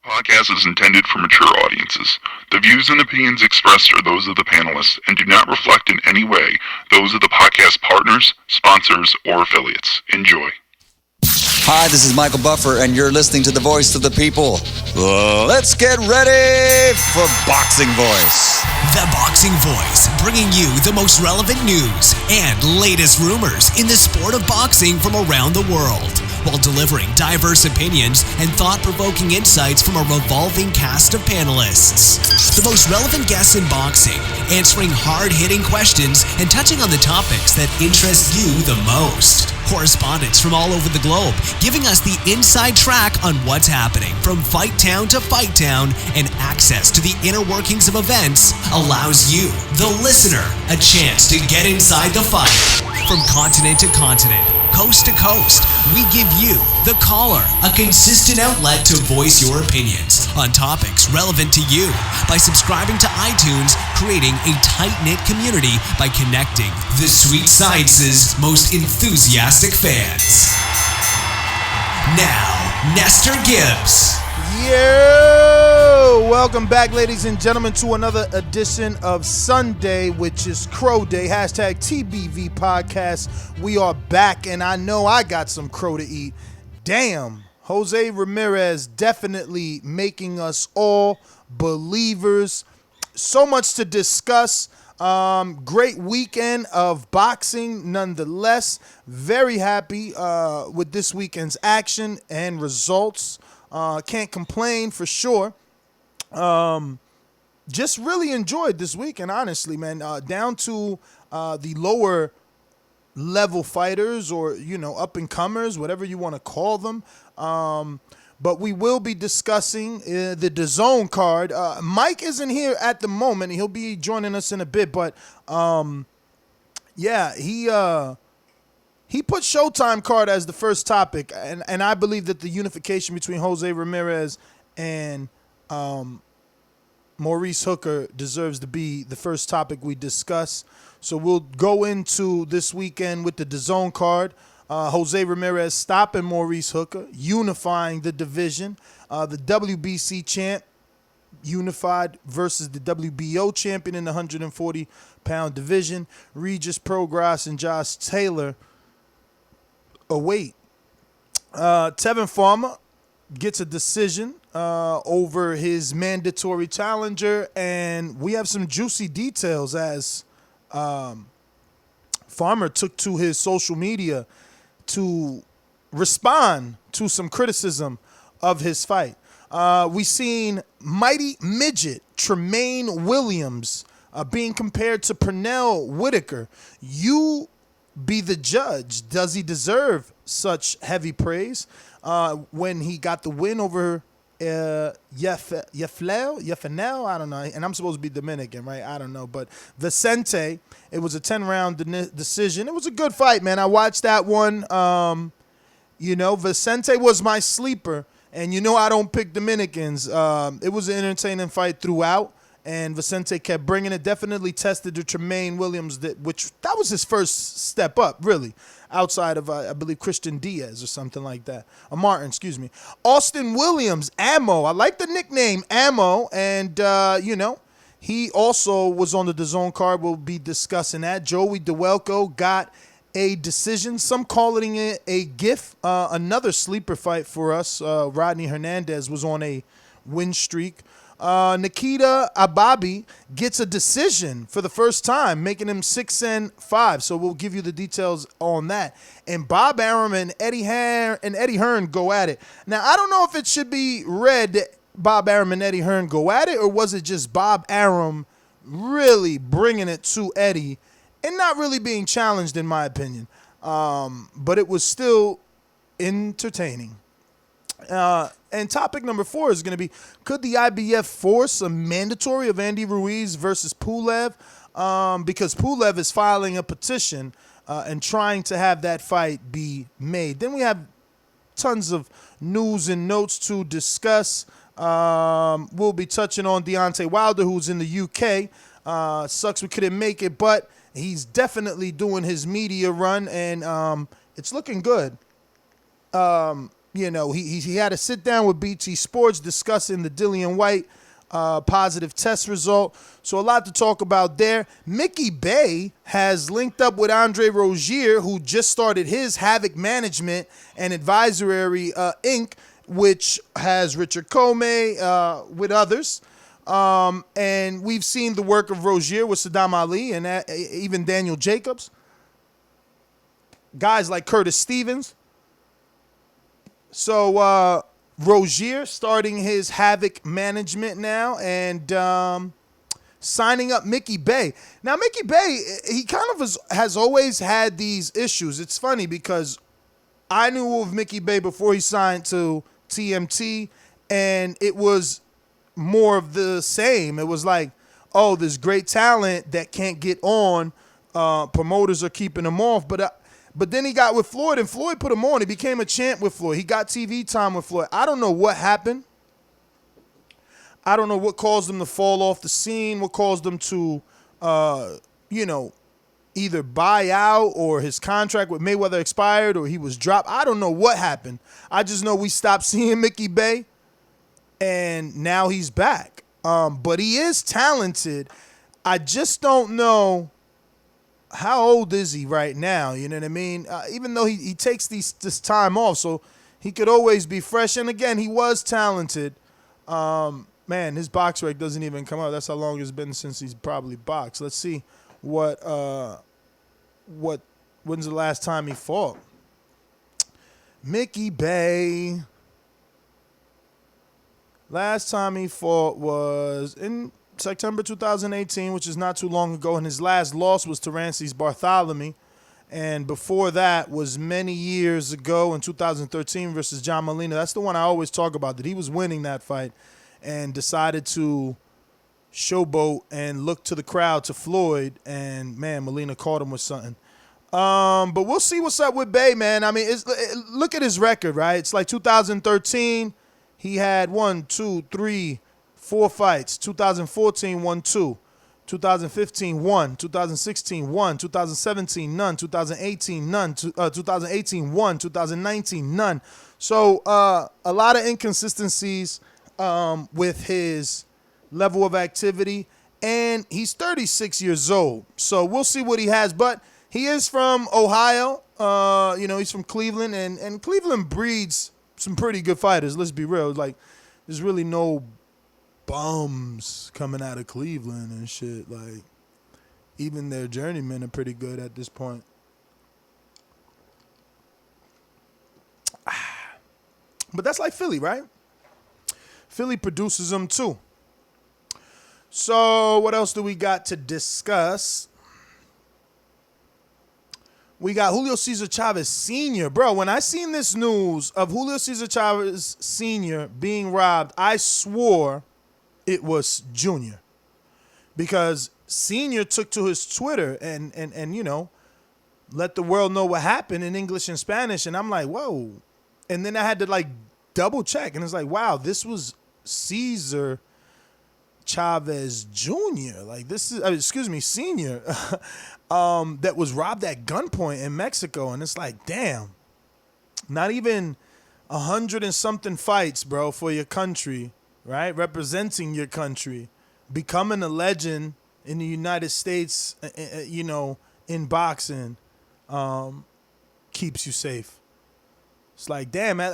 Podcast is intended for mature audiences. The views and opinions expressed are those of the panelists and do not reflect in any way those of the podcast partners, sponsors, or affiliates. Enjoy. Hi, this is Michael Buffer, and you're listening to the voice of the people. Let's get ready for Boxing Voice. The Boxing Voice, bringing you the most relevant news and latest rumors in the sport of boxing from around the world, while delivering diverse opinions and thought-provoking insights from a revolving cast of panelists. The most relevant guests in boxing, answering hard-hitting questions and touching on the topics that interest you the most. Correspondents from all over the globe, giving us the inside track on what's happening from fight town to fight town, and access to the inner workings of events allows you, the listener, a chance to get inside the fight. From continent to continent, coast to coast, we give you, the caller, a consistent outlet to voice your opinions on topics relevant to you by subscribing to iTunes, creating a tight-knit community by connecting the Sweet Science's most enthusiastic fans. Now, Nestor Gibbs. Yo! Welcome back, ladies and gentlemen, to another edition of Sunday, which is Crow Day, hashtag TBV podcast. We are back, and I know I got some crow to eat. Damn, Jose Ramirez definitely making us all believers. So much to discuss. Great weekend of boxing nonetheless. Very happy with this weekend's action and results. Can't complain for sure. Just really enjoyed this weekend, honestly, man. Down to the lower level fighters, or, you know, up and comers, whatever you want to call them. But we will be discussing the DAZN card. Mike isn't here at the moment. He'll be joining us in a bit. But, yeah, he put Showtime card as the first topic. And I believe that the unification between Jose Ramirez and Maurice Hooker deserves to be the first topic we discuss. So we'll go into this weekend with the DAZN card. Jose Ramirez stopping Maurice Hooker, unifying the division. The WBC champ unified versus the WBO champion in the 140-pound division. Regis Prograis and Josh Taylor await. Tevin Farmer gets a decision over his mandatory challenger, and we have some juicy details as Farmer took to his social media to respond to some criticism of his fight. We seen mighty midget Tramaine Williams being compared to Pernell Whitaker. You be the judge. Does he deserve such heavy praise when he got the win over Yenifel? I don't know. And I'm supposed to be Dominican, right? I don't know. But Vicente, it was a 10-round decision. It was a good fight, man. I watched that one. You know, Vicente was my sleeper. And you know I don't pick Dominicans. It was an entertaining fight throughout. And Vicente kept bringing it. Definitely tested the Tramaine Williams, that was his first step up, really. Outside of, I believe, Christian Diaz or something like that. Martin, excuse me. Austin Williams, Ammo. I like the nickname, Ammo. And, you know, he also was on the DAZN card. We'll be discussing that. Joey Dawejko got a decision. Some calling it a GIF. Another sleeper fight for us. Rodney Hernandez was on a win streak. Nikita Ababiy gets a decision for the first time, making him 6-5. So we'll give you the details on that. And Bob Arum and Eddie Hearn go at it. Now, I don't know if it should be read that Bob Arum and Eddie Hearn go at it, or was it just Bob Arum really bringing it to Eddie and not really being challenged, in my opinion. But it was still entertaining. And topic number 4 is going to be, could the IBF force a mandatory of Andy Ruiz versus Pulev? Because Pulev is filing a petition and trying to have that fight be made. Then we have tons of news and notes to discuss. We'll be touching on Deontay Wilder, who's in the UK. Sucks we couldn't make it, but he's definitely doing his media run, and it's looking good. You know, he had to sit down with BT Sports discussing the Dillian White positive test result. So a lot to talk about there. Mickey Bay has linked up with Andre Rozier, who just started his Havoc Management and Advisory Inc., which has Richard Comey with others. And we've seen the work of Rozier with Saddam Ali and even Daniel Jacobs. Guys like Curtis Stevens. So Rozier starting his Havoc Management now and signing up Mickey Bay. Now, Mickey Bay, he kind of has always had these issues. It's funny because I knew of Mickey Bay before he signed to TMT, and it was more of the same. It was like, oh, there's great talent that can't get on. Promoters are keeping him off. But then he got with Floyd, and Floyd put him on. He became a champ with Floyd. He got TV time with Floyd. I don't know what happened. I don't know what caused him to fall off the scene, what caused him to, either buy out or his contract with Mayweather expired or he was dropped. I don't know what happened. I just know we stopped seeing Mickey Bay, and now he's back. But he is talented. I just don't know. How old is he right now? You know what I mean? Even though he takes this time off, so he could always be fresh. And again, he was talented. Man, his box rate doesn't even come out. That's how long it's been since he's probably boxed. Let's see when's the last time he fought? Mickey Bay. Last time he fought was in September 2018, which is not too long ago, and his last loss was to Rances Bartholomew. And before that was many years ago in 2013 versus John Molina. That's the one I always talk about, that he was winning that fight and decided to showboat and look to the crowd to Floyd, and, man, Molina caught him with something. But we'll see what's up with Bay, man. I mean, look at his record, right? It's like 2013, he had 4 fights. 2014, 1, 2. 2015, 1. 2016, 1. 2017, none. 2018, none. 2018, 1. 2019, none. So a lot of inconsistencies with his level of activity. And he's 36 years old. So we'll see what he has. But he is from Ohio. He's from Cleveland. And Cleveland breeds some pretty good fighters. Let's be real. Like, there's really no bums coming out of Cleveland and shit. Like, even their journeymen are pretty good at this point. But that's like Philly, right? Philly produces them too. So what else do we got to discuss? We got Julio Cesar Chavez Sr. Bro, when I seen this news of Julio Cesar Chavez Sr. being robbed, I swore it was Junior, because Senior took to his Twitter and let the world know what happened in English and Spanish, and I'm like, whoa. And then I had to like double check, and it's like, wow, this was Cesar Chavez Jr. Like, this is Senior that was robbed at gunpoint in Mexico, and it's like, damn, not even 100 and something fights, bro, for your country. Right, representing your country, becoming a legend in the United States, in boxing, keeps you safe. It's like, damn, man,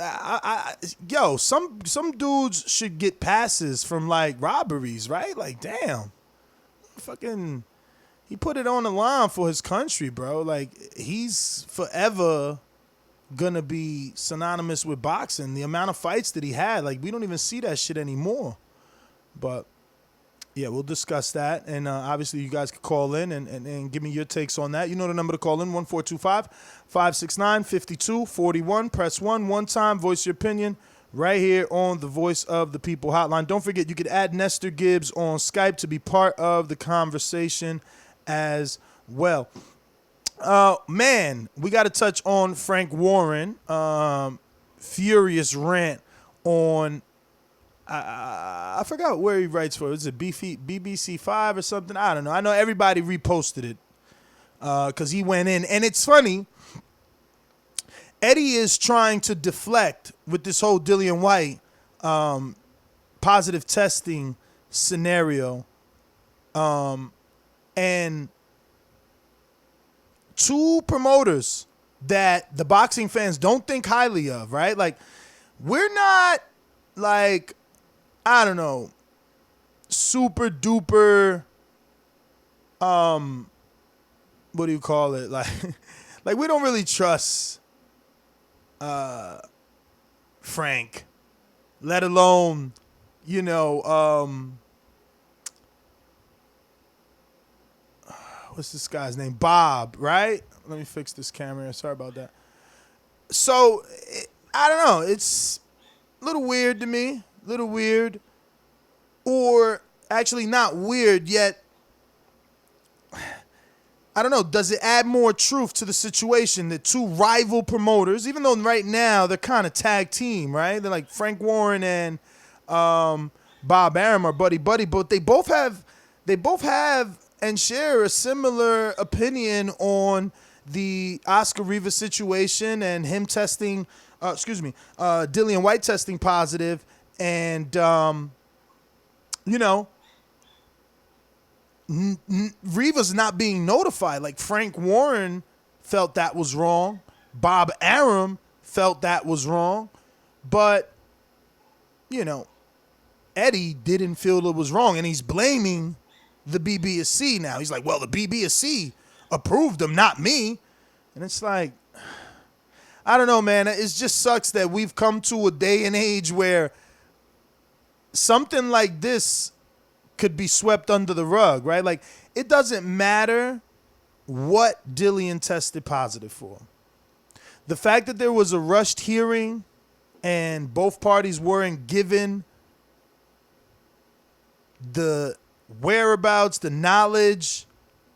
some dudes should get passes from like robberies, right? Like, damn, fucking, he put it on the line for his country, bro. Like, he's forever gonna be synonymous with boxing. The amount of fights that he had, like, we don't even see that shit anymore. But yeah, we'll discuss that, and obviously you guys can call in and give me your takes on that. You know the number to call in, 1-425-569-5241. Press 1 time, voice your opinion right here on the Voice of the People hotline. Don't forget, you could add Nestor Gibbs on Skype to be part of the conversation as well. Man, we got to touch on Frank Warren. Furious rant on, I forgot where he writes for. Is it BBC 5 or something? I don't know. I know everybody reposted it because he went in. And it's funny. Eddie is trying to deflect with this whole Dillian White positive testing scenario. And two promoters that the boxing fans don't think highly of, right? Like, we're not, like, I don't know, super duper, what do you call it? Like, like we don't really trust Frank, let alone, you know, what's this guy's name? Bob, right? Let me fix this camera. Sorry about that. So, I don't know. It's a little weird to me. A little weird. Or actually not weird, yet, I don't know. Does it add more truth to the situation that two rival promoters, even though right now they're kind of tag team, right? They're like Frank Warren and Bob Arum are buddy-buddy, but they both have and share a similar opinion on the Oscar Rivas situation and him testing, Dillian White testing positive, and, you know, Rivas not being notified. Like, Frank Warren felt that was wrong. Bob Arum felt that was wrong. But, you know, Eddie didn't feel it was wrong, and he's blaming the BBSC now. He's like, well, the BBSC approved him, not me. And it's like, I don't know, man. It just sucks that we've come to a day and age where something like this could be swept under the rug, right? Like, it doesn't matter what Dillian tested positive for. The fact that there was a rushed hearing and both parties weren't given the whereabouts, the knowledge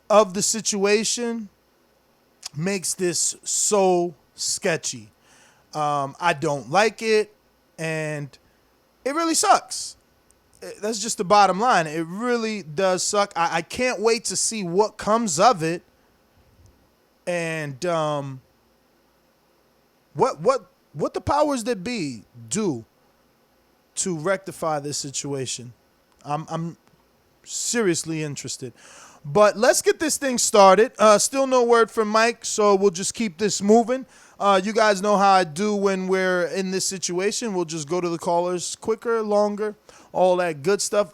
of the situation makes this so sketchy. I don't like it, and it really sucks. That's just the bottom line. It really does suck. I can't wait to see what comes of it, and what the powers that be do to rectify this situation. I'm seriously interested. But let's get this thing started. Still no word from Mike, so we'll just keep this moving. You guys know how I do when we're in this situation. We'll just go to the callers quicker, longer, all that good stuff.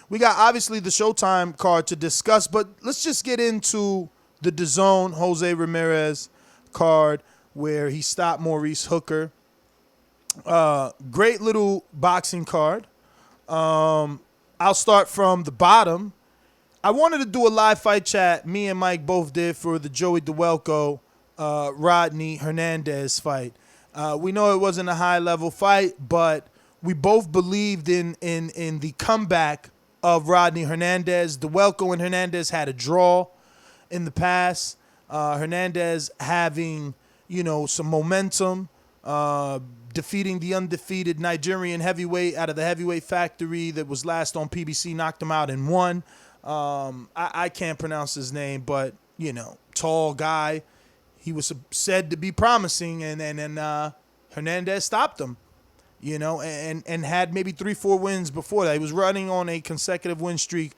We got, obviously, the Showtime card to discuss, but let's just get into the DAZN Jose Ramirez card where he stopped Maurice Hooker. Great little boxing card. I'll start from the bottom. I wanted to do a live fight chat. Me and Mike both did for the Joey Dawejko, Rodney Hernandez fight. We know it wasn't a high-level fight, but we both believed in the comeback of Rodney Hernandez. Dawejko and Hernandez had a draw in the past. Hernandez having, you know, some momentum, defeating the undefeated Nigerian heavyweight out of the heavyweight factory that was last on PBC, knocked him out in one. I can't pronounce his name, but, you know, tall guy. He was said to be promising, and Hernandez stopped him, you know, and had maybe 3-4 wins before that. He was running on a consecutive win streak.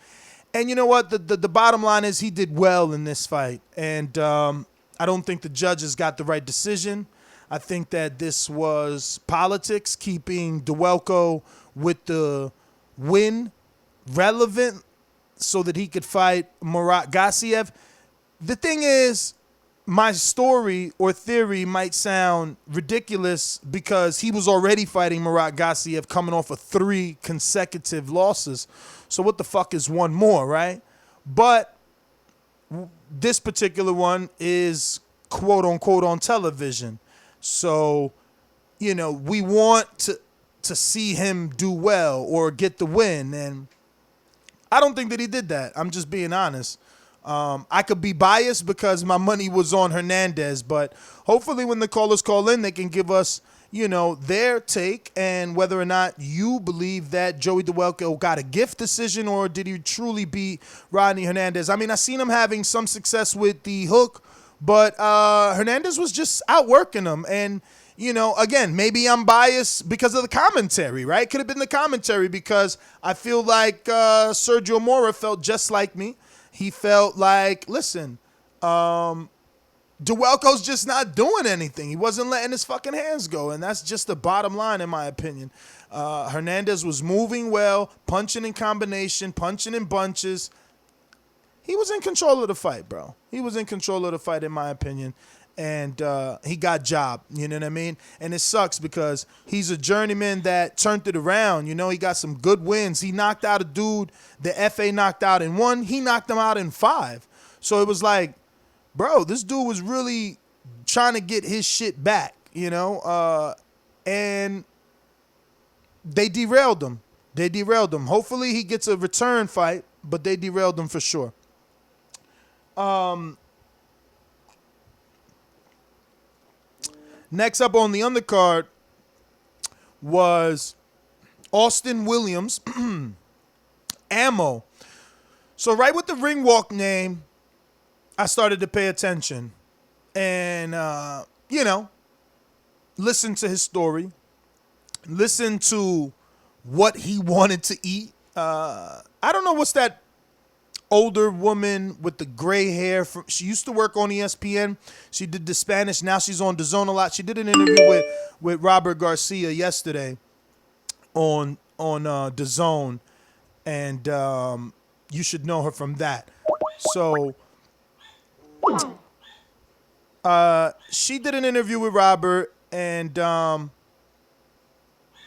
And you know what? The bottom line is he did well in this fight. And I don't think the judges got the right decision. I think that this was politics, keeping Dawejko with the win relevant so that he could fight Murat Gassiev. The thing is, my story or theory might sound ridiculous because he was already fighting Murat Gassiev coming off of 3 consecutive losses. So what the fuck is one more, right? But this particular one is quote unquote on television. So, you know, we want to see him do well or get the win. And I don't think that he did that. I'm just being honest. I could be biased because my money was on Hernandez, but hopefully when the callers call in, they can give us, you know, their take and whether or not you believe that Joey Dawejko got a gift decision or did he truly beat Rodney Hernandez. I mean, I seen him having some success with the hook But Hernandez was just outworking him. And, you know, again, maybe I'm biased because of the commentary, right? Could have been the commentary because I feel like Sergio Mora felt just like me. He felt like, listen, Dawejko's just not doing anything. He wasn't letting his fucking hands go, and that's just the bottom line in my opinion. Hernandez was moving well, punching in combination, punching in bunches. He was in control of the fight, bro. He was in control of the fight in my opinion, and he got jobbed, you know what I mean? And it sucks because he's a journeyman that turned it around. You know, he got some good wins. He knocked out a dude the FA knocked out in 1. He knocked him out in 5. So it was like, bro, this dude was really trying to get his shit back, you know? And they derailed him. They derailed him. Hopefully he gets a return fight, but they derailed him for sure. Next up on the undercard was Austin Williams, Ammo. So right with the ring walk name, I started to pay attention and, you know, listen to his story, listen to what he wanted to eat. I don't know what's that older woman with the gray hair. She used to work on ESPN. She did the Spanish. Now she's on DAZN a lot. She did an interview with Robert Garcia yesterday on DAZN, and you should know her from that. So she did an interview with Robert, and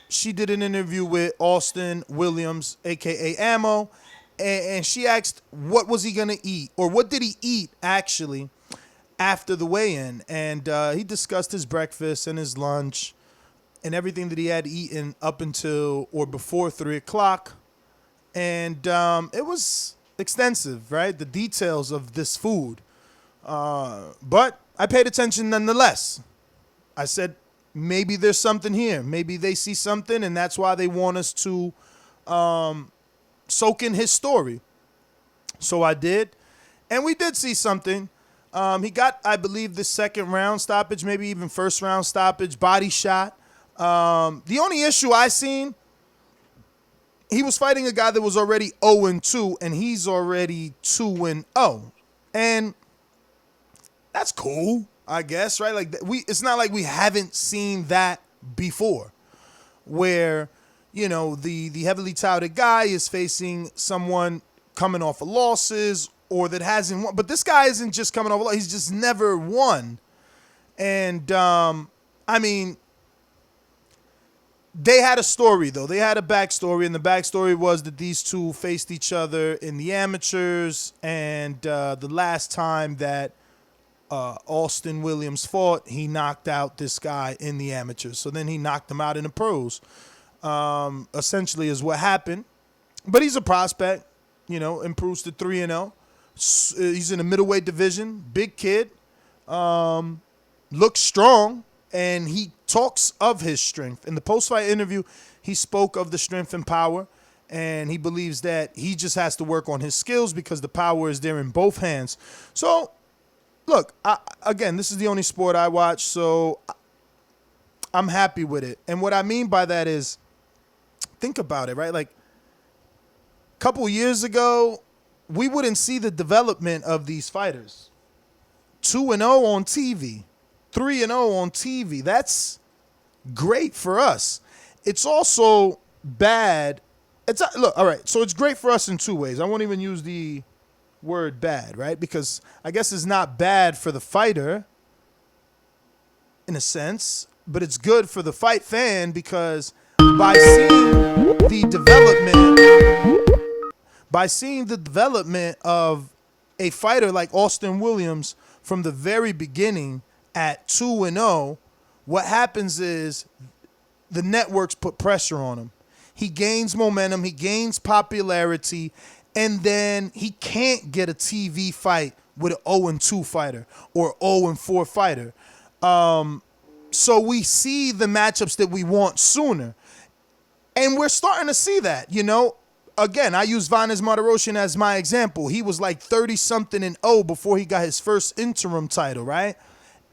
she did an interview with Austin Williams, a.k.a. Ammo, and she asked what was he going to eat, or what did he eat, actually, after the weigh-in. And he discussed his breakfast and his lunch and everything that he had eaten up until or before 3 o'clock. And it was extensive, right? The details of this food. But I paid attention nonetheless. I said, maybe there's something here. Maybe they see something, and that's why they want us to soak in his story. So I did, and we did see something. He got, I believe, the second round stoppage, maybe even first round stoppage, body shot. The only issue I seen, he was fighting a guy that was already 0-2, and he's already 2-0. And that's cool, I guess, right? Like it's not like we haven't seen that before, where, you know, the heavily touted guy is facing someone coming off of losses or that hasn't won. But this guy isn't just coming off of losses. He's just never won. And, I mean, they had a story, though. They had a backstory, and the backstory was that these two faced each other in the amateurs, and the last time that Austin Williams fought, he knocked out this guy in the amateurs. So then he knocked him out in the pros. Essentially is what happened. But he's a prospect, you know, improves to 3-0. He's in the middleweight division, big kid, looks strong, and he talks of his strength. In the post-fight interview, he spoke of the strength and power, and he believes that he just has to work on his skills because the power is there in both hands. So, look, again, this is the only sport I watch, so I'm happy with it. And what I mean by that is, think about it, right? Like, a couple years ago, we wouldn't see the development of these fighters. 2-0 on TV, 3-0 on TV. That's great for us. It's also bad. Look, all right, so it's great for us in two ways. I won't even use the word bad, right? Because I guess it's not bad for the fighter in a sense, but it's good for the fight fan because by seeing the development of a fighter like Austin Williams from the very beginning at 2-0, what happens is the networks put pressure on him. He gains momentum, he gains popularity, and then he can't get a TV fight with an 0-2 fighter or 0-4 fighter. So we see the matchups that we want sooner. And we're starting to see that, you know. again, I use Vanes Martirosyan as my example. He was like 30-something and 0 before he got his first interim title, right?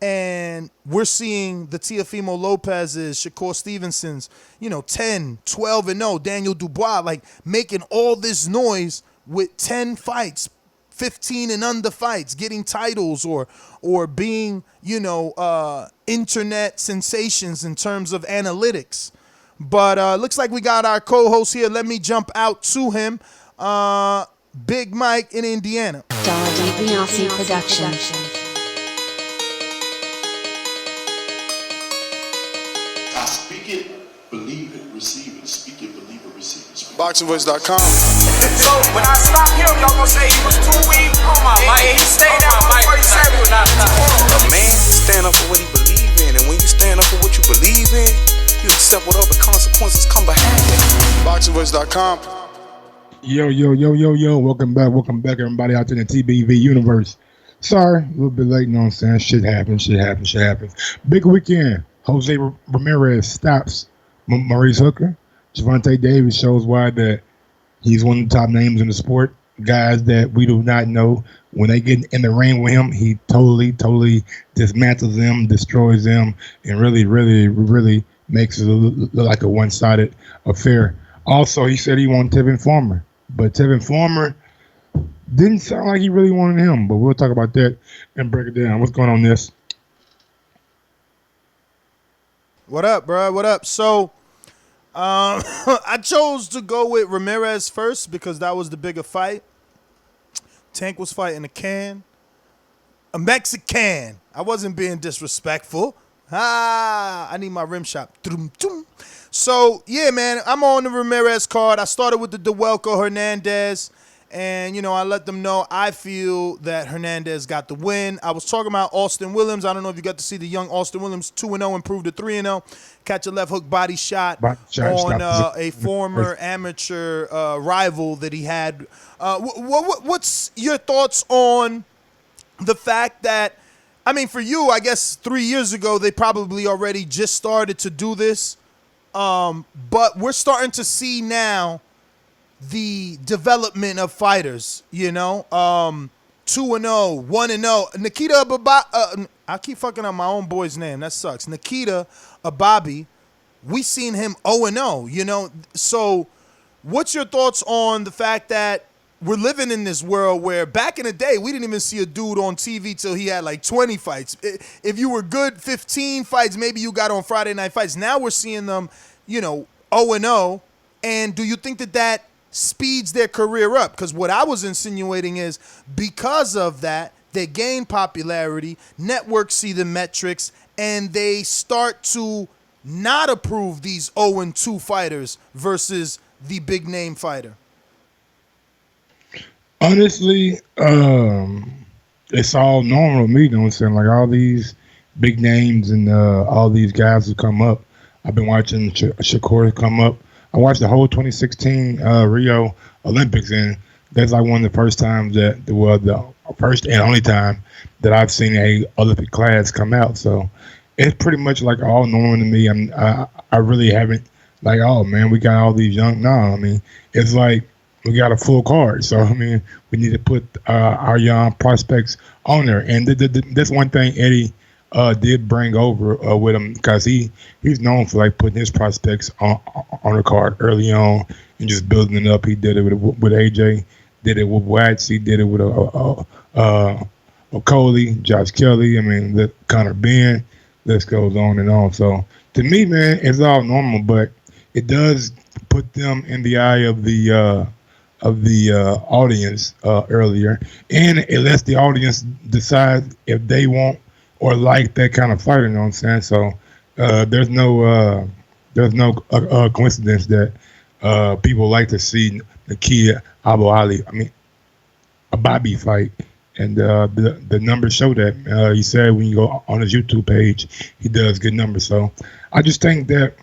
And we're seeing the Teofimo Lopez's, Shakur Stevenson's, 10, 12 and 0, Daniel Dubois, like making all this noise with 10 fights, 15 and under fights, getting titles or being, internet sensations in terms of analytics. But looks like we got our co-host here. Let me jump out to him. Big Mike in Indiana. Dollar DiBiase Production. I speak it, believe it, receive it. Speak it, believe it, receive it. BoxingVoice.com. So when I stop him, y'all gonna say he was too weak. He stayed out before he said it. A man stand up for what he believe in, and when you stand up for what you believe in, you accept whatever consequences come behind it. BoxingVoice.com. Yo. Welcome back, everybody out there in the TBV universe. Sorry, a little bit late, you know what I'm saying? Shit happens. Big weekend. Jose Ramirez stops Maurice Hooker. Gervonta Davis shows why that he's one of the top names in the sport. Guys that we do not know, when they get in the ring with him, he totally dismantles them, destroys them, and really makes it look like a one-sided affair. Also, he said he wanted Tevin Farmer, but Tevin Farmer didn't sound like he really wanted him. But we'll talk about that and break it down. What's going on, this? What up, bro? What up? So, I chose to go with Ramirez first because that was the bigger fight. Tank was fighting a Mexican. I wasn't being disrespectful. I need my rim shot. So, yeah, man, I'm on the Ramirez card. I started with the Dawejko Hernandez, and, I let them know I feel that Hernandez got the win. I was talking about Austin Williams. I don't know if you got to see the young Austin Williams 2-0, improved to 3-0. Catch a left hook body shot on a former amateur rival that he had. What's your thoughts on the fact that, for you, I guess 3 years ago, they probably already just started to do this. But we're starting to see now the development of fighters, 2-0, 1-0. Nikita Ababiy, I keep fucking up my own boy's name. That sucks. Nikita Ababiy, we seen him 0-0, So what's your thoughts on the fact that we're living in this world where back in the day, we didn't even see a dude on TV till he had like 20 fights. If you were good 15 fights, maybe you got on Friday Night Fights. Now we're seeing them, 0-0. And do you think that speeds their career up? Because what I was insinuating is because of that, they gain popularity, networks see the metrics, and they start to not approve these 0-2 fighters versus the big name fighter. Honestly, it's all normal to me, you know what I'm saying? Like all these big names and all these guys who come up. I've been watching Shakur come up. I watched the whole 2016 Rio Olympics, and that's like one of the first times that the first and only time that I've seen a Olympic class come out. So it's pretty much like all normal to me. I really haven't like, oh man, we got all these young. No, it's like we got a full card. So we need to put our young prospects on there. And that's one thing Eddie did bring over with him, because he's known for like putting his prospects on the card early on and just building it up. He did it with AJ, did it with Waxy, did it with Coley, Josh Kelly. The Connor Ben. This goes on and on. So to me, man, it's all normal, but it does put them in the eye of the audience earlier, and it lets the audience decide if they want or like that kind of fighter. You know what I'm saying? So there's no coincidence that people like to see Nikita Ababiy fight, and the numbers show that. He said when you go on his YouTube page, he does good numbers. So I just think that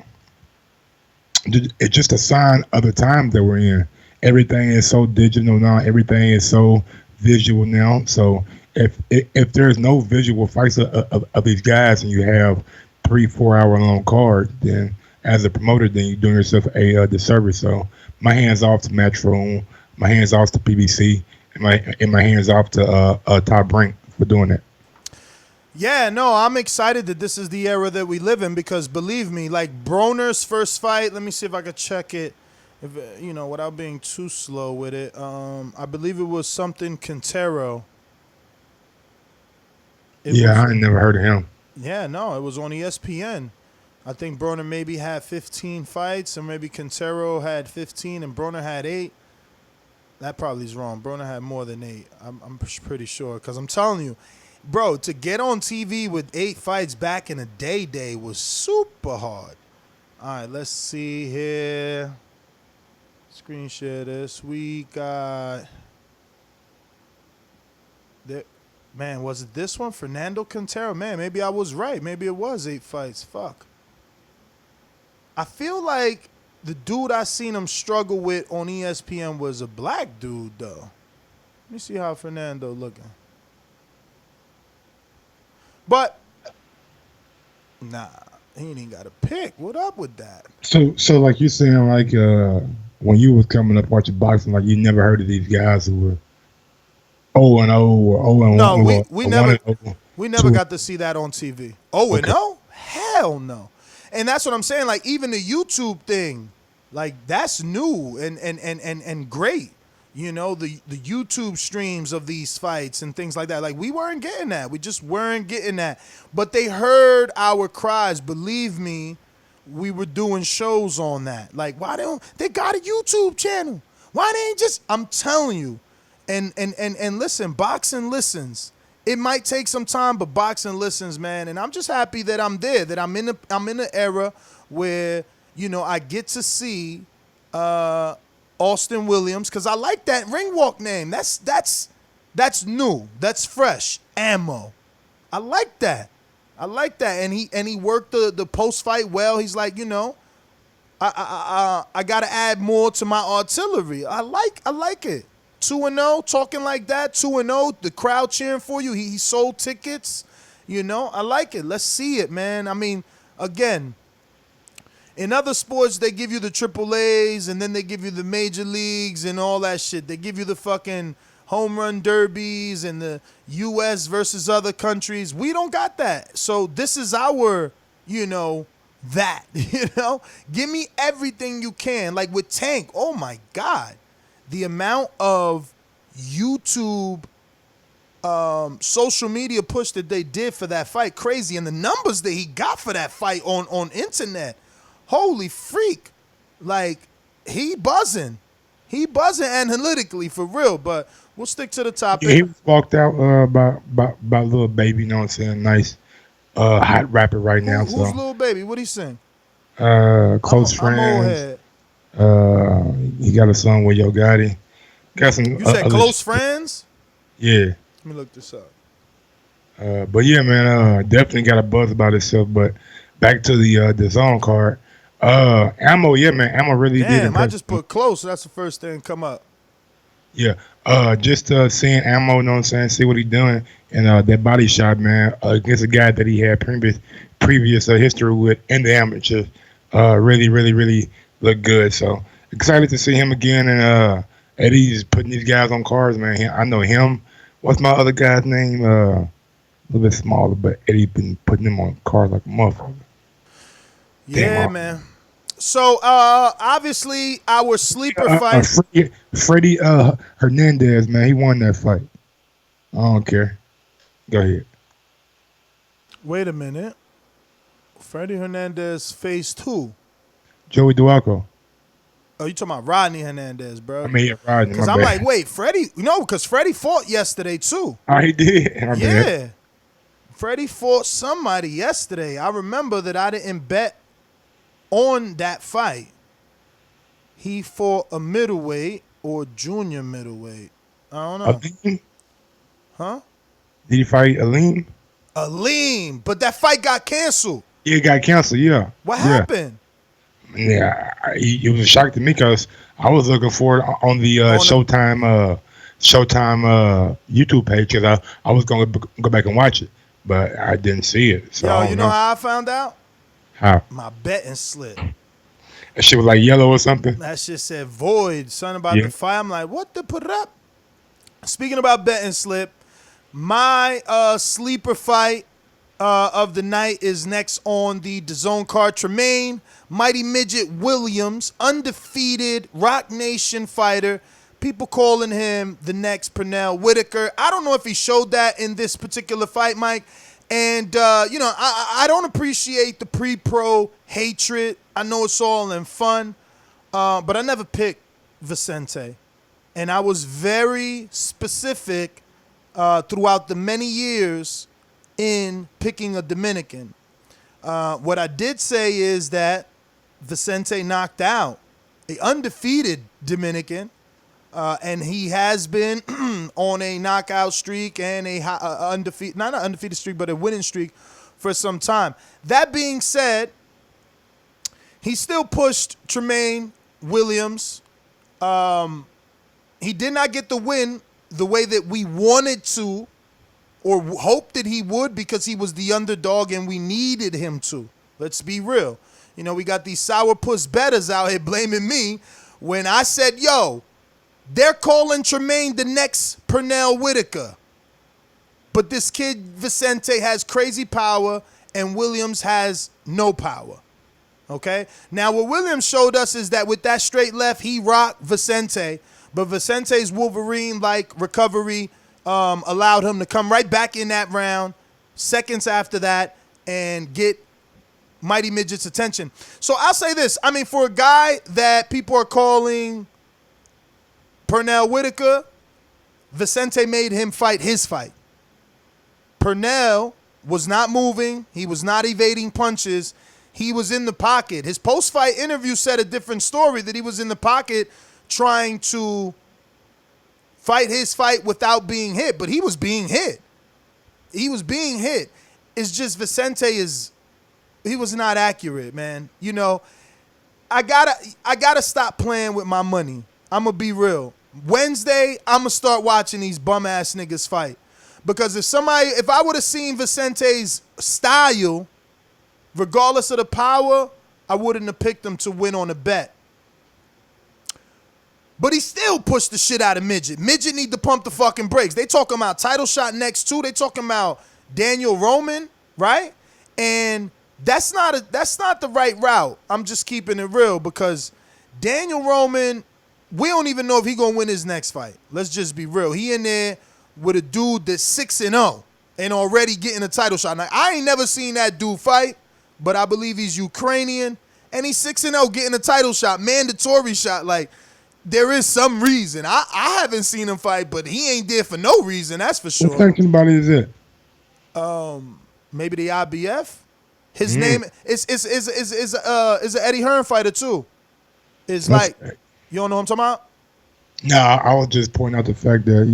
it's just a sign of the time that we're in. Everything is so digital now. Everything is so visual now. So if there's no visual fights of these guys, and you have 3-4 hour long card, then as a promoter, then you're doing yourself a disservice. So my hands off to Matchroom, my hands off to PBC, and my hands off to Top Rank for doing that. Yeah, no, I'm excited that this is the era that we live in because believe me, like Broner's first fight, let me see if I could check it, if without being too slow with it. I believe it was something Quintero. I never heard of him. Yeah, no, it was on ESPN. I think Broner maybe had 15 fights, or maybe Quintero had 15 and Broner had 8. That probably is wrong. Broner had more than 8. I'm pretty sure because I'm telling you, bro, to get on TV with 8 fights back in the day was super hard. All right, let's see here. Screen share this. We got... Man, was it this one? Fernando Quintero? Man, maybe I was right. Maybe it was 8 fights. Fuck. I feel like the dude I seen him struggle with on ESPN was a black dude, though. Let me see how Fernando looking. But, nah, he ain't even got a pick. What up with that? So like you saying, like when you was coming up watching boxing, like you never heard of these guys who were 0-0 or 0-1. No, we never got to see that on TV. 0-0? Hell no. And that's what I'm saying. Like even the YouTube thing, like that's new and great. You know, the YouTube streams of these fights and things like that. Like, we weren't getting that. We just weren't getting that. But they heard our cries. Believe me, we were doing shows on that. Like, why they got a YouTube channel? Why they ain't just, I'm telling you. And listen, boxing listens. It might take some time, but boxing listens, man. And I'm just happy that I'm there, that I'm in an era where, I get to see Austin Williams, because I like that ring walk name. That's new. That's fresh. Ammo. I like that. And he worked the post fight well. He's like, I gotta add more to my artillery. I like it. 2-0, talking like that. 2-0, the crowd cheering for you. He sold tickets. I like it. Let's see it, man. I mean, again, in other sports, they give you the AAAs, and then they give you the major leagues and all that shit. They give you the fucking home run derbies and the U.S. versus other countries. We don't got that. So this is our, that, Give me everything you can. Like with Tank, oh my God. The amount of YouTube social media push that they did for that fight, crazy. And the numbers that he got for that fight on internet. Holy freak. Like, he buzzing analytically for real, but we'll stick to the topic. Yeah, he walked out by Lil Baby, you know what I'm saying? Nice hot rapper right now. Who's Lil Baby? What'd he sing? Close Friends. He got a song with Yo Gotti. Got some. You said Close Friends? Yeah. Let me look this up. But yeah, man, definitely got a buzz about itself. But back to the DAZN card. Ammo, yeah, man. Ammo really did. Damn, I just put Close. So that's the first thing come up. Yeah. Just seeing Ammo, you know what I'm saying? See what he's doing. And that body shot, man, against a guy that he had previous history with in the amateurs. Really, really, really look good. So excited to see him again. And Eddie's putting these guys on cards, man. I know him. What's my other guy's name? A little bit smaller, but Eddie been putting him on cards like a motherfucker. Yeah, man. So obviously our sleeper fight. Freddie Hernandez, man, he won that fight. I don't care. Go ahead. Wait a minute. Freddie Hernandez faced who? Joey Dawejko. Oh, you talking about Rodney Hernandez, bro? I mean, yeah, Rodney. Because I'm like, wait, Freddie? No, because Freddie fought yesterday too. Oh, he did? Yeah. Freddie fought somebody yesterday. I remember that I didn't bet on that fight. He fought a middleweight or junior middleweight. I don't know. Aleem? Huh? Did he fight Aleem? Aleem. But that fight got canceled. Yeah, it got canceled, yeah. What happened? Yeah, it was a shock to me because I was looking for it on the Showtime YouTube page because I was going to go back and watch it, but I didn't see it. So Yo, you know how I found out? How? My betting slip. That shit was like yellow or something. That shit said void. Something about the fight. I'm like, what the put it up? Speaking about betting slip, my sleeper fight of the night is next on the DAZN card. Tramaine Mighty Midget Williams, undefeated Rock Nation fighter. People calling him the next Pernell Whitaker. I don't know if he showed that in this particular fight, Mike. And, I don't appreciate the pre-pro hatred. I know it's all in fun, but I never picked Vicente. And I was very specific throughout the many years in picking a Dominican. What I did say is that Vicente knocked out an undefeated Dominican, and he has been on a knockout streak and not an undefeated streak, but a winning streak for some time. That being said, he still pushed Tramaine Williams. He did not get the win the way that we wanted to or hoped that he would, because he was the underdog and we needed him to. Let's be real. We got these sourpuss bettors out here blaming me when I said, yo, they're calling Tramaine the next Pernell Whitaker. But this kid, Vicente, has crazy power and Williams has no power. Okay? Now, what Williams showed us is that with that straight left, he rocked Vicente. But Vicente's Wolverine-like recovery allowed him to come right back in that round, seconds after that, and get Mighty Midget's attention. So I'll say this. I mean, for a guy that people are calling Pernell Whitaker, Vicente made him fight his fight. Pernell was not moving. He was not evading punches. He was in the pocket. His post-fight interview said a different story, that he was in the pocket trying to fight his fight without being hit, but he was being hit. He was being hit. It's just Vicente he was not accurate, man. I gotta stop playing with my money. I'm gonna be real. Wednesday, I'm gonna start watching these bum ass niggas fight, because if I would have seen Vicente's style, regardless of the power, I wouldn't have picked him to win on a bet. But he still pushed the shit out of Midget. Midget need to pump the fucking brakes. They talking about title shot next too. They talking about Daniel Roman, right? And that's not the right route. I'm just keeping it real, because Daniel Roman, we don't even know if he gonna win his next fight. Let's just be real. He in there with a dude that's 6-0 and already getting a title shot. Now, I ain't never seen that dude fight, but I believe he's Ukrainian, and he's 6-0 getting a title shot, mandatory shot. Like, there is some reason. I haven't seen him fight, but he ain't there for no reason. That's for sure. What sanctioned body is it? Maybe the IBF. His name is an Eddie Hearn fighter too. It's like, you don't know what I'm talking about? No, I was just pointing out the fact that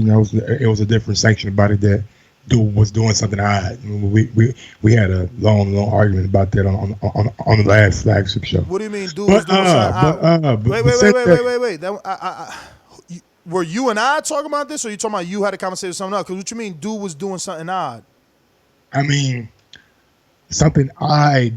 it was a different sanctioned body that dude was doing something odd. We had a long argument about that on the last flagship show. What do you mean, dude was doing something odd? Wait. Were you and I talking about this, or you talking about you had a conversation with someone else? Because what you mean, dude was doing something odd? I mean, something odd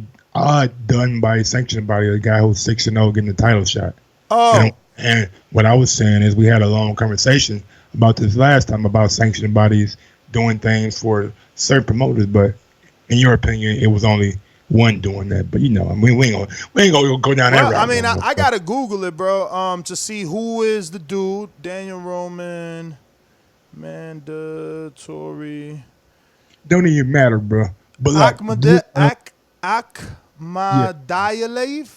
done by a sanctioned body, the guy who's 6-0 getting the title shot. Oh. And what I was saying is, we had a long conversation about this last time about sanctioned bodies doing things for certain promoters, but in your opinion, it was only one doing that. But we ain't gonna go down that route. I mean, I gotta Google it, bro, to see who is the dude. Daniel Roman, mandatory. Don't even matter, bro. But Akhmadiyalev.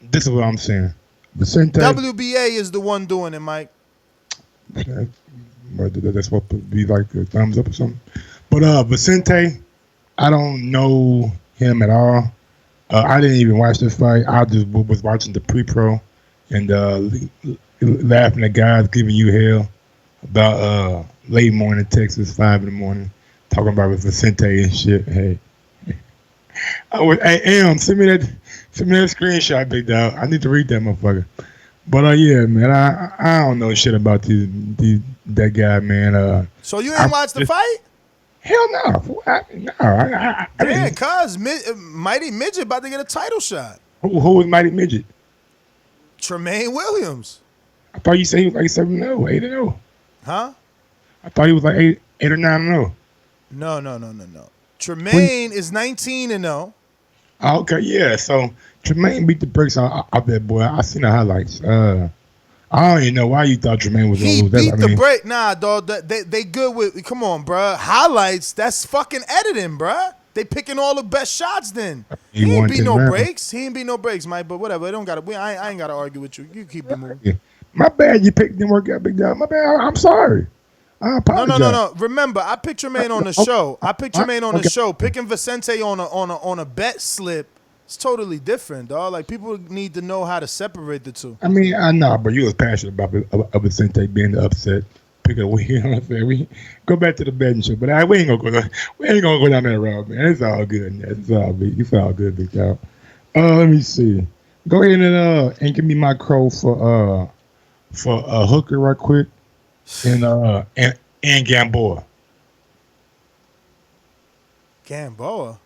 This is what I'm saying. Vicente, WBA is the one doing it, Mike. That's supposed to be like a thumbs up or something. But Vicente, I don't know him at all. I didn't even watch this fight. I just was watching the pre-pro and laughing at guys giving you hell about late morning Texas, 5 a.m, talking about Vicente and shit. Hey, send me that screenshot, big dog. I need to read that motherfucker. But yeah, man, I don't know shit about that guy, man. So you ain't watched the fight? Hell no. Yeah, cuz Mighty Midget about to get a title shot. Who was Mighty Midget? Tramaine Williams. I thought you said he was like 7-0, 8-0. Huh? I thought he was like 8 or 9-0. No. Tramaine is 19-0. Oh, okay, yeah. So Tramaine beat the brakes out that boy. I seen the highlights. I don't even know why you thought Tramaine was He gonna lose. beat the break. Nah, dog. They good with. Come on, bruh. Highlights. That's fucking editing, bruh. They picking all the best shots. Then he ain't beat no breaks. He ain't beat no breaks, Mike. But whatever. It don't gotta. I ain't gotta argue with you. You keep it moving. Yeah. My bad. You picked didn't work out, big dog. My bad. I'm sorry. I apologize. No. Remember, I picked Tramaine on the show. Picking Vicente on a bet slip. It's totally different, dog. Like, people need to know how to separate the two. I mean, I know, but you was passionate about Vicente being the upset. Pick a win. You know what I'm saying? We go back to the betting show, but we ain't gonna go down that road, man. It's all good, man. It's all good, big dog. Let me see. Go ahead and give me my crow for Hooker right quick, and Gamboa. Gamboa.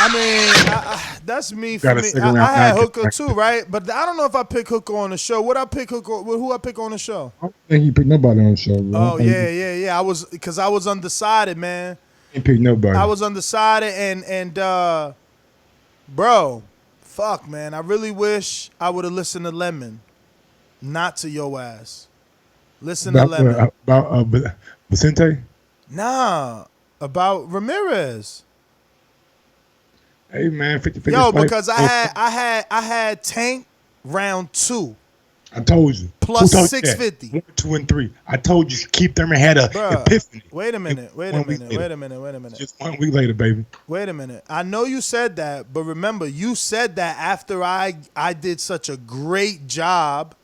I mean, that's me for me. I had Hooker too, right? But I don't know if I pick Hooker on the show. What I pick Hooker? Who I pick on the show? I don't think you picked nobody on the show, bro. Oh yeah. I was undecided, man. You picked nobody. I was undecided, and bro, fuck, man. I really wish I would have listened to Lemon, not to your ass. Listen to Lemon. About Vicente? Nah, about Ramirez. Hey man, 50-50. Yo, because I had Tank round 2. I told you. Plus 650. 1, 2, and 3. I told you Keith Thurman had a epiphany. Wait a minute. Just 1 week later, baby. Wait a minute. I know you said that, but remember, you said that after I did such a great job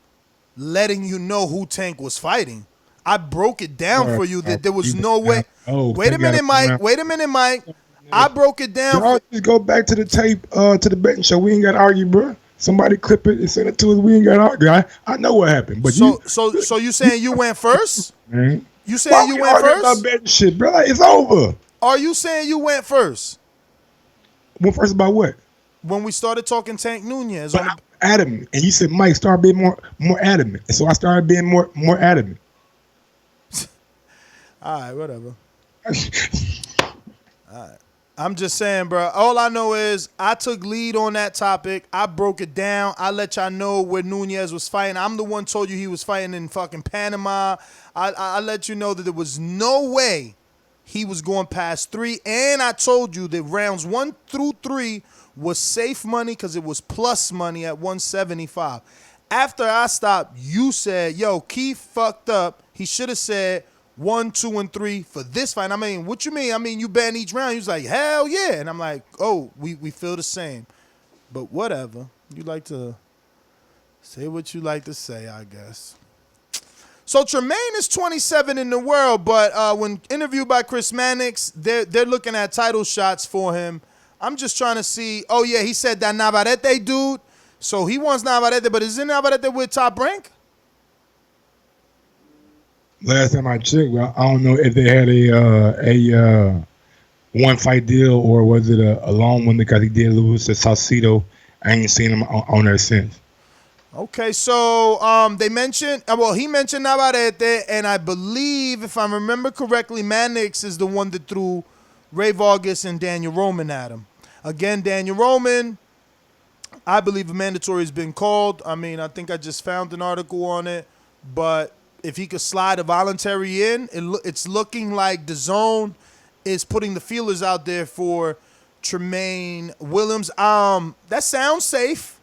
letting you know who Tank was fighting. I broke it down for you that there was no way. Wait a minute, Mike. I broke it down. Y'all just go back to the tape, to the betting show. We ain't got to argue, bro. Somebody clip it and send it to us. We ain't got to argue. I know what happened. But so you saying you went first? Man. You saying you went first? About betting shit, bro. Like, it's over. Are you saying you went first? Went first about what? When we started talking Tank Nunez. But I'm adamant. And you said, Mike, start being more adamant. And so I started being more adamant. All right, whatever. All right. I'm just saying, bro. All I know is I took lead on that topic. I broke it down. I let y'all know where Nunez was fighting. I'm the one told you he was fighting in fucking Panama. I let you know that there was no way he was going past 3. And I told you that rounds 1 through 3 was safe money because it was plus money at 175. After I stopped, you said, yo, Keith fucked up. He should have said 1, 2, and 3 for this fight. I mean, what you mean? I mean, you bet each round. He was like, hell yeah. And I'm like, oh, we feel the same. But whatever. You like to say what you like to say, I guess. So Tramaine is 27 in the world, but when interviewed by Chris Mannix, they're looking at title shots for him. I'm just trying to see. Oh, yeah, he said that Navarrete dude. So he wants Navarrete, but isn't Navarrete with Top Rank? Last time I checked, well, I don't know if they had a one fight deal or was it a long one because he did lose to Saucedo. I ain't seen him on there since. Okay, so they mentioned, he mentioned Navarrete, and I believe, if I remember correctly, Mannix is the one that threw Ray Vargas and Daniel Roman at him. Again, Daniel Roman, I believe a mandatory has been called. I mean, I think I just found an article on it, but if he could slide a voluntary in, it's looking like DAZN is putting the feelers out there for Tramaine Williams. That sounds safe.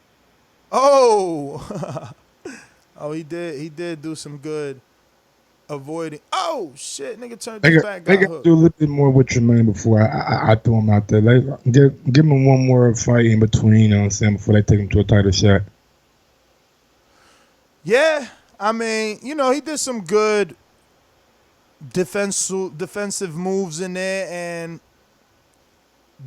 Oh, he did do some good avoiding. Oh shit, nigga turned his back. They got to do a little bit more with Tramaine before I throw him out there. Give him one more fight in between, you know what I'm saying, before they take him to a title shot. Yeah. I mean, he did some good defensive moves in there, and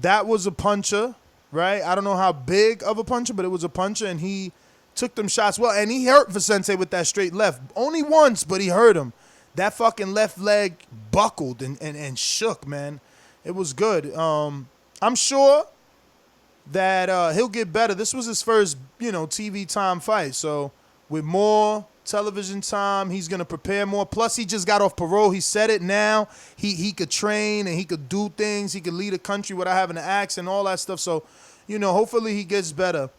that was a puncher, right? I don't know how big of a puncher, but it was a puncher, and he took them shots well, and he hurt Vicente with that straight left. Only once, but he hurt him. That fucking left leg buckled and shook, man. It was good. I'm sure that he'll get better. This was his first, TV time fight. So with more television time, he's going to prepare more. Plus, he just got off parole. He said it now. He could train and he could do things. He could lead a country without having to act and all that stuff. So, hopefully he gets better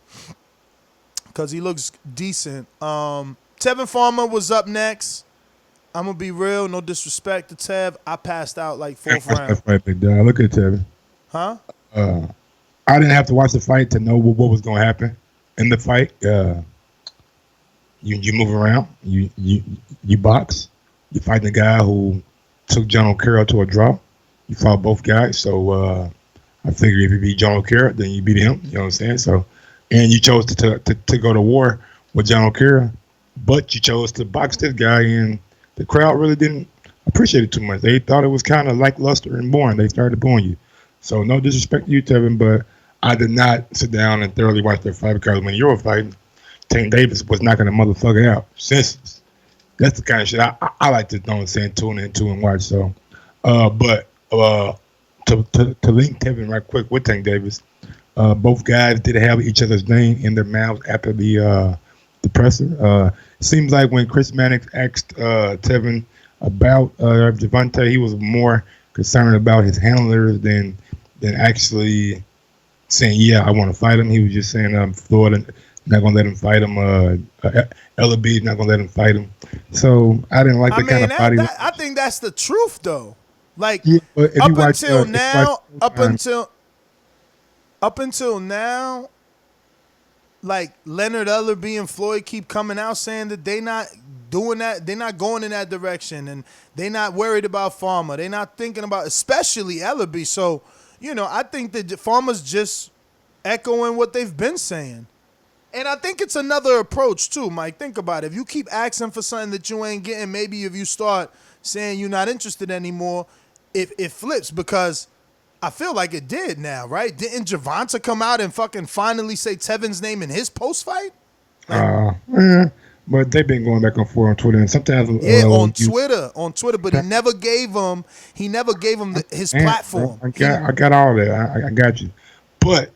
because he looks decent. Tevin Farmer was up next. I'm going to be real. No disrespect to Tev. I passed out like fourth round. Look at Tevin. Huh? I didn't have to watch the fight to know what was going to happen in the fight. You move around. You box. You fight the guy who took John O'Carroll to a draw. You fought both guys. So I figured if you beat John O'Carroll, then you beat him. You know what I'm saying? So, and you chose to go to war with John O'Carroll, but you chose to box this guy, and the crowd really didn't appreciate it too much. They thought it was kind of lackluster and boring. They started booing you. So no disrespect to you, Tevin, but I did not sit down and thoroughly watch their fight because when you were fighting, Tank Davis was knocking a motherfucker out. Senseless. That's the kind of shit I like to tune into and watch. So, but to link Tevin right quick with Tank Davis, both guys did have each other's name in their mouths after the presser. It seems like when Chris Mannix asked Tevin about Gervonta, he was more concerned about his handlers than actually saying, yeah, I want to fight him. He was just saying, Florida not going to let him fight him. Ababiy not going to let him fight him. So I didn't like the kind of fight. I think that's the truth, though. Like, yeah, up until now, like Leonard Ellerby and Floyd keep coming out saying that they not doing that, they're not going in that direction, and they're not worried about Farmer. They're not thinking about, especially Ellerby. So, I think that Farmer's just echoing what they've been saying. And I think it's another approach too, Mike. Think about it. If you keep asking for something that you ain't getting, maybe if you start saying you're not interested anymore, it flips, because I feel like it did now, right? Didn't Gervonta come out and fucking finally say Tevin's name in his post-fight? But they've been going back and forth on Twitter, and sometimes on Twitter, but he never gave him his platform. I got all that. I got you. But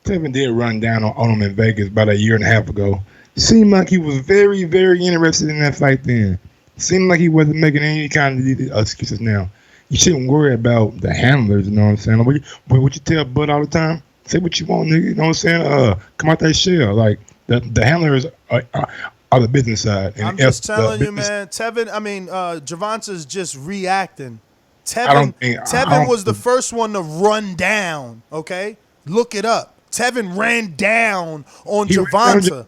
Tevin did run down on him in Vegas about a year and a half ago. Seemed like he was very, very interested in that fight then. Seemed like he wasn't making any kind of excuses now. You shouldn't worry about the handlers, you know what I'm saying? What you tell Bud all the time? Say what you want, nigga, you know what I'm saying? Come out that shell. Like, the handlers are the business side. And I'm just telling you, man. Gervonta's just reacting. Tevin was the first one to run down, okay? Look it up. Tevin ran down on Gervonta.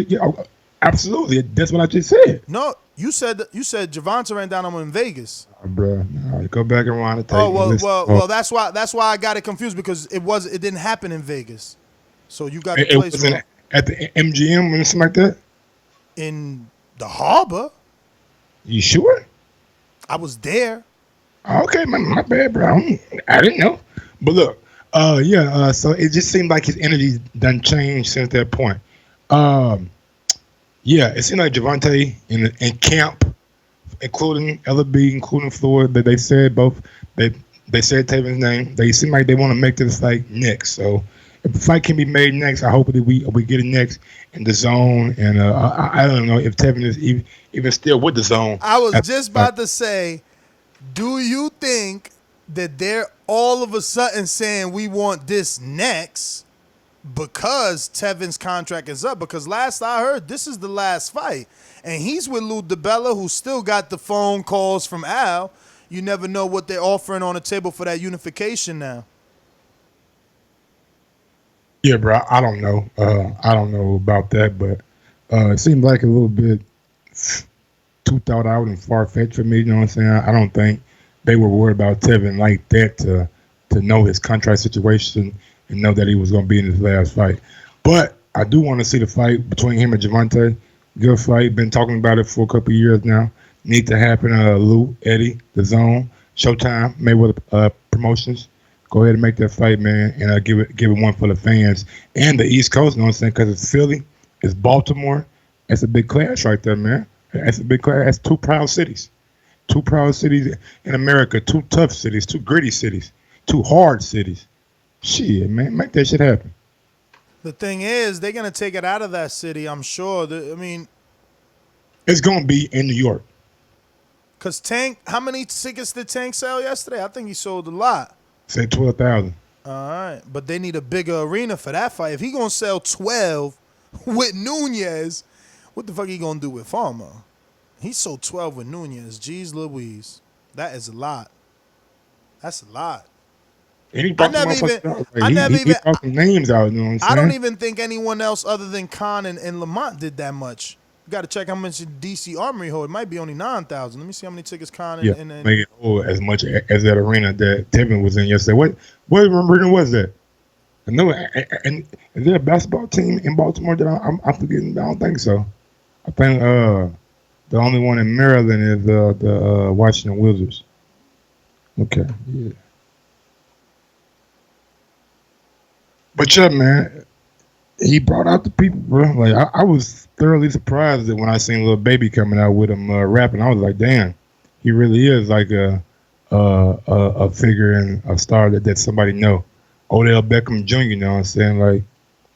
Yeah, absolutely. That's what I just said. No, you said Gervonta ran down on him in Vegas. Bro, no, go back and rewind the tape. Well, that's why I got it confused, because it didn't happen in Vegas. So you got the place wasn't at the MGM or something like that? In the Harbor. You sure? I was there. Okay, my bad, bro. I didn't know. But look, so it just seemed like his energy done changed since that point. It seemed like Gervonta in camp, including Ellerby, including Floyd, that they said they said Tevin's name. They seem like they want to make this fight next. So if the fight can be made next, I hope that we get it next in the zone. And I don't know if Tevin is even still with the zone. I was just about to say, do you think that they're all of a sudden saying we want this next because Tevin's contract is up? Because last I heard, this is the last fight. And he's with Lou DiBella, who still got the phone calls from Al. You never know what they're offering on the table for that unification now. Yeah, bro, I don't know. I don't know about that, but it seems like a little bit too thought out and far-fetched for me, you know what I'm saying? I don't think they were worried about Tevin like that to know his contract situation and know that he was going to be in his last fight. But I do want to see the fight between him and Gervonta. Good fight. Been talking about it for a couple of years now. Need to happen. Lou, Eddie, The Zone, Showtime, Mayweather Promotions. Go ahead and make that fight, man, and give it one for the fans and the East Coast. You know what I'm saying? Because it's Philly, it's Baltimore. That's a big clash right there, man. That's a big clash. That's two proud cities. 2 proud cities in America, 2 tough cities, 2 gritty cities, 2 hard cities. Shit, man, make that shit happen. The thing is, they're going to take it out of that city, I'm sure. It's going to be in New York. Because Tank, how many tickets did Tank sell yesterday? I think he sold a lot. Say 12,000. All right. But they need a bigger arena for that fight. If he going to sell 12 with Nunez, what the fuck he going to do with Farmer? He sold 12 with Nunez. Jeez Louise. That is a lot. That's a lot. And he brought some names out, you know what I'm saying? I don't even think anyone else other than Khan and Lamont did that much. You got to check how much DC Armory hold. It might be only 9,000. Let me see how many tickets Khan and make it hold as much as that arena that Tevin was in yesterday. What arena was that? I know. And is there a basketball team in Baltimore that I'm forgetting? I don't think so. I think the only one in Maryland is the Washington Wizards. Okay, yeah. But yeah, man, he brought out the people, bro. Like I was thoroughly surprised that when I seen Lil Baby coming out with him rapping, I was like, damn, he really is like a figure and a star that somebody know. Odell Beckham Jr., you know what I'm saying? Like,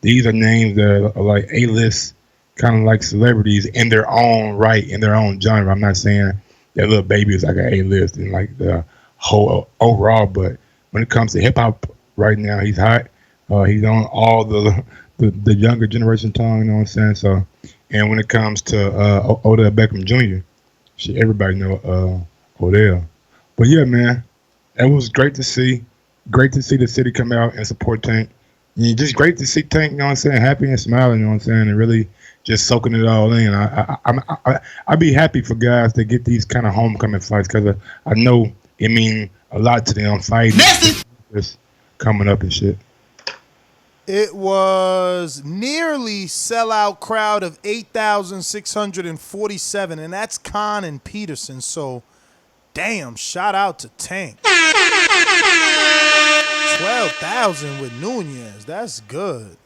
these are names that are like A-list, kind of like celebrities in their own right, in their own genre. I'm not saying that Lil Baby is like an A-list and like the whole overall, but when it comes to hip-hop right now, he's hot. He's on all the younger generation tongue, you know what I'm saying? So, and when it comes to Odell Beckham Jr., everybody know Odell. But yeah, man, it was great to see. Great to see the city come out and support Tank. And just great to see Tank, you know what I'm saying, happy and smiling, you know what I'm saying, and really just soaking it all in. I'd be happy for guys that get these kind of homecoming fights because I know it means a lot to them fighting. Just coming up and shit. It was nearly sellout crowd of 8,647, and that's Khan and Peterson. So, damn, shout out to Tank. 12,000 with Nunez. That's good.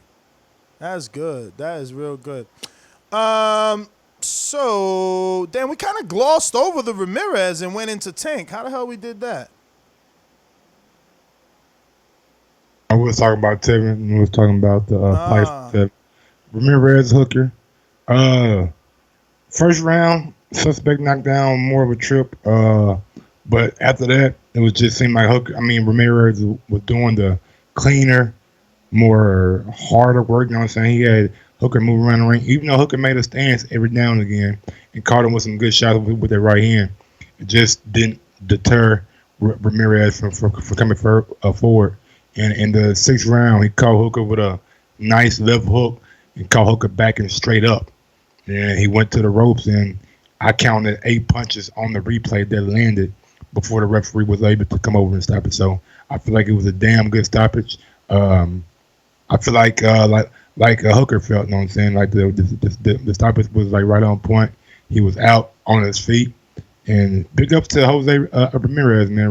That's good. That is real good. So, damn, we kind of glossed over the Ramirez and went into Tank. How the hell we did that? I was talking about Tevin, and we was talking about the fight for Ramirez Hooker. First round, suspect knocked down, more of a trip. But after that, it was just seemed like Ramirez was doing the cleaner, more harder work. You know what I'm saying? He had Hooker move around the ring, even though Hooker made a stance every now and again and caught him with some good shots with their right hand. It just didn't deter Ramirez from coming forward. And in the 6th round, he caught Hooker with a nice left hook and caught Hooker backing straight up. And he went to the ropes, and I counted 8 punches on the replay that landed before the referee was able to come over and stop it. So I feel like it was a damn good stoppage. I feel like Hooker felt, you know what I'm saying? Like the stoppage was like right on point. He was out on his feet. And big ups to Jose Ramirez, man.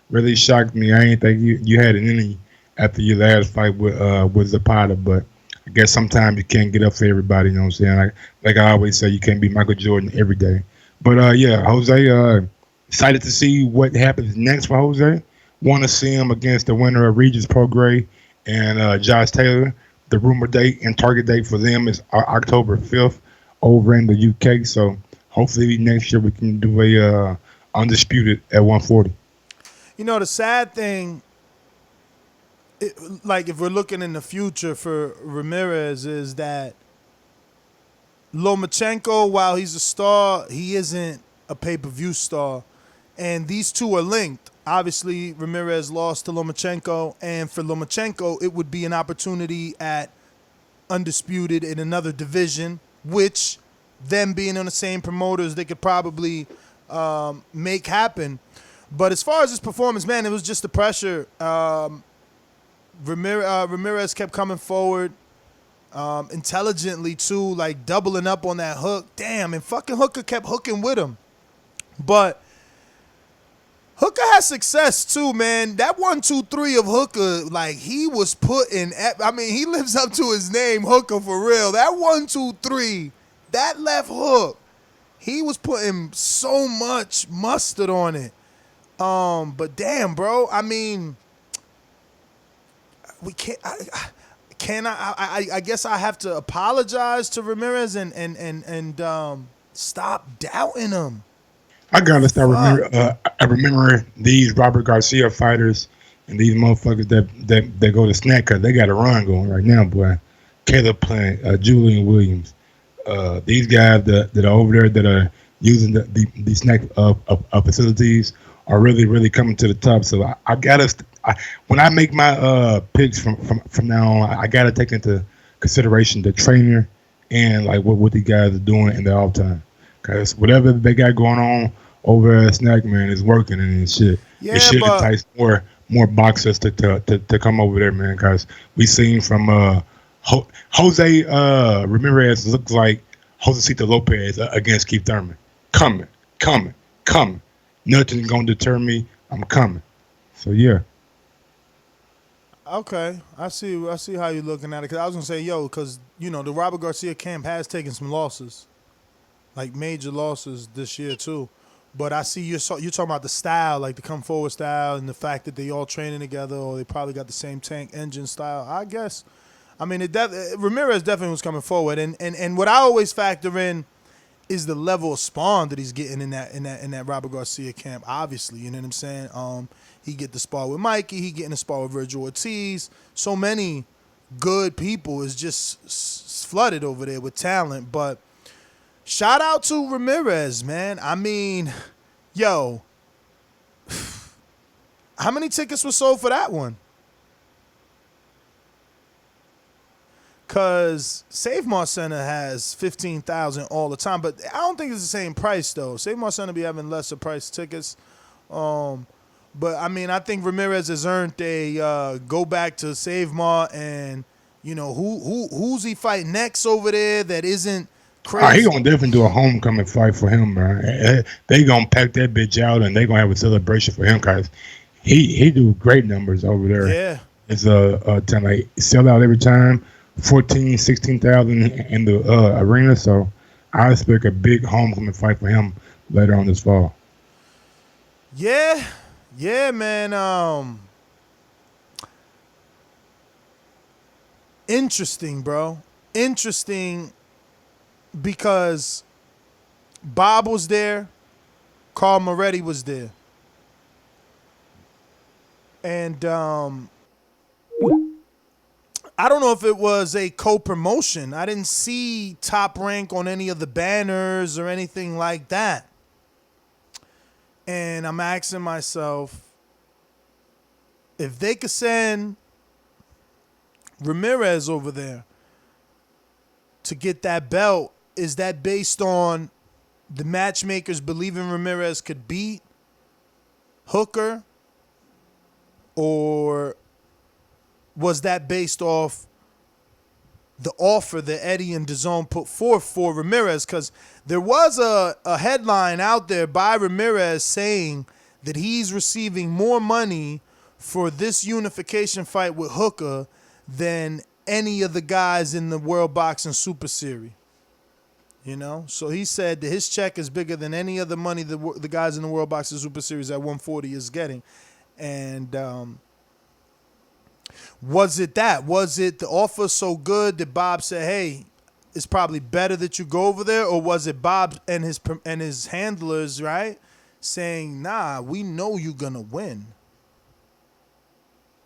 Really shocked me. I didn't think you had it in you after your last fight with Zapata, but I guess sometimes you can't get up for everybody, you know what I'm saying? Like I always say, you can't be Michael Jordan every day. But yeah, Jose, excited to see what happens next for Jose. Want to see him against the winner of Regis Prograis and Josh Taylor. The rumor date and target date for them is October 5th over in the UK. So hopefully next year we can do a undisputed at 140. You know, the sad thing, like if we're looking in the future for Ramirez, is that Lomachenko, while he's a star, he isn't a pay-per-view star. And these two are linked. Obviously, Ramirez lost to Lomachenko, and for Lomachenko, it would be an opportunity at Undisputed in another division, which them being on the same promoters, they could probably make happen. But as far as his performance, man, it was just the pressure. Ramirez kept coming forward intelligently, too, like doubling up on that hook. Damn, and fucking Hooker kept hooking with him. But Hooker has success, too, man. That 1-2-3 of Hooker, like, he was putting, he lives up to his name, Hooker, for real. That 1-2-3, that left hook, he was putting so much mustard on it. But damn, bro. I mean, we can't. I guess I have to apologize to Ramirez and stop doubting him. I gotta start remember these Robert Garcia fighters and these motherfuckers that go to snack because they got a run going right now, boy. Caleb Plant, Julian Williams, these guys that are over there that are using the snack facilities are really coming to the top. So I gotta when I make my picks from now on, I gotta take into consideration the trainer and like what these guys are doing in their off time. Cause whatever they got going on over at Snack, man, is working and shit. Yeah, it should entice more boxers to come over there, man. Cause we seen from Jose Ramirez looks like Josecito Lopez against Keith Thurman. Coming. Nothing's gonna deter me. I'm coming. So yeah. Okay, I see how you're looking at it. Cause I was gonna say, cause the Robert Garcia camp has taken some losses. Like major losses this year too, but I see you're talking about the style, like the come forward style, and the fact that they all training together, or they probably got the same tank engine style. I guess, I mean, Ramirez definitely was coming forward, and what I always factor in is the level of spawn that he's getting in that Robert Garcia camp. Obviously, you know what I'm saying. He get the spar with Mikey, he getting the spar with Virgil Ortiz. So many good people is just flooded over there with talent, but. Shout out to Ramirez, man. I mean, how many tickets were sold for that one? Because Save Mar Center has 15,000 all the time, but I don't think it's the same price, though. Save Mar Center be having lesser price tickets. But, I mean, I think Ramirez has earned a go back to Save Mar, and, who's he fighting next over there that isn't crazy. He gonna definitely do a homecoming fight for him, man. They gonna pack that bitch out and they gonna have a celebration for him because he do great numbers over there. Yeah, it's time like sell out every time, 14,000, 16,000 in the arena. So I expect a big homecoming fight for him later on this fall. Yeah, man. Interesting, bro. Interesting. Because Bob was there, Carl Moretti was there. And I don't know if it was a co-promotion. I didn't see Top Rank on any of the banners or anything like that. And I'm asking myself, if they could send Ramirez over there to get that belt, is that based on the matchmakers believing Ramirez could beat Hooker? Or was that based off the offer that Eddie and DAZN put forth for Ramirez? Because there was a headline out there by Ramirez saying that he's receiving more money for this unification fight with Hooker than any of the guys in the World Boxing Super Series. So he said that his check is bigger than any of the money the guys in the World Boxing Super Series at 140 is getting. And was it that? Was it the offer so good that Bob said, hey, it's probably better that you go over there? Or was it Bob and his handlers, right, saying, nah, we know you're going to win?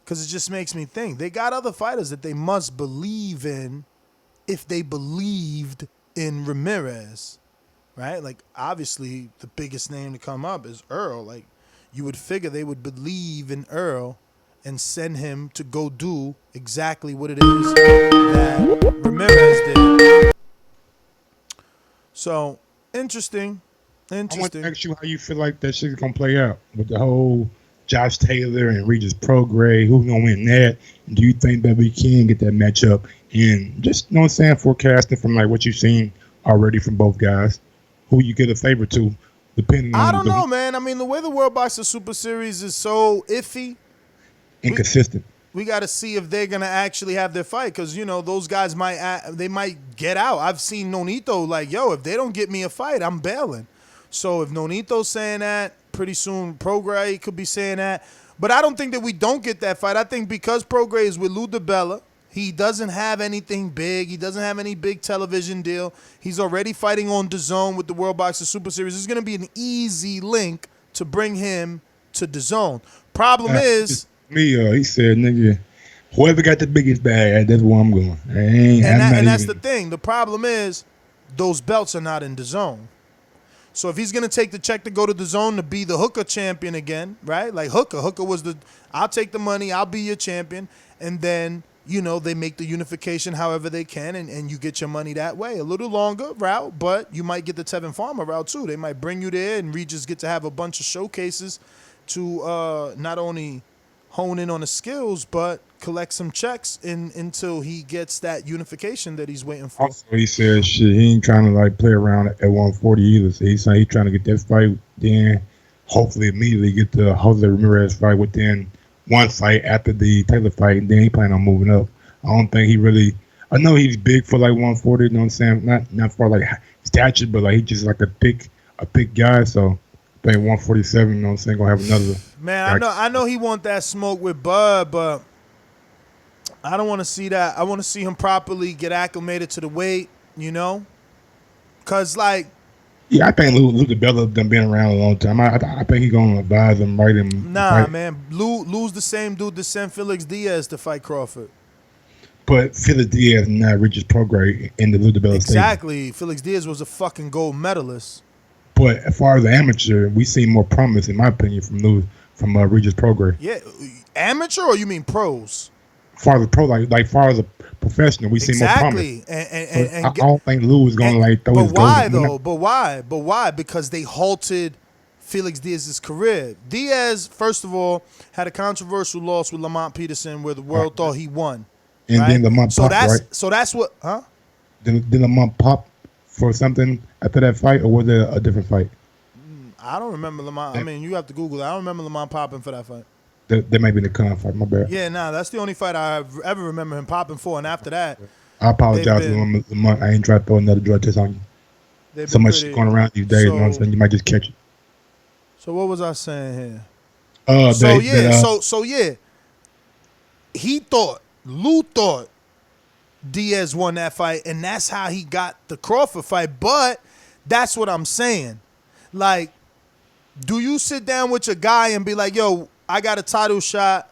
Because it just makes me think. They got other fighters that they must believe in if they believed in Ramirez, right? Like, obviously, the biggest name to come up is Earl. Like, you would figure they would believe in Earl and send him to go do exactly what it is that Ramirez did. So, interesting. I want to ask you how you feel like that shit's going to play out with the whole Josh Taylor and Regis Prograis. Who's going to win that? And do you think that we can get that matchup? And just, forecasting from like what you've seen already from both guys, who you get a favor to, depending on. I don't know, man. I mean, the way the World Boxing Super Series is so iffy. Inconsistent. we got to see if they're gonna actually have their fight, because those guys might get out. I've seen Nonito like, yo, if they don't get me a fight, I'm bailing. So if Nonito's saying that, pretty soon Prograis could be saying that. But I don't think that we don't get that fight. I think because Prograis is with Lou DiBella, he doesn't have anything big. He doesn't have any big television deal. He's already fighting on DAZN with the World Boxing Super Series. It's going to be an easy link to bring him to DAZN. Problem is... he said, nigga, whoever got the biggest bag, that's where I'm going. And that's the thing. The problem is those belts are not in DAZN. So if he's going to take the check to go to DAZN to be the Hooker champion again, right? Like Hooker was I'll take the money, I'll be your champion, and then... they make the unification however they can, and you get your money that way. A little longer route, but you might get the Tevin Farmer route too. They might bring you there, and Regis get to have a bunch of showcases to not only hone in on the skills, but collect some checks until he gets that unification that he's waiting for. Also, he said shit, he ain't trying to play around at 140 either. So he's saying he's trying to get that fight, then hopefully immediately get the Jose Ramirez fight within one fight after the Taylor fight, and then he planning on moving up. I don't think he really... I know he's big for 140, you know what I'm saying? Not for stature, but he's just a thick guy, so I think 147, you know what I'm saying, gonna have another... Man, I know he want that smoke with Bud, but I don't want to see that. I want to see him properly get acclimated to the weight, Because, yeah, I think Lou DiBella done been around a long time. I think he's going to advise him, write him. Nah, man. Lou's the same dude that sent Felix Diaz to fight Crawford. But Felix Diaz not Regis Prograis in the Lou DiBella Exactly. stable. Felix Diaz was a fucking gold medalist. But as far as the amateur, we see more promise, in my opinion, from Regis Prograis. Yeah. Amateur or you mean pros? As far as the pro, far as a professional, we see more promise. Exactly. And I don't think Lou is going to throw his But why, though? But why? Because they halted Felix Diaz's career. Diaz, first of all, had a controversial loss with Lamont Peterson where the world thought he won. And right? then Lamont popped, right? So that's what, huh? Did Lamont pop for something after that fight, or was it a different fight? I don't remember Lamont. I mean, you have to Google it. I don't remember Lamont popping for that fight. That might be the Khan fight, my bad. Yeah, that's the only fight I ever remember him popping for, and after that... I apologize to Lamont. I ain't trying to throw another drug test on you. So much shit going around these days, you know what I'm saying? You might just catch it. So what was I saying here? Lou thought Diaz won that fight, and that's how he got the Crawford fight. But that's what I'm saying. Do you sit down with your guy and be like, yo, I got a title shot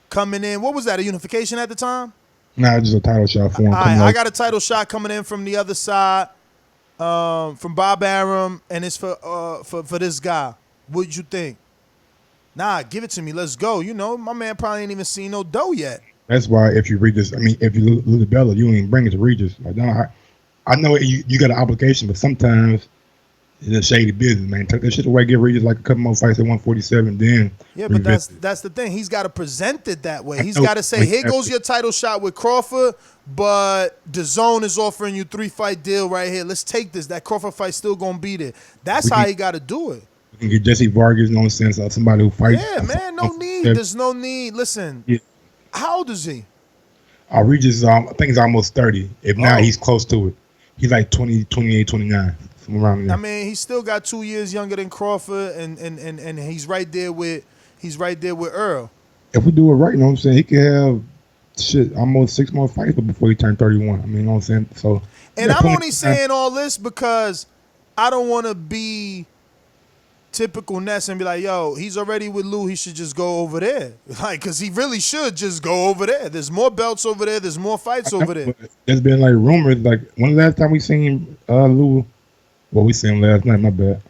coming in. What was that, a unification at the time? Nah, just a title shot for him. I got a title shot coming in from the other side, from Bob Arum, and it's for this guy. What'd you think? Nah, give it to me. Let's go. My man probably ain't even seen no dough yet. That's why if you read this, if you lose DiBella, you ain't bring it to Regis. I know you got an obligation, but sometimes it's a shady business, man. Take that shit away, give Regis a couple more fights at 147, then. Yeah, but that's the thing. He's got to present it that way. He's got to say, here goes your title shot with Crawford, but DAZN is offering you 3-fight deal right here. Let's take this. That Crawford fight still going to be there. That's how he got to do it. You can get Jesse Vargas, no sense, somebody who fights. Yeah, man, no need. There's no need. Listen, how old is he? Regis, I think he's almost 30. If not, he's close to it. He's 20, 28, 29. Around there. He's still got 2 years younger than Crawford, and he's right there with Earl. If we do it right, you know what I'm saying, he could have almost 6 more fights before he turned 31. You know what I'm saying? So, and I'm only saying all this because I don't want to be typical Ness and be like, yo, he's already with Lou, he should just go over there. Because he really should just go over there. There's more belts over there. There's more fights over there. There's been rumors, when the last time we seen Lou. Well, we seen him last night, my bad.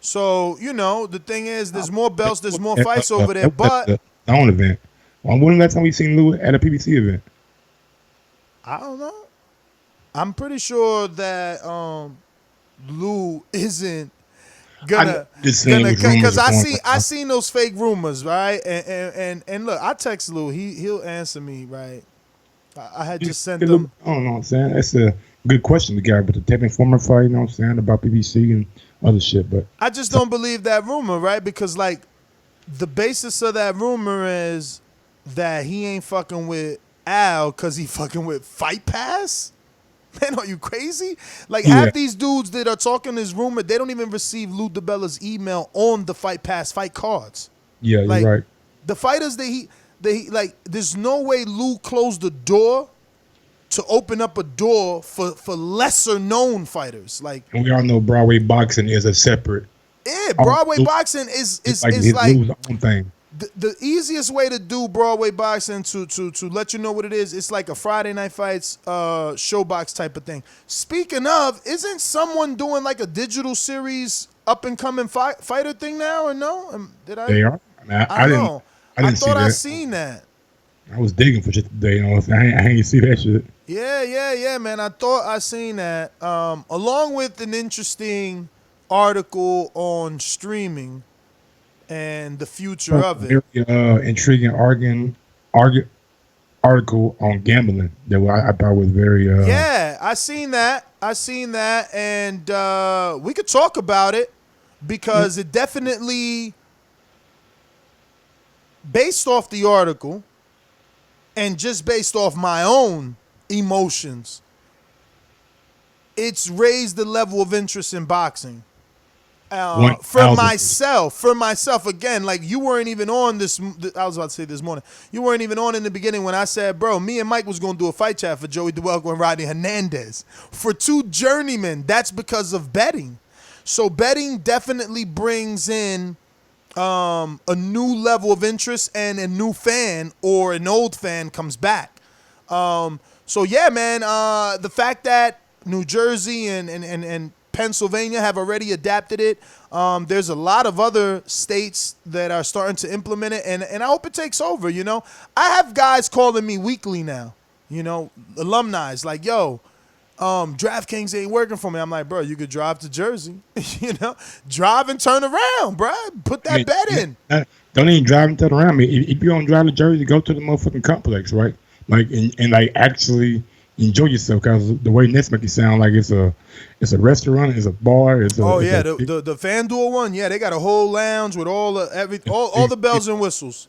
So, the thing is, there's more belts, there's more fights over there, but... The own event. When was the last time we seen Lou at a PBC event? I don't know. I'm pretty sure that Lou isn't gonna... Because I seen those fake rumors, right? And look, I text Lou. He'll answer me, right? I had just sent him... I don't know what I'm saying. That's a good question we got, but the Tevin Farmer fight, you know what I'm saying, about PBC and other shit, but... I just don't believe that rumor, right? Because, the basis of that rumor is that he ain't fucking with Al because he fucking with Fight Pass? Man, are you crazy? Like, half these dudes that are talking this rumor, they don't even receive Lou DiBella's email on the Fight Pass fight cards. Yeah, like, you're right. The fighters that he like, there's no way Lou closed the door to open up a door for lesser known fighters. Like, and we all know Broadway boxing is a separate. Yeah, Broadway boxing is like Lou's own thing. The easiest way to do Broadway boxing to let you know what it is, it's like a Friday Night Fights showbox type of thing. Speaking of, isn't someone doing like a digital series up and coming fighter thing now or no? Did I? They are. I didn't know. I thought I seen that. I was digging for shit today. You know, I ain't see that shit. Yeah, man. I thought I seen that. Along with an interesting article on streaming and the future of it. Very intriguing article on gambling that I thought was very. Yeah, I seen that, and we could talk about it because it definitely, based off the article, and just based off my own emotions, it's raised the level of interest in boxing. For myself, again, like, you weren't even on this. I was about to say this morning. You weren't even on in the beginning when I said, bro, me and Mike was going to do a fight chat for Joey Dawejko and Rodney Hernandez. For two journeymen, that's because of betting. So betting definitely brings in a new level of interest, and a new fan or an old fan comes back. So, yeah, man, the fact that New Jersey and Pennsylvania have already adapted it. There's a lot of other states that are starting to implement it, and I hope it takes over, you know. I have guys calling me weekly now, you know, alumni. Like, yo, DraftKings ain't working for me. I'm like, bro, you could drive to Jersey, you know, drive and turn around, bro. Put that bet in. Don't even drive and turn around. If you don't drive to Jersey, go to the motherfucking complex, right? Like, and like actually enjoy yourself, because the way Nets make it sound like it's a restaurant, it's a bar. The FanDuel one, yeah, they got a whole lounge with all the bells and whistles.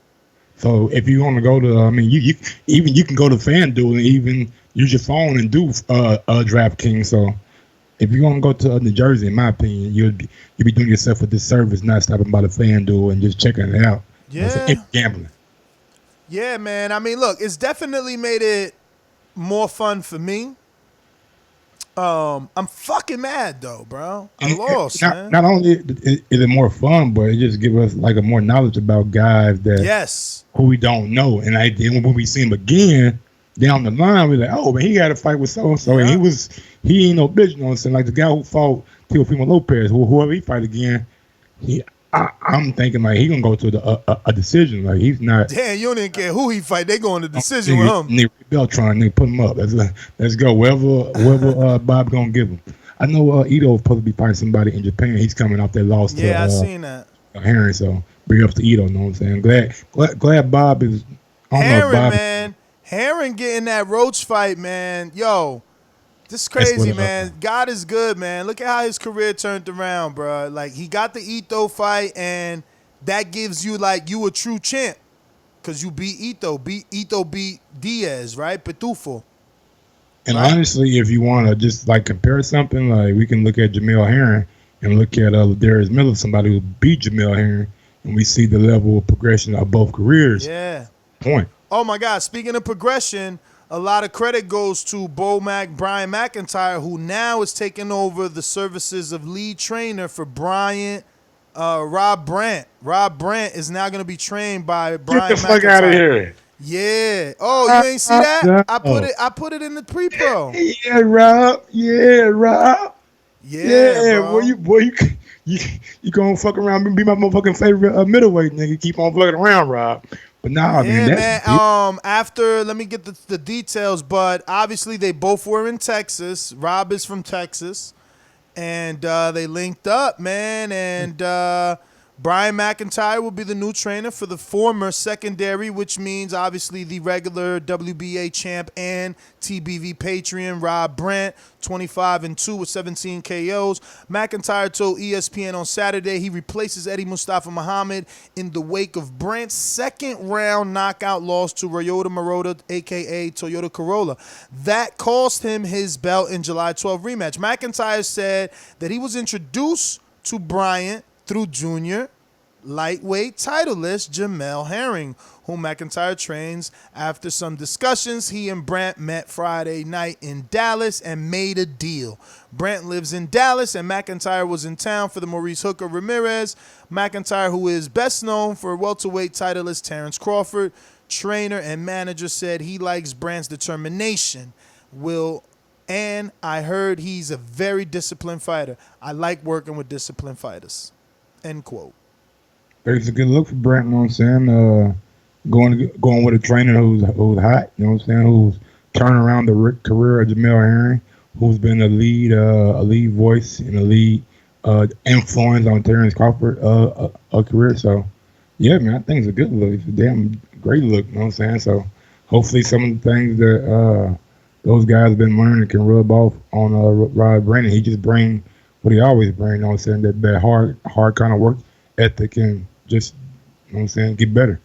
So if you want to go to, you can go to FanDuel and even use your phone and do DraftKings. So if you want to go to New Jersey, in my opinion, you'll be doing yourself a disservice not stopping by the FanDuel and just checking it out. Yeah, it's gambling. Yeah, man. I mean, look, it's definitely made it more fun for me. I'm fucking mad though, bro. I lost, man. Not only is it more fun, but it just gives us like a more knowledge about guys that who we don't know. And when we see him again down the line, we're like, oh, man, he got a fight with so and so, and he ain't no bitch, you know what I'm saying? Like the guy who fought Teofimo Lopez, whoever he fight again, I'm thinking like he gonna go to a decision. Like he's not. Damn, you don't even care who he fight. They going to decision with him. Nick Beltran, they put him up. Let's go. Wherever Bob gonna give him. I know Ito supposed to be fighting somebody in Japan. He's coming off that loss. Yeah, I seen that. Hearn, so bring up to Ito. Know what I'm saying? Glad Bob is. Hearn, man. Hearn getting that Roach fight, man. Yo. This is crazy, man. God is good, man. Look at how his career turned around, bro. Like, he got the Ito fight, and that gives you, like, you a true champ. Because you beat Ito. Ito beat Diaz, right? Petufo. And honestly, if you want to just, like, compare something, like, we can look at Jamil Hearn and look at Ladarius Miller, somebody who beat Jamil Hearn, and we see the level of progression of both careers. Yeah. Point. Oh, my God. Speaking of progression, a lot of credit goes to Brian McIntyre, who now is taking over the services of lead trainer for Rob Brandt. Rob Brandt is now going to be trained by Brian McIntyre. Get the fuck out of here. Yeah. Oh, you ain't see that? I put it in the pre-pro. Yeah, Rob. Yeah, bro. You gonna fuck around and be my motherfucking favorite middleweight nigga. Keep on fucking around, Rob. But nah, man. After, let me get the details, but obviously they both were in Texas. Rob is from Texas, and they linked up, man. And Brian McIntyre will be the new trainer for the former secondary, which means obviously the regular WBA champ and TBV Patreon Rob Brandt, 25-2 with 17 KOs. McIntyre told ESPN on Saturday he replaces Eddie Mustafa Muhammad in the wake of Brandt's second-round knockout loss to Ryota Murata, a.k.a. Toyota Corolla. That cost him his belt in July 12 rematch. McIntyre said that he was introduced to Bryant through junior lightweight titleist Jamel Herring, whom McIntyre trains. After some discussions, he and Brandt met Friday night in Dallas and made a deal. Brandt lives in Dallas, and McIntyre was in town for the Maurice Hooker Ramirez. McIntyre, who is best known for welterweight titleist Terrence Crawford, trainer and manager, said he likes Brandt's determination. And I heard he's a very disciplined fighter. I like working with disciplined fighters. End quote. It's a good look for Brandt, you know what I'm saying? Going with a trainer who's hot, you know what I'm saying? Who's turning around the career of Jamel Herring, who's been a lead voice and a lead influence on Terrence Crawford career. So, yeah, man, I think it's a good look. It's a damn great look, you know what I'm saying? So, hopefully some of the things that those guys have been learning can rub off on Rod Brandt. He just bring what he always bring, you know what I'm saying? That hard kind of work ethic and just, you know what I'm saying, get better.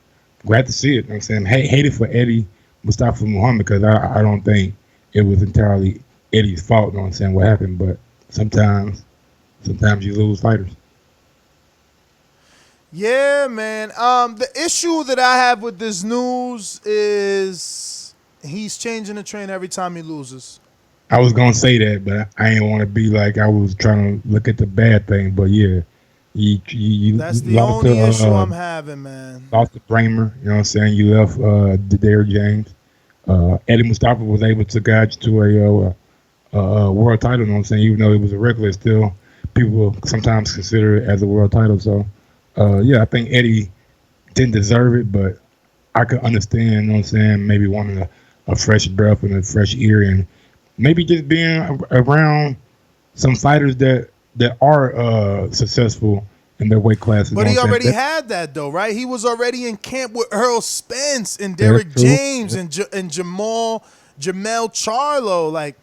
Glad to see it, you know what I'm saying? Hate it for Eddie Mustafa Muhammad because I don't think it was entirely Eddie's fault, you know what I'm saying, what happened, but sometimes you lose fighters. Yeah, man. The issue that I have with this news is he's changing the train every time he loses. I was going to say that, but I didn't want to be like I was trying to look at the bad thing, but yeah. That's the only issue I'm having, man. Lost to Bramer, you know what I'm saying? You left Dare James. Eddie Mustafa was able to guide you to a world title, you know what I'm saying? Even though it was a regular, still people sometimes consider it as a world title. So, yeah, I think Eddie didn't deserve it, but I could understand, you know what I'm saying, maybe wanting a fresh breath and a fresh ear and maybe just being around some fighters that are successful in their weight classes. But he already had that, though, right? He was already in camp with Earl Spence and Derek James and Jamel Charlo, like,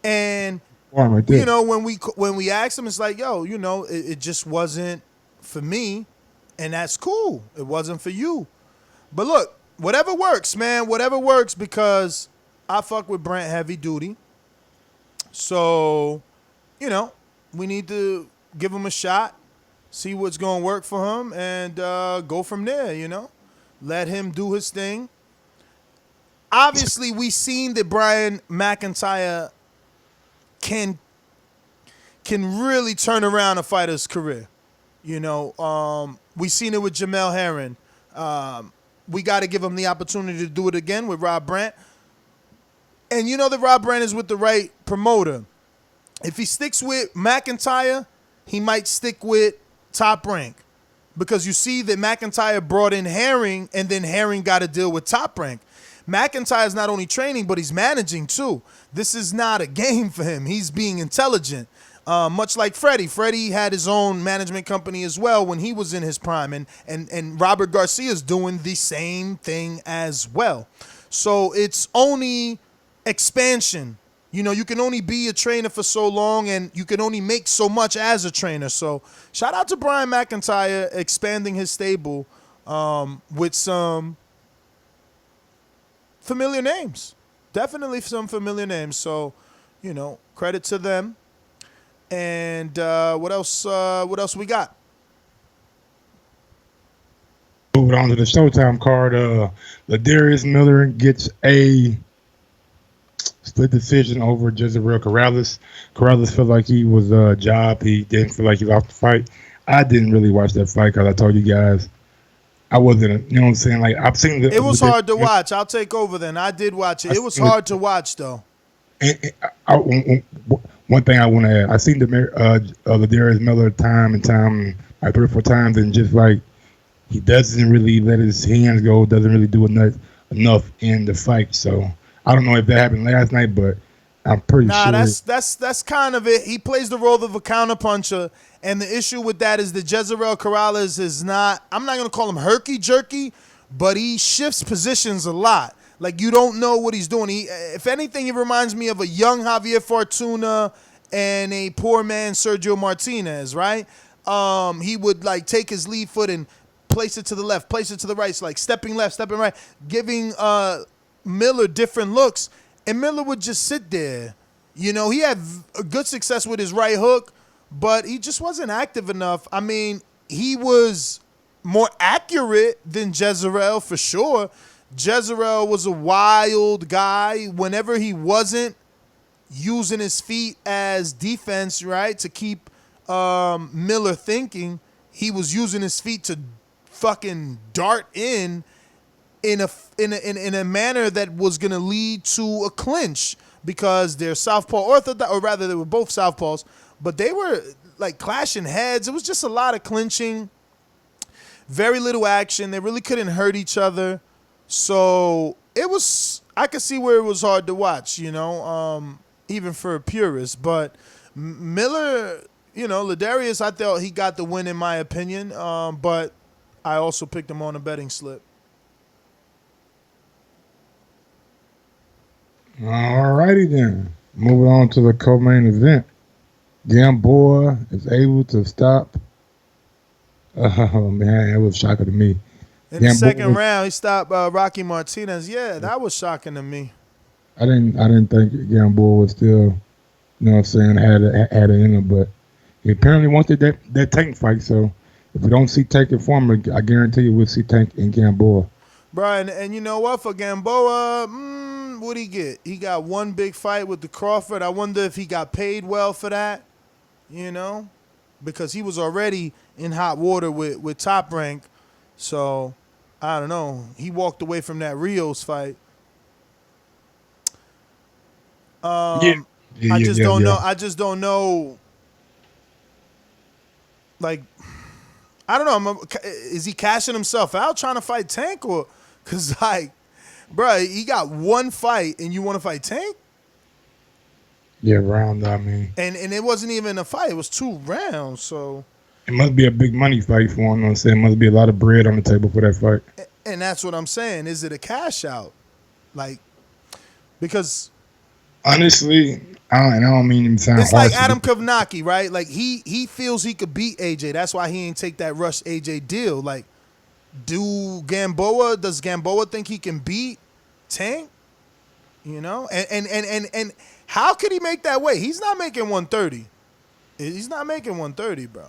and you know, when we asked him, it's like, yo, you know, it just wasn't for me, and that's cool. It wasn't for you. But look, whatever works, man, whatever works, because I fuck with Brandt heavy duty. So, you know, we need to give him a shot, see what's going to work for him, and go from there, you know? Let him do his thing. Obviously, we seen that Brian McIntyre can really turn around a fighter's career. You know, we seen it with Jamel Herring. We got to give him the opportunity to do it again with Rob Brandt. And you know that Rob Brandt is with the right promoter. If he sticks with McIntyre, he might stick with Top Rank. Because you see that McIntyre brought in Herring, and then Herring got to deal with Top Rank. McIntyre's not only training, but he's managing too. This is not a game for him. He's being intelligent. Much like Freddie. Freddie had his own management company as well when he was in his prime. And Robert Garcia's doing the same thing as well. So it's only expansion. You know, you can only be a trainer for so long, and you can only make so much as a trainer. So shout out to Brian McIntyre expanding his stable with some familiar names. Definitely some familiar names. So, you know, credit to them. And what else we got? Moving on to the Showtime card. Ladarius Miller gets a split decision over Jezreel Corrales. Corrales felt like he was jobbed. He didn't feel like he lost the fight. I didn't really watch that fight because I told you guys I wasn't, you know what I'm saying? Like, I've seen the. It was hard to watch. I'll take over then. I did watch it. It was hard to watch, though. One thing I want to add, I've seen Ladarius Miller time and time, like 3 or 4 times, and just like he doesn't really let his hands go, doesn't really do enough in the fight. So I don't know if that happened last night, but I'm pretty sure. That's kind of it. He plays the role of a counterpuncher, and the issue with that is that Jezreel Corrales is not. I'm not gonna call him herky jerky, but he shifts positions a lot. Like you don't know what he's doing. If anything, he reminds me of a young Javier Fortuna and a poor man Sergio Martinez. Right? He would like take his lead foot and place it to the left, place it to the right, so like stepping left, stepping right, giving Miller different looks. And Miller would just sit there. You know, he had a good success with his right hook, but he just wasn't active enough. I mean, he was more accurate than Jezreel for sure. Jezreel was a wild guy. Whenever he wasn't using his feet as defense, right, to keep Miller thinking, he was using his feet to fucking dart in a manner that was going to lead to a clinch because they're southpaw orthodox, or rather they were both southpaws, but they were like clashing heads. It was just a lot of clinching, very little action. They really couldn't hurt each other. So I could see where it was hard to watch, you know, even for purists. But Miller, you know, Ladarius, I thought he got the win in my opinion, but I also picked him on a betting slip. Alrighty then. Moving on to the co-main event. Gamboa is able to stop. Oh man, it was shocking to me. In the second round, he stopped Rocky Martinez. Yeah, that was shocking to me. I didn't think Gamboa was still, you know what I'm saying, had it in him, but he apparently wanted that Tank fight. So if we don't see Tank and Farmer, I guarantee you we'll see Tank and Gamboa. Brian, and you know what? For Gamboa, what'd he get? He got one big fight with the Crawford. I wonder if he got paid well for that, you know, because he was already in hot water with Top Rank. So, I don't know. He walked away from that Rios fight. I just don't know. I just don't know. Like, I don't know. Is he cashing himself out trying to fight Tank? Or, because, like, bro, he got one fight and you want to fight Tank? Yeah, round, I mean. And it wasn't even a fight. It was 2 rounds, so. It must be a big money fight for him. You know what I'm saying? It must be a lot of bread on the table for that fight. And that's what I'm saying. Is it a cash out? Like, because. Honestly, I don't mean to sound it's like harsh, Adam Kovnacki, right? Like, he feels he could beat AJ. That's why he ain't take that Rush AJ deal. Like, does Gamboa think he can beat Tank? You know? And how could he make that weight? He's not making 130. He's not making 130, bro.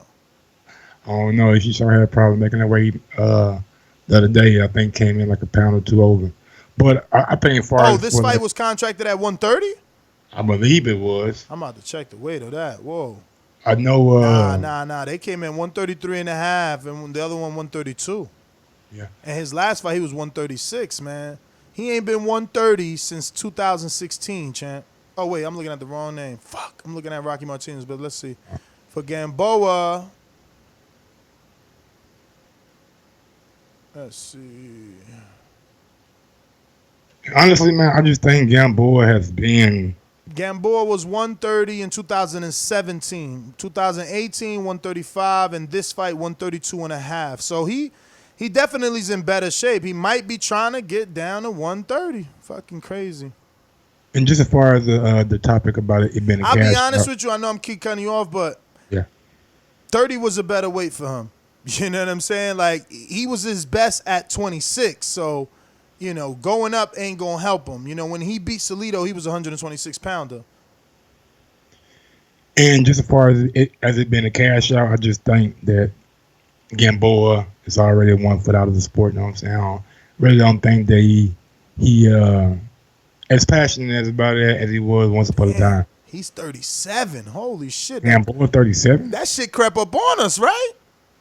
Oh, no. He sure had a problem making that weight the other day. I think came in like a pound or 2 over. But I think as far as... Oh, this fight was contracted at 130? I believe it was. I'm about to check the weight of that. Whoa. I know... Nah. They came in 133 and a half, and the other one 132. Yeah. And his last fight, he was 136, man. He ain't been 130 since 2016, champ. Oh, wait, I'm looking at the wrong name. Fuck, I'm looking at Rocky Martinez, but let's see. For Gamboa, let's see. Honestly, man, I just think Gamboa has been... Gamboa was 130 in 2017. 2018, 135, and this fight, 132 and a half. So he definitely is in better shape. He might be trying to get down to 130. Fucking crazy. And just as far as the topic about it being a cash... I'll be honest with you. I know I'm keep cutting you off, but yeah, 30 was a better weight for him. You know what I'm saying? Like, he was his best at 26. So, you know, going up ain't going to help him. You know, when he beat Salido, he was a 126-pounder. And just as far as it being a cash out, I just think that Gamboa is already 1 foot out of the sport. You know what I'm saying? I really don't think that he as passionate as about it as he was once upon a time. He's 37. Holy shit. Gamboa 37? That shit crept up on us, right?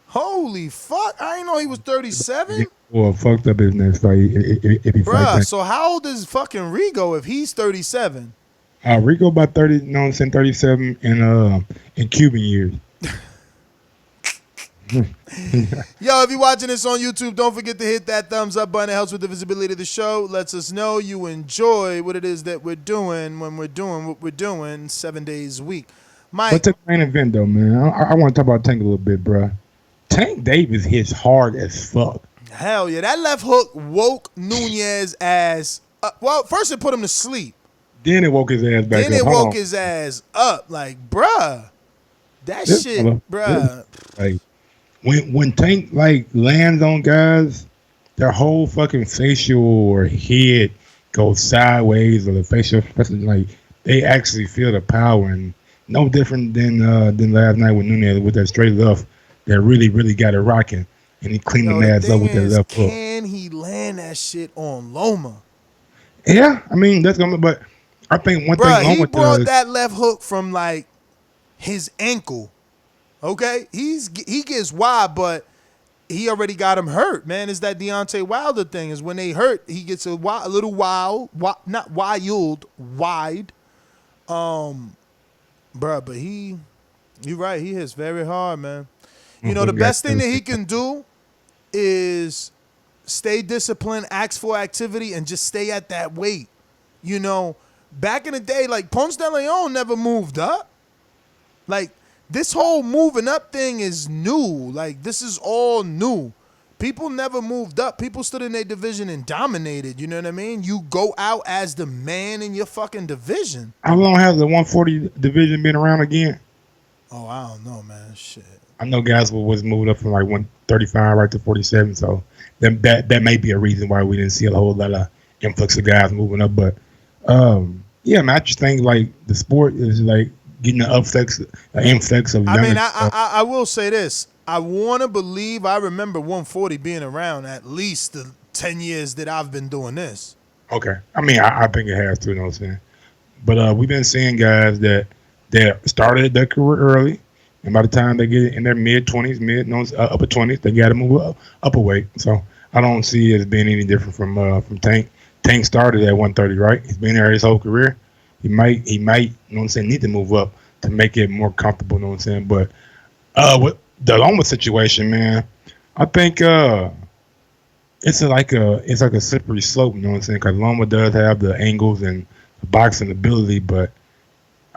Holy fuck. I didn't know he was 37. Well, fucked up his next fight if he Bruh, so how old is fucking Rigo if he's 37? Rigo about 30, you know what I'm saying, 37 in Cuban years. Yo, if you're watching this on YouTube, don't forget to hit that thumbs up button. It helps with the visibility of the show. Lets us know you enjoy what it is that we're doing when we're doing what we're doing 7 days a week. Mike. But to the main event, though, man, I want to talk about Tank a little bit, bro. Tank Davis hits hard as fuck. Hell yeah. That left hook woke Nunez ass up. Well, first it put him to sleep. Then it woke his ass back up. Then it woke his ass up. Like, bruh. That shit, bruh. Like, when Tank, like, lands on guys, their whole fucking facial or head goes sideways, or the facial, like, they actually feel the power. And no different than last night with Nunez with that straight left that really, really got it rocking. And he cleaned the ass up with that left hook. Can he land that shit on Loma? Yeah, I mean, that's going to, but I think one thing Loma he brought does, that left hook from, like, his ankle. Okay? He gets wide, but he already got him hurt, man. It's that Deontay Wilder thing. Is when they hurt, he gets a little wide. Bruh, but you're right, he hits very hard, man. You know, the best thing that he can do is stay disciplined, ask for activity, and just stay at that weight. You know, back in the day, like, Ponce de Leon never moved up. Like, this whole moving up thing is new. Like, this is all new. People never moved up. People stood in their division and dominated. You know what I mean? You go out as the man in your fucking division. How long has the 140 division been around again? Oh, I don't know, man. Shit. I know guys was moved up from like 135 right to 47, so that may be a reason why we didn't see a whole lot of influx of guys moving up. But yeah, man, I just think like the sport is like getting an influx of. I mean, I will say this. I want to believe I remember 140 being around at least the 10 years that I've been doing this. Okay, I mean, I think it has to, you know what I'm saying. But we've been seeing guys that started their career early. And by the time they get in their mid-20s, upper 20s, they got to move up a weight. So I don't see it as being any different from Tank. Tank started at 130, right? He's been there his whole career. He might, you know what I'm saying, need to move up to make it more comfortable, you know what I'm saying? But with the Loma situation, man, I think it's like a slippery slope, you know what I'm saying? Because Loma does have the angles and the boxing ability, but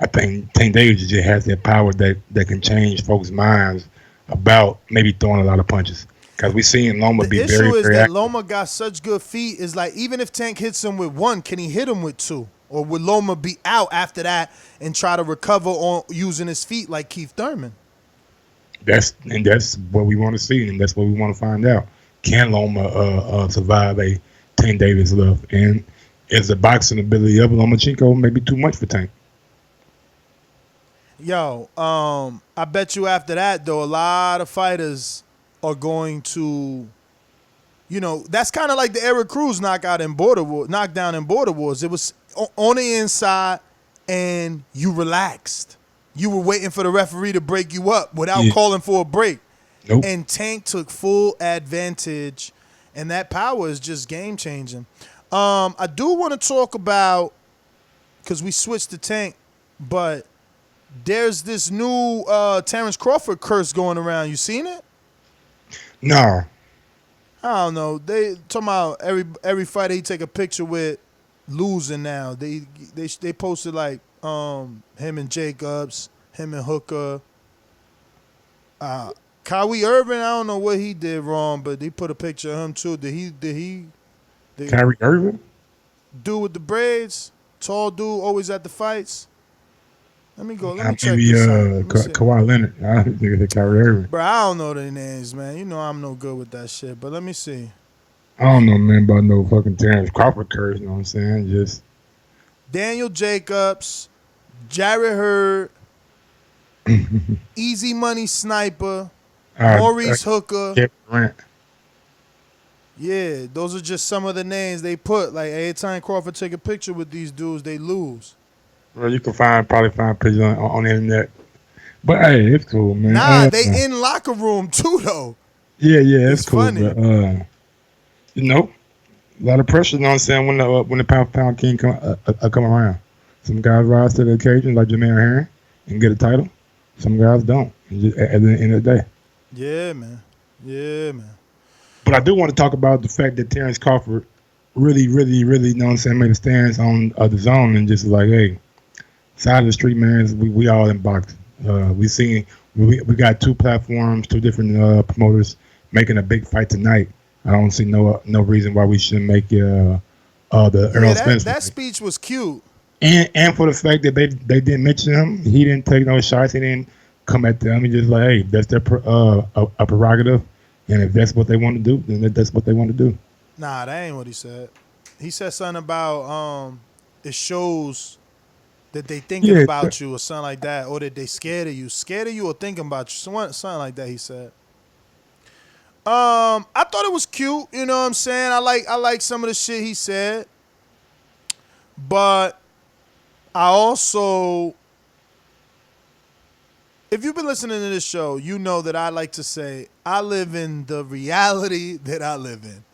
I think Tank Davis just has that power that can change folks' minds about maybe throwing a lot of punches. Because we seen Loma be very, very active. The issue is that active. Loma got such good feet. Is like, even if Tank hits him with one, can he hit him with two? Or would Loma be out after that and try to recover on using his feet like Keith Thurman? That's what we want to see, and that's what we want to find out. Can Loma survive a Tank Davis love? And is the boxing ability of Lomachenko maybe too much for Tank? Yo, I bet you after that, though, a lot of fighters are going to, you know, that's kind of like the Eric Cruz knockdown in Border Wars. It was on the inside, and you relaxed. You were waiting for the referee to break you up without calling for a break. Nope. And Tank took full advantage, and that power is just game-changing. I do want to talk about, because we switched to Tank, but there's this new Terrence Crawford curse going around. You seen it? No. I don't know. They talking about every fighter he take a picture with losing now. They posted like him and Jacobs, him and Hooker. Kyrie Irving, I don't know what he did wrong, but they put a picture of him too. Did he Kyrie Irving? Dude with the braids, tall dude, always at the fights. Let me go. Let me check maybe this out. Kawhi Leonard. I think it's Kyrie Irving. Bro, I don't know their names, man. You know I'm no good with that shit. But let me see. I don't know, man, about no fucking Terrence Crawford curse. You know what I'm saying? Just Daniel Jacobs, Jared Hurd, Easy Money Sniper, Maurice Hooker. Kevin Durant. Yeah, those are just some of the names they put. Like, every time Crawford take a picture with these dudes, they lose. Well, you can probably find pictures on the internet. But hey, it's cool, man. Nah, they in locker room too, though. Yeah, it's cool. Funny. But, you know, a lot of pressure. You know what I'm saying? When the pound king come around, some guys rise to the occasion, like Jermaine Hearn, and get a title. Some guys don't. At the end of the day. Yeah, man. Yeah, man. But I do want to talk about the fact that Terrence Crawford really, you know what I'm saying, made a stance on the zone and just like, hey, side of the street, man, we all in boxing. We got two platforms, two different promoters making a big fight tonight. I don't see no reason why we shouldn't make the Earl Spence. That speech was cute. And for the fact that they didn't mention him, he didn't take no shots. He didn't come at them. He just like, hey, that's their a prerogative, and if that's what they want to do, then that's what they want to do. Nah, that ain't what he said. He said something about it shows that they thinking about you or something like that, or that they scared of you or thinking about you, something like that. He said. I thought it was cute. You know what I'm saying? I like some of the shit he said, but I also, if you've been listening to this show, you know that I like to say I live in the reality that I live in.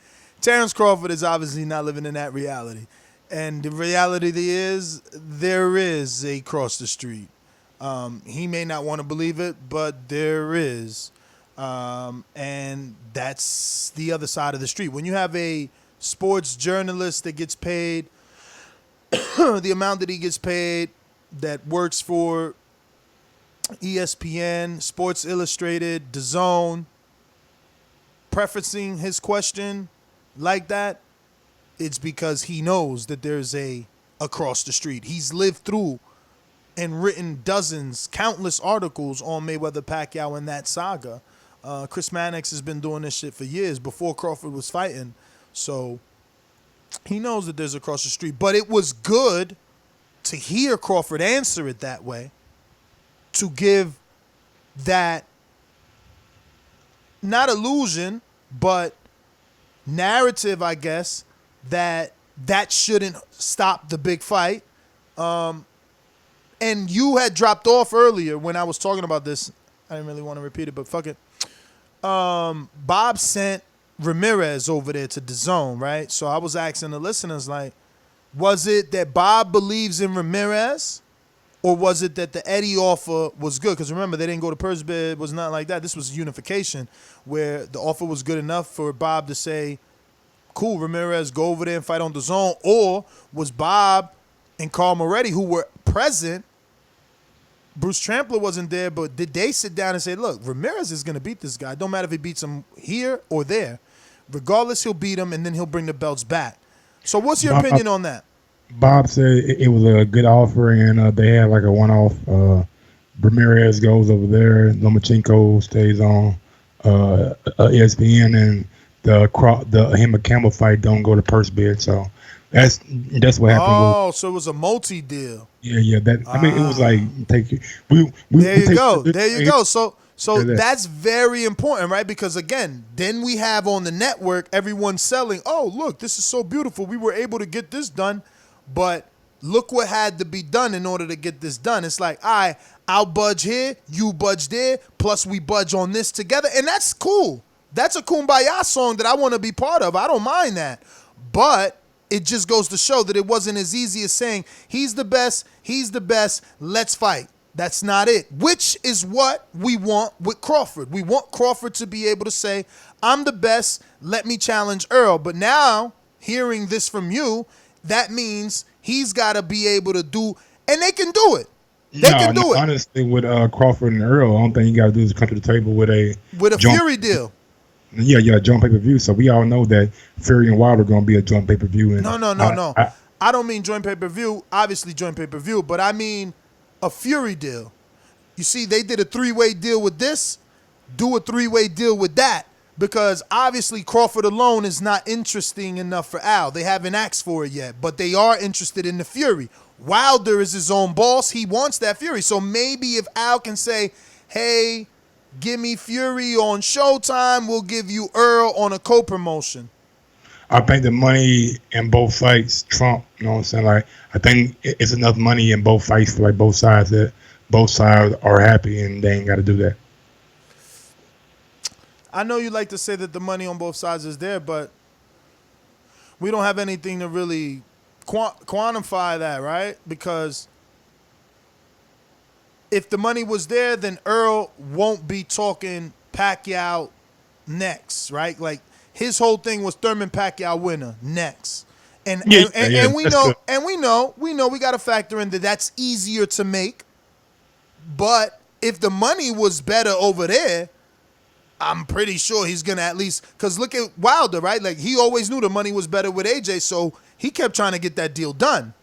Terrence Crawford is obviously not living in that reality. And the reality is there is a cross the street. He may not want to believe it, but there is. And that's the other side of the street. When you have a sports journalist that gets paid the amount that he gets paid, that works for ESPN, Sports Illustrated, DAZN, prefacing his question like that, it's because he knows that there's a across the street. He's lived through and written countless articles on Mayweather-Pacquiao and that saga. Chris Mannix has been doing this shit for years before Crawford was fighting. So he knows that there's a cross the street. But it was good to hear Crawford answer it that way, to give that, not illusion, but narrative, I guess, that shouldn't stop the big fight. And you had dropped off earlier when I was talking about this. I didn't really want to repeat it, but fuck it. Bob sent Ramirez over there to DAZN, right? So I was asking the listeners, like, was it that Bob believes in Ramirez, or was it that the Eddie offer was good? Because remember, they didn't go to purse bid. It was not like that. This was unification, where the offer was good enough for Bob to say, cool, Ramirez, go over there and fight on DAZN. Or was Bob and Carl Moretti, who were present, Bruce Trampler wasn't there, but did they sit down and say, look, Ramirez is going to beat this guy. Don't matter if he beats him here or there. Regardless, he'll beat him, and then he'll bring the belts back. So what's your opinion on that? Bob said it was a good offer, and they had like a one-off. Ramirez goes over there. Lomachenko stays on ESPN, and the him and Campbell fight don't go to purse bid. So that's what happened. Oh, so it was a multi-deal. Yeah. I mean, it was like There you go. So that's very important, right? Because again, then we have on the network everyone selling. Oh, look, this is so beautiful. We were able to get this done, but look what had to be done in order to get this done. It's like, I'll budge here, you budge there, plus we budge on this together, and that's cool. That's a Kumbaya song that I want to be part of. I don't mind that, but it just goes to show that it wasn't as easy as saying, he's the best, let's fight. That's not it, which is what we want with Crawford. We want Crawford to be able to say, I'm the best, let me challenge Earl. But now, hearing this from you, that means he's got to be able to do, and they can do it. They can do it. Honestly, with Crawford and Earl, the only thing you got to do is come to the table with a Fury deal. Yeah, joint pay-per-view. So we all know that Fury and Wilder are going to be a joint pay-per-view. No. I don't mean joint pay-per-view, obviously joint pay-per-view, but I mean a Fury deal. You see, they did a three-way deal with this, do a three-way deal with that, because obviously Crawford alone is not interesting enough for Al. They haven't asked for it yet, but they are interested in the Fury. Wilder is his own boss. He wants that Fury. So maybe if Al can say, hey, give me Fury on Showtime, we'll give you Earl on a co-promotion. I think the money in both fights trump, you know what I'm saying? Like, I think it's enough money in both fights for like both sides that both sides are happy and they ain't got to do that. I know you like to say that the money on both sides is there, but we don't have anything to really quantify that, right? Because if the money was there, then Earl won't be talking Pacquiao next, right? Like his whole thing was Thurman Pacquiao winner next. And we know we got to factor in that that's easier to make. But if the money was better over there, I'm pretty sure he's going to at least, because look at Wilder, right? Like he always knew the money was better with AJ, so he kept trying to get that deal done.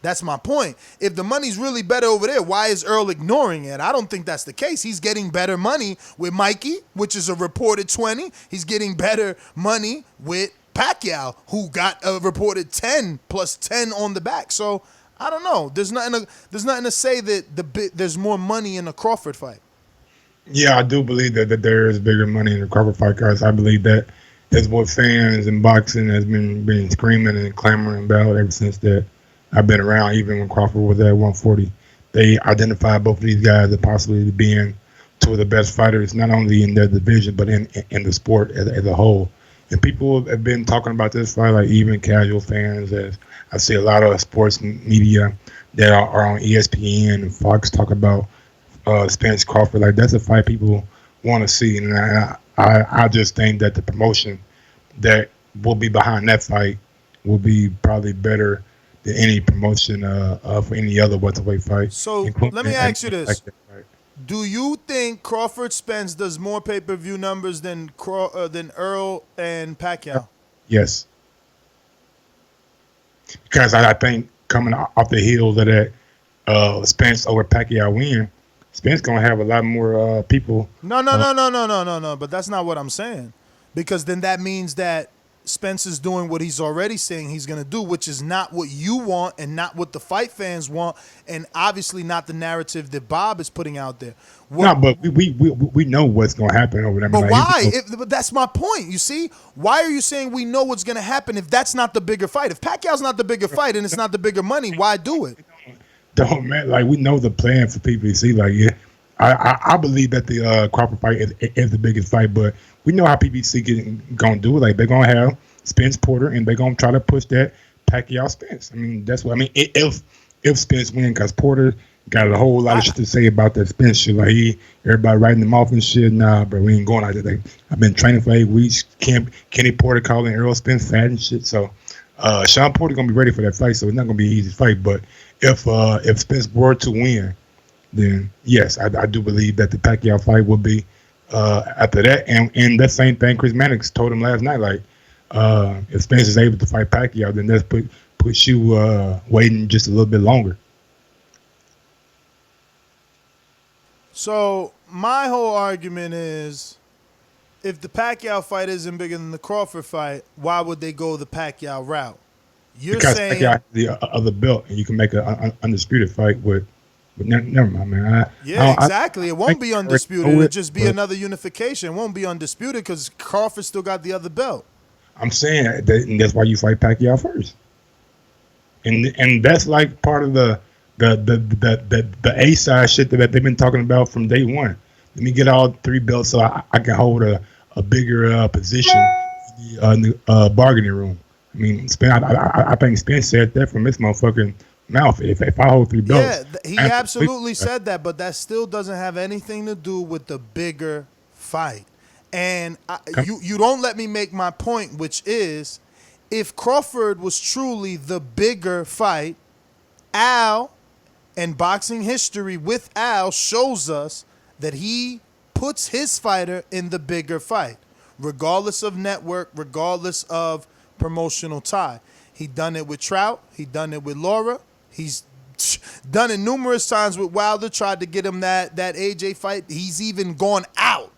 That's my point. If the money's really better over there, why is Earl ignoring it? I don't think that's the case. He's getting better money with Mikey, which is a reported 20. He's getting better money with Pacquiao, who got a reported 10 plus 10 on the back. So I don't know. There's nothing to say that there's more money in the Crawford fight. Yeah, I do believe that there is bigger money in the Crawford fight, because I believe that is what fans in boxing has been screaming and clamoring about ever since that I've been around. Even when Crawford was at 140, they identified both of these guys as possibly being two of the best fighters, not only in their division but in the sport as a whole. And people have been talking about this fight, like even casual fans. As I see a lot of sports media that are on ESPN and Fox talk about Spence Crawford. Like that's a fight people want to see, and I just think that the promotion that will be behind that fight will be probably better than any promotion for any other welterweight fight. So let me ask you this. Do you think Crawford Spence does more pay-per-view numbers than Earl and Pacquiao? Yes. Because I think coming off the heels of that Spence over Pacquiao win, Spence going to have a lot more people. No. But that's not what I'm saying. Because then that means that Spence is doing what he's already saying he's going to do, which is not what you want and not what the fight fans want, and obviously not the narrative that Bob is putting out there. But we know what's going to happen over there. But why? But that's my point. You see? Why are you saying we know what's going to happen if that's not the bigger fight? If Pacquiao's not the bigger fight and it's not the bigger money, why do it? Don't man, like we know the plan for PBC. Like yeah, I believe that the Crawford fight is the biggest fight, but we know how PBC gonna do it. Like they're gonna have Spence Porter, and they're gonna try to push that Pacquiao Spence. I mean, that's what I mean. If Spence win, because Porter got a whole lot of shit to say about that Spence shit. Like everybody writing him off and shit. Nah, bro, we ain't going out there. Like, I've been training for 8 weeks. Kenny Porter calling Earl Spence fat and shit. So Sean Porter gonna be ready for that fight. So it's not gonna be an easy fight. But if Spence were to win, then yes, I do believe that the Pacquiao fight will be after that. And that same thing Chris Mannix told him last night. Like if Spence is able to fight Pacquiao, then that's puts you waiting just a little bit longer. So my whole argument is, if the Pacquiao fight isn't bigger than the Crawford fight, why would they go the Pacquiao route? Because Pacquiao has the other belt, and you can make an undisputed fight with. Never mind, man. Exactly. It won't be undisputed. It'll just be another unification. It won't be undisputed because Crawford still got the other belt. I'm saying that, and that's why you fight Pacquiao first. And that's like part of the A side shit that they've been talking about from day one. Let me get all 3 belts so I can hold a bigger position in the bargaining room. I mean, I think Spence said that from his motherfucking mouth. If I hold 3 belts, yeah, he absolutely said that, but that still doesn't have anything to do with the bigger fight. And you don't let me make my point, which is, if Crawford was truly the bigger fight, Al and boxing history with Al shows us that he puts his fighter in the bigger fight, regardless of network, regardless of promotional tie. He done it with Trout. He done it with Laura. He's done it numerous times with Wilder, tried to get him that AJ fight. He's even gone out.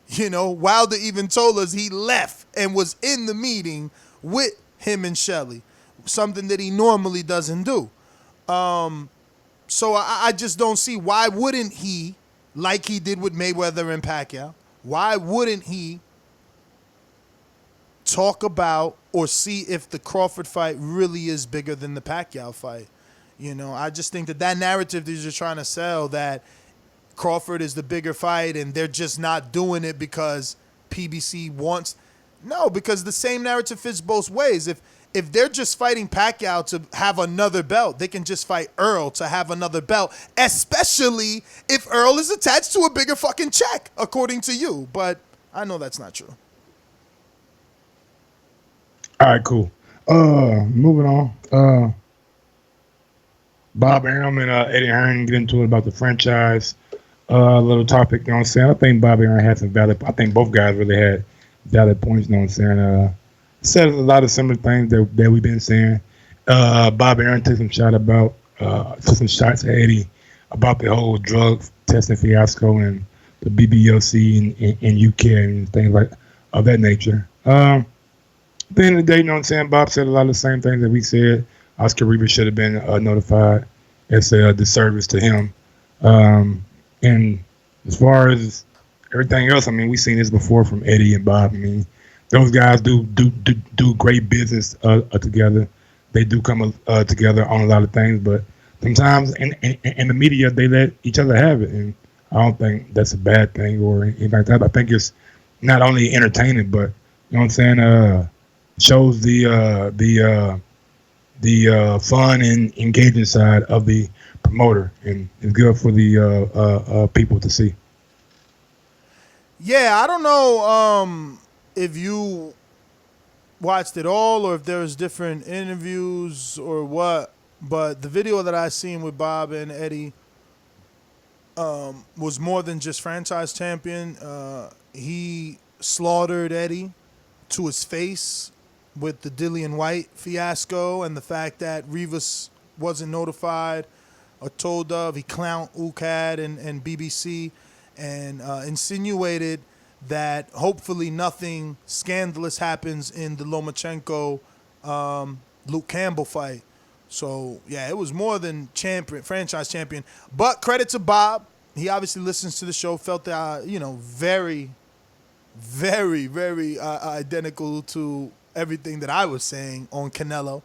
You know, Wilder even told us he left and was in the meeting with him and Shelley, something that he normally doesn't do. So I just don't see, why wouldn't he, like he did with Mayweather and Pacquiao, why wouldn't he talk about or see if the Crawford fight really is bigger than the Pacquiao fight? You know, I just think that narrative that you're trying to sell, that Crawford is the bigger fight and they're just not doing it because PBC wants. No, because the same narrative fits both ways. If they're just fighting Pacquiao to have another belt, they can just fight Earl to have another belt, especially if Earl is attached to a bigger fucking check, according to you. But I know that's not true. All right, cool. Moving on. Bob Arum and Eddie Hearn get into it about the franchise. Little topic, you know what I'm saying? I think Bob Arum had some valid. I think both guys really had valid points, you know what I'm saying? Said a lot of similar things that we've been saying. Bob Arum took some shots at Eddie about the whole drug testing fiasco and the BBLC in UK and things like of that nature. At the end of the day, you know what I'm saying? Bob said a lot of the same things that we said. Oscar Rivas should have been notified. It's a disservice to him. And as far as everything else, I mean, we've seen this before from Eddie and Bob. I mean, those guys do great business together. They do come together on a lot of things, but sometimes in the media, they let each other have it. And I don't think that's a bad thing or anything like that. I think it's not only entertaining, but, you know what I'm saying, shows the fun and engaging side of the promoter, and it's good for the people to see. Yeah, I don't know if you watched it all or if there's different interviews or what, but the video that I seen with Bob and Eddie was more than just franchise champion. He slaughtered Eddie to his face with the Dillian White fiasco and the fact that Rivas wasn't notified or told of. He clowned UCAD and BBC and insinuated that hopefully nothing scandalous happens in the Lomachenko Luke Campbell fight. So, yeah, it was more than franchise champion. But credit to Bob. He obviously listens to the show, felt that, very, very, very identical to everything that I was saying on Canelo.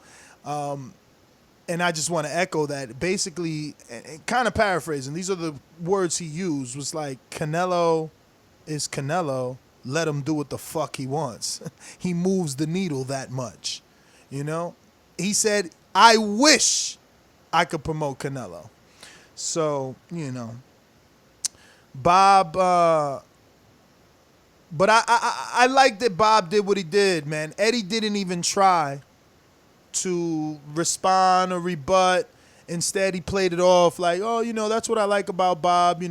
And I just want to echo that. Basically, and kind of paraphrasing, these are the words he used, was like, Canelo is Canelo. Let him do what the fuck he wants. He moves the needle that much. He said, I wish I could promote Canelo. So, Bob, but I like that Bob did what he did, man. Eddie didn't even try to respond or rebut. Instead, he played it off like, oh, that's what I like about Bob.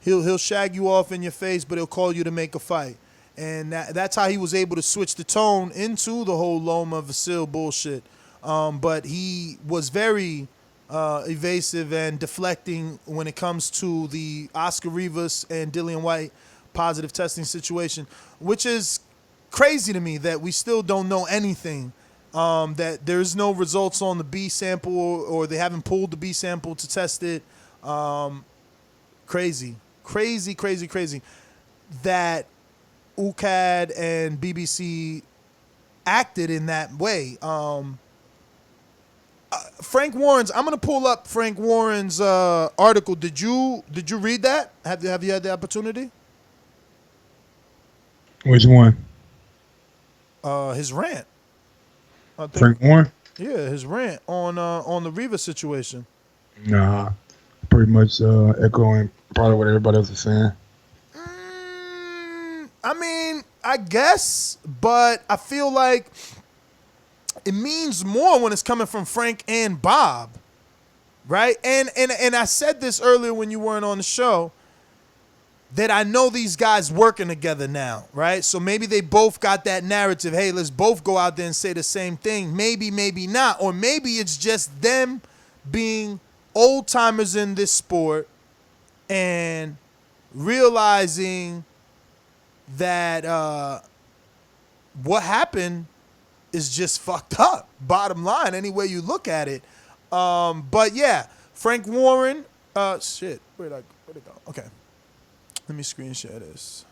He'll shag you off in your face, but he'll call you to make a fight. And that's how he was able to switch the tone into the whole Loma Vasil bullshit. But he was very evasive and deflecting when it comes to the Oscar Rivas and Dillian White positive testing situation, which is crazy to me that we still don't know anything, that there's no results on the B sample or they haven't pulled the B sample to test it. Crazy that UCAD and BBC acted in that way. Frank Warren's, I'm going to pull up Frank Warren's article. Did you read that? Have you had the opportunity? Which one? His rant. Frank Warren? Yeah, his rant on the Rivas situation. Nah, pretty much echoing probably what everybody else is saying. I mean, I guess, but I feel like it means more when it's coming from Frank and Bob, right? And I said this earlier when you weren't on the show, that I know these guys working together now, right? So maybe they both got that narrative, hey, let's both go out there and say the same thing. Maybe, maybe not. Or maybe it's just them being old-timers in this sport and realizing that what happened is just fucked up. Bottom line, any way you look at it. But yeah, Frank Warren. Shit, where'd it go? Okay, let me screen share this.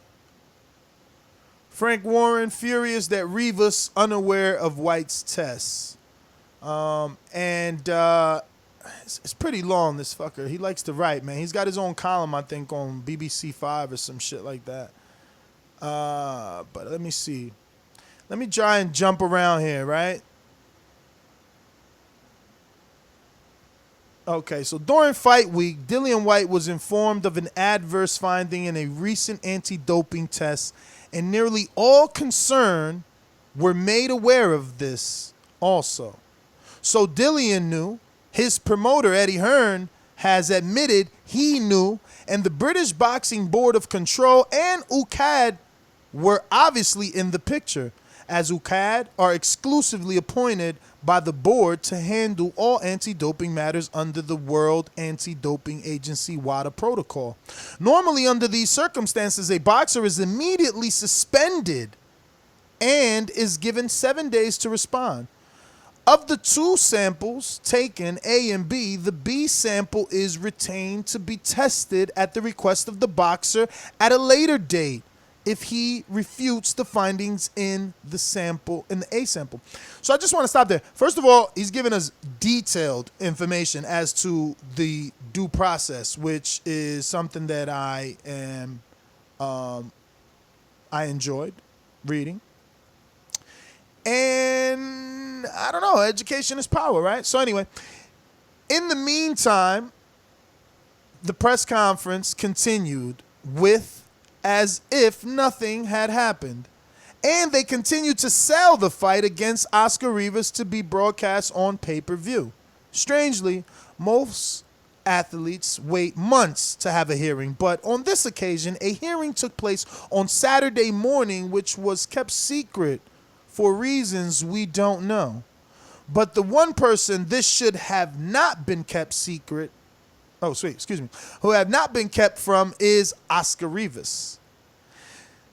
Frank Warren furious that Rivas unaware of White's tests, and it's pretty long. This fucker, he likes to write, man. He's got his own column, I think, on BBC 5 or some shit like that. But let me see. Let me try and jump around here, right? Okay, so during fight week, Dillian Whyte was informed of an adverse finding in a recent anti-doping test, and nearly all concerned were made aware of this also. So Dillian knew, his promoter Eddie Hearn has admitted he knew, and the British Boxing Board of Control and UKAD were obviously in the picture, as UKAD are exclusively appointed by the board to handle all anti-doping matters under the World Anti-Doping Agency WADA protocol. Normally, under these circumstances, a boxer is immediately suspended and is given 7 days to respond. Of the two samples taken, A and B, the B sample is retained to be tested at the request of the boxer at a later date if he refutes the findings in the sample, in the A sample. So I just want to stop there. First of all, he's given us detailed information as to the due process, which is something that I enjoyed reading. And I don't know, education is power, right? So anyway, in the meantime, the press conference continued with as if nothing had happened. And they continued to sell the fight against Oscar Rivas to be broadcast on pay-per-view. Strangely, most athletes wait months to have a hearing, but on this occasion, a hearing took place on Saturday morning, which was kept secret for reasons we don't know. But the one person this should have not been kept secret, who have not been kept from is Oscar Rivas.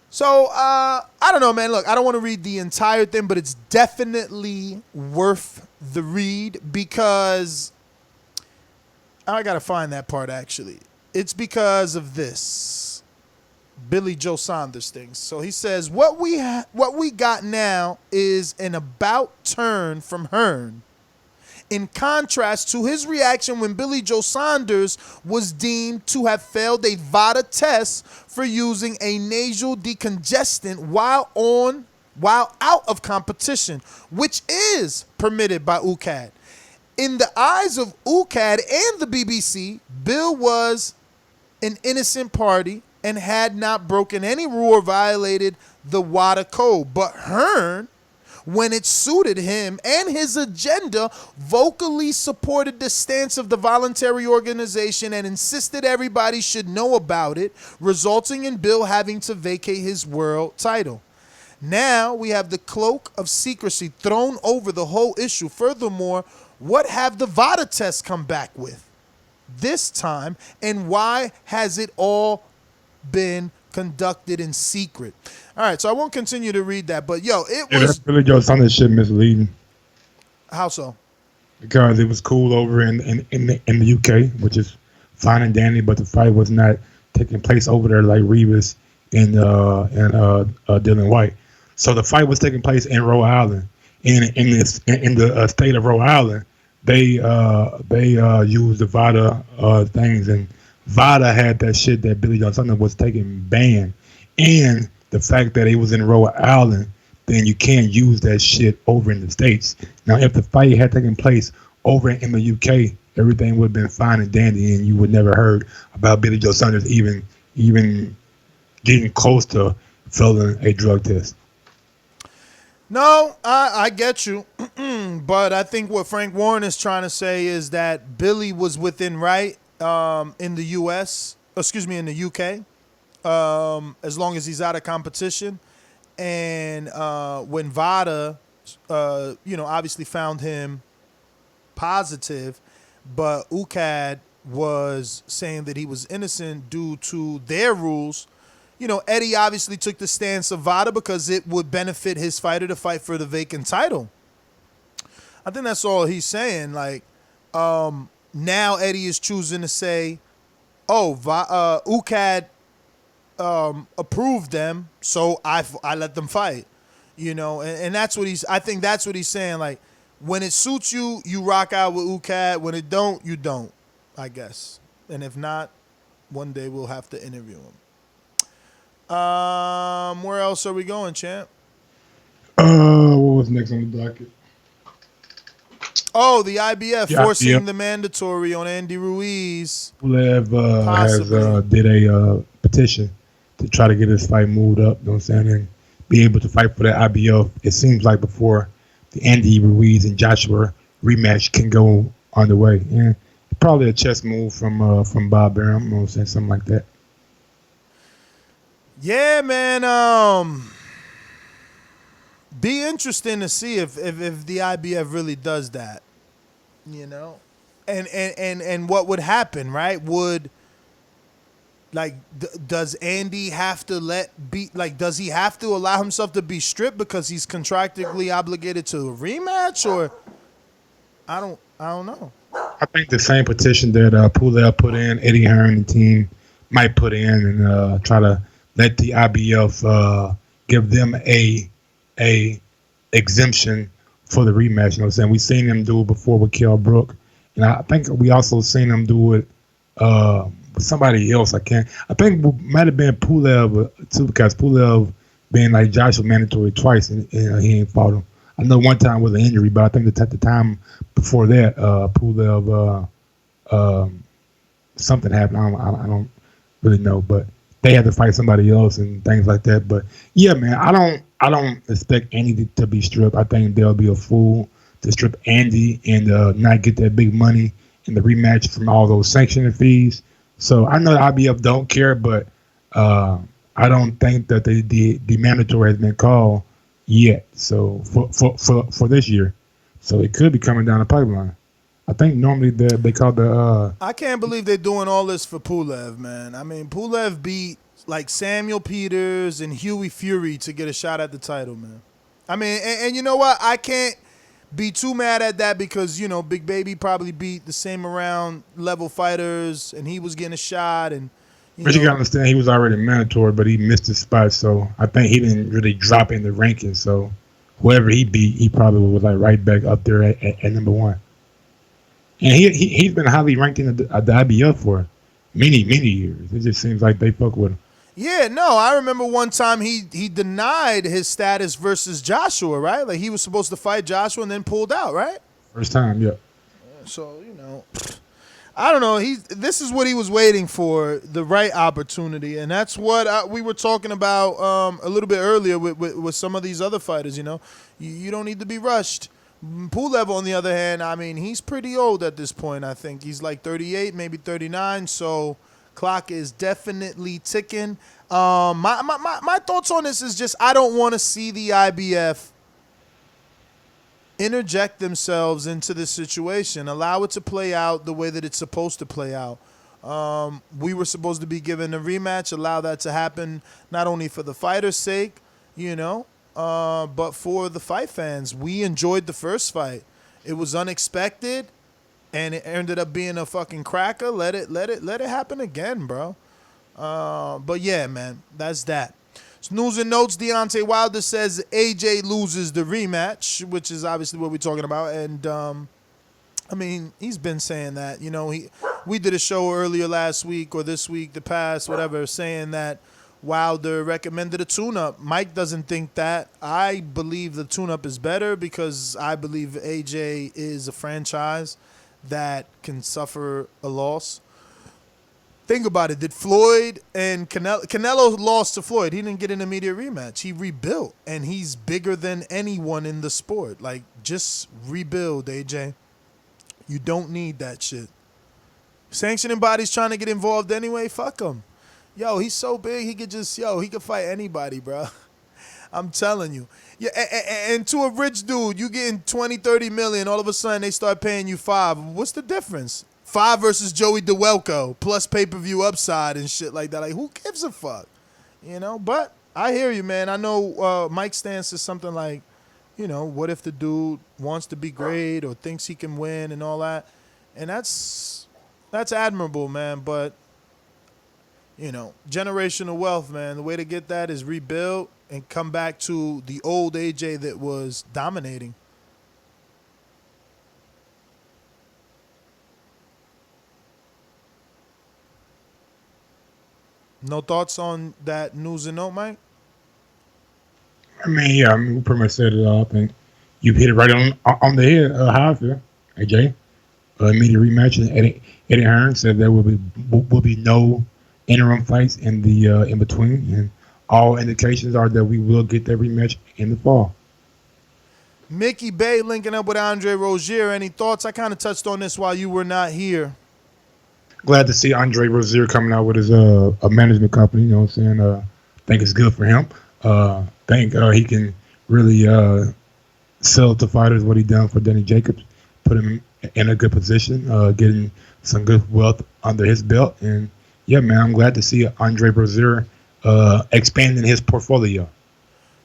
So, I don't know, man. Look, I don't want to read the entire thing, but it's definitely worth the read because I got to find that part, actually. It's because of this Billy Joe Saunders thing. So he says, what we got now is an about turn from Hearn, in contrast to his reaction when Billy Joe Saunders was deemed to have failed a VADA test for using a nasal decongestant while out of competition, which is permitted by UKAD. In the eyes of UKAD and the BBC, Bill was an innocent party and had not broken any rule or violated the WADA code. But Hearn, when it suited him and his agenda, vocally supported the stance of the voluntary organization and insisted everybody should know about it, resulting in Bill having to vacate his world title. Now we have the cloak of secrecy thrown over the whole issue. Furthermore, what have the VADA tests come back with this time, and why has it all been conducted in secret? All right, so I won't continue to read that, but yo, it was Billy Joe Saunders shit misleading. How so? Because it was cool over in the UK, which is fine and dandy, but the fight was not taking place over there like Rivas and Dillian Whyte. So the fight was taking place in Rhode Island, in the state of Rhode Island. They used the VADA things, and VADA had that shit that Billy Joe Saunders was taking banned, and the fact that it was in Rhode Island, then you can't use that shit over in the States. Now, if the fight had taken place over in the UK, everything would have been fine and dandy, and you would never heard about Billy Joe Saunders even getting close to failing a drug test. No, I get you. But I think what Frank Warren is trying to say is that Billy was within right in the in the UK, as long as he's out of competition. And when VADA, obviously found him positive, but UKAD was saying that he was innocent due to their rules. Eddie obviously took the stance of VADA because it would benefit his fighter to fight for the vacant title. I think that's all he's saying. Like, now Eddie is choosing to say, UKAD approved them, so I let them fight. And that's what I think that's what he's saying. Like, when it suits you, you rock out with UKAD. When it don't, you don't, I guess. And if not, one day we'll have to interview him. Where else are we going, champ? What was next on the docket? Oh, the IBF Yeah, forcing IBF. the mandatory on Andy Ruiz. Pulev has Possibly. did a petition to try to get his fight moved up. You know what I'm saying? And be able to fight for that IBF. It seems like before the Andy Ruiz and Joshua rematch can go on the way. Yeah, probably a chess move from Bob Arum. You know what I'm saying? Something like that. Yeah, man. Be interesting to see if the IBF really does that. You know, and what would happen, right? Does Andy have to does he have to allow himself to be stripped because he's contractually obligated to a rematch, or I don't know. I think the same petition that Pulev put in, Eddie Hearn and team might put in and try to let the IBF give them a exemption for the rematch. You know what I'm saying? We've seen them do it before with Kell Brook, and I think we also seen them do it with somebody else. I think it might have been Pulev too, because Pulev being like Joshua mandatory twice and he ain't fought him. I know one time with an injury, but I think at the time before that, Pulev something happened. I don't really know, but they had to fight somebody else and things like that. But yeah, man, I don't expect Andy to be stripped. I think they'll be a fool to strip Andy and not get that big money in the rematch from all those sanctioning fees. So I know the IBF don't care, but I don't think that the mandatory has been called yet. So for this year, so it could be coming down the pipeline. I think normally they call the. I can't believe they're doing all this for Pulev, man. I mean, Pulev beat like Samuel Peters and Huey Fury to get a shot at the title, man. I mean, and you know what? I can't be too mad at that because, you know, Big Baby probably beat the same around level fighters and he was getting a shot. And But you gotta understand, he was already mandatory, but he missed his spot, so I think he didn't really drop in the rankings. So whoever he beat, he probably was like right back up there at number one. And he's been highly ranked in the IBF for many years. It just seems like they fuck with him. Yeah, no, I remember one time he denied his status versus Joshua, right? Like he was supposed to fight Joshua and then pulled out, right? First time, yeah. So, you know, I don't know. This is what he was waiting for, the right opportunity, and that's what we were talking about a little bit earlier with some of these other fighters. You know, you don't need to be rushed. Pulev, on the other hand, I mean, he's pretty old at this point. I think he's like 38, maybe 39. So clock is definitely ticking. My thoughts on this is just I don't want to see the IBF interject themselves into this situation. Allow it to play out the way that it's supposed to play out. We were supposed to be given a rematch. Allow that to happen not only for the fighter's sake, you know, but for the fight fans. We enjoyed the first fight. It was unexpected, and it ended up being a fucking cracker. Let it happen again, bro. But yeah, man, that's that. So news and notes, Deontay Wilder says AJ loses the rematch, which is obviously what we're talking about. And, I mean, he's been saying that. You know, we did a show earlier last week or this week, the past, whatever, saying that Wilder recommended a tune-up. Mike doesn't think that. I believe the tune-up is better because I believe AJ is a franchise that can suffer a loss. Think about it. Did Floyd and Canelo lost to Floyd? He didn't get an immediate rematch. He rebuilt, and he's bigger than anyone in the sport. Like, just rebuild, AJ. You don't need that shit. Sanctioning bodies trying to get involved anyway, fuck him. Yo, he's so big, he could fight anybody, bro. I'm telling you. Yeah, and to a rich dude, you getting 20, 30 million, all of a sudden they start paying you $5. What's the difference? 5 versus Joey Dawejko, plus pay-per-view upside and shit like that. Like, who gives a fuck? You know, but I hear you, man. I know Mike's stance is something like, you know, what if the dude wants to be great or thinks he can win and all that? And that's admirable, man. But, you know, generational wealth, man. The way to get that is rebuild and come back to the old AJ that was dominating. No thoughts on that news and note, Mike? I mean, yeah, we pretty much said it all. I think you hit it right on the head. How I feel, AJ. Immediate rematch, and Eddie Hearn said there will be no interim fights in the in between, and all indications are that we will get that rematch in the fall. Mickey Bay linking up with Andre Rozier. Any thoughts? I kind of touched on this while you were not here. Glad to see Andre Rozier coming out with his a management company. You know what I'm saying? Think it's good for him. Think he can really sell to fighters what he done for Danny Jacobs. Put him in a good position, getting some good wealth under his belt. And, yeah, man, I'm glad to see Andre Rozier expanding his portfolio.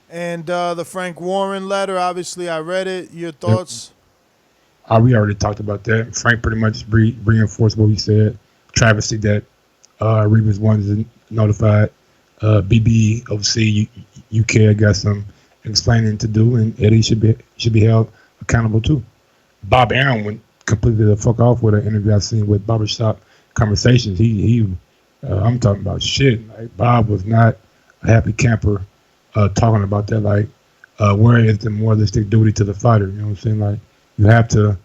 And the Frank Warren letter, obviously, I read it. Your thoughts? Yep. We already talked about that. Frank pretty much reinforced what we said. Travesty that Reeves wasn't notified. BBOC, UK got some explaining to do, and Eddie should be held accountable too. Bob Arum went completely the fuck off with an interview I seen with Barbershop Conversations. I'm talking about shit. Like, Bob was not a happy camper talking about that. Like, where is the moralistic duty to the fighter? You know what I'm saying? Like, you have to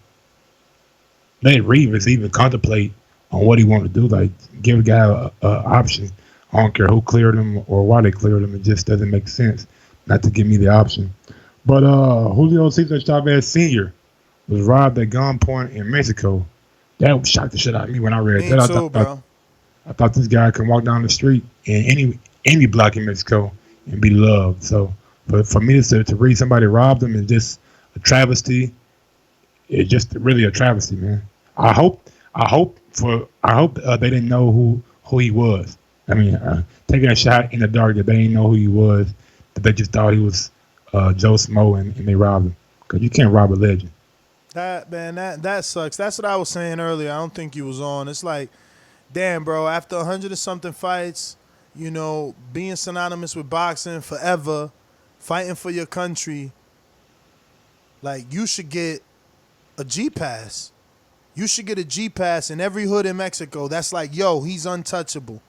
let Reeves even contemplate on what he want to do. Like, give a guy a option. I don't care who cleared him or why they cleared him. It just doesn't make sense not to give me the option. But Julio Cesar Chavez Sr. was robbed at gunpoint in Mexico. That shocked the shit out of me when I read that. I thought this guy can walk down the street in any block in Mexico and be loved. So for me to read somebody robbed him is just a travesty. It's just really a travesty, man. I hope they didn't know who he was. I mean, taking a shot in the dark that they didn't know who he was, that they just thought he was Joe Smo and they robbed him. Because you can't rob a legend. That sucks. That's what I was saying earlier. I don't think you was on. It's like, damn, bro, after 100 and something fights, you know, being synonymous with boxing forever, fighting for your country, like, you should get a G-Pass. You should get a G-Pass in every hood in Mexico. That's like, yo, he's untouchable.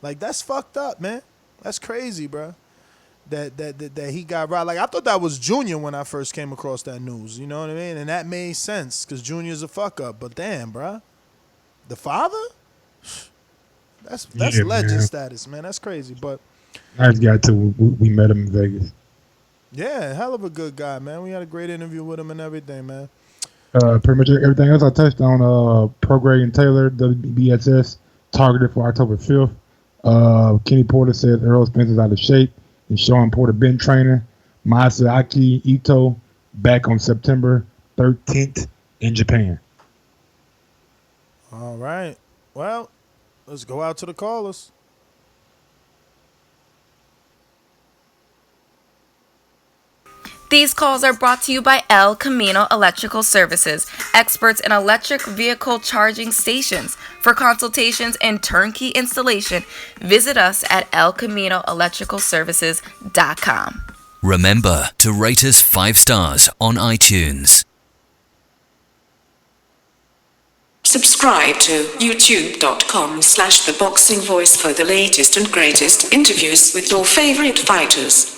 Like, that's fucked up, man. That's crazy, bro. That he got robbed. Like, I thought that was Junior when I first came across that news. You know what I mean? And that made sense because Junior's a fuck up. But damn, bro, the father? That's legend status, man. That's crazy. But nice guy too. We met him in Vegas. Yeah, hell of a good guy, man. We had a great interview with him and everything, man. Pretty much everything else I touched on. Prograis and Taylor, WBSS, targeted for October 5th. Kenny Porter says Earl Spencer's out of shape. And Sean Porter been training. Masaaki Ito back on September 13th in Japan. All right. Well, let's go out to the callers. These calls are brought to you by El Camino Electrical Services, experts in electric vehicle charging stations. For consultations and turnkey installation, visit us at elcaminoelectricalservices.com. Remember to rate us 5 stars on iTunes. Subscribe to youtube.com/theboxingvoice for the latest and greatest interviews with your favorite fighters.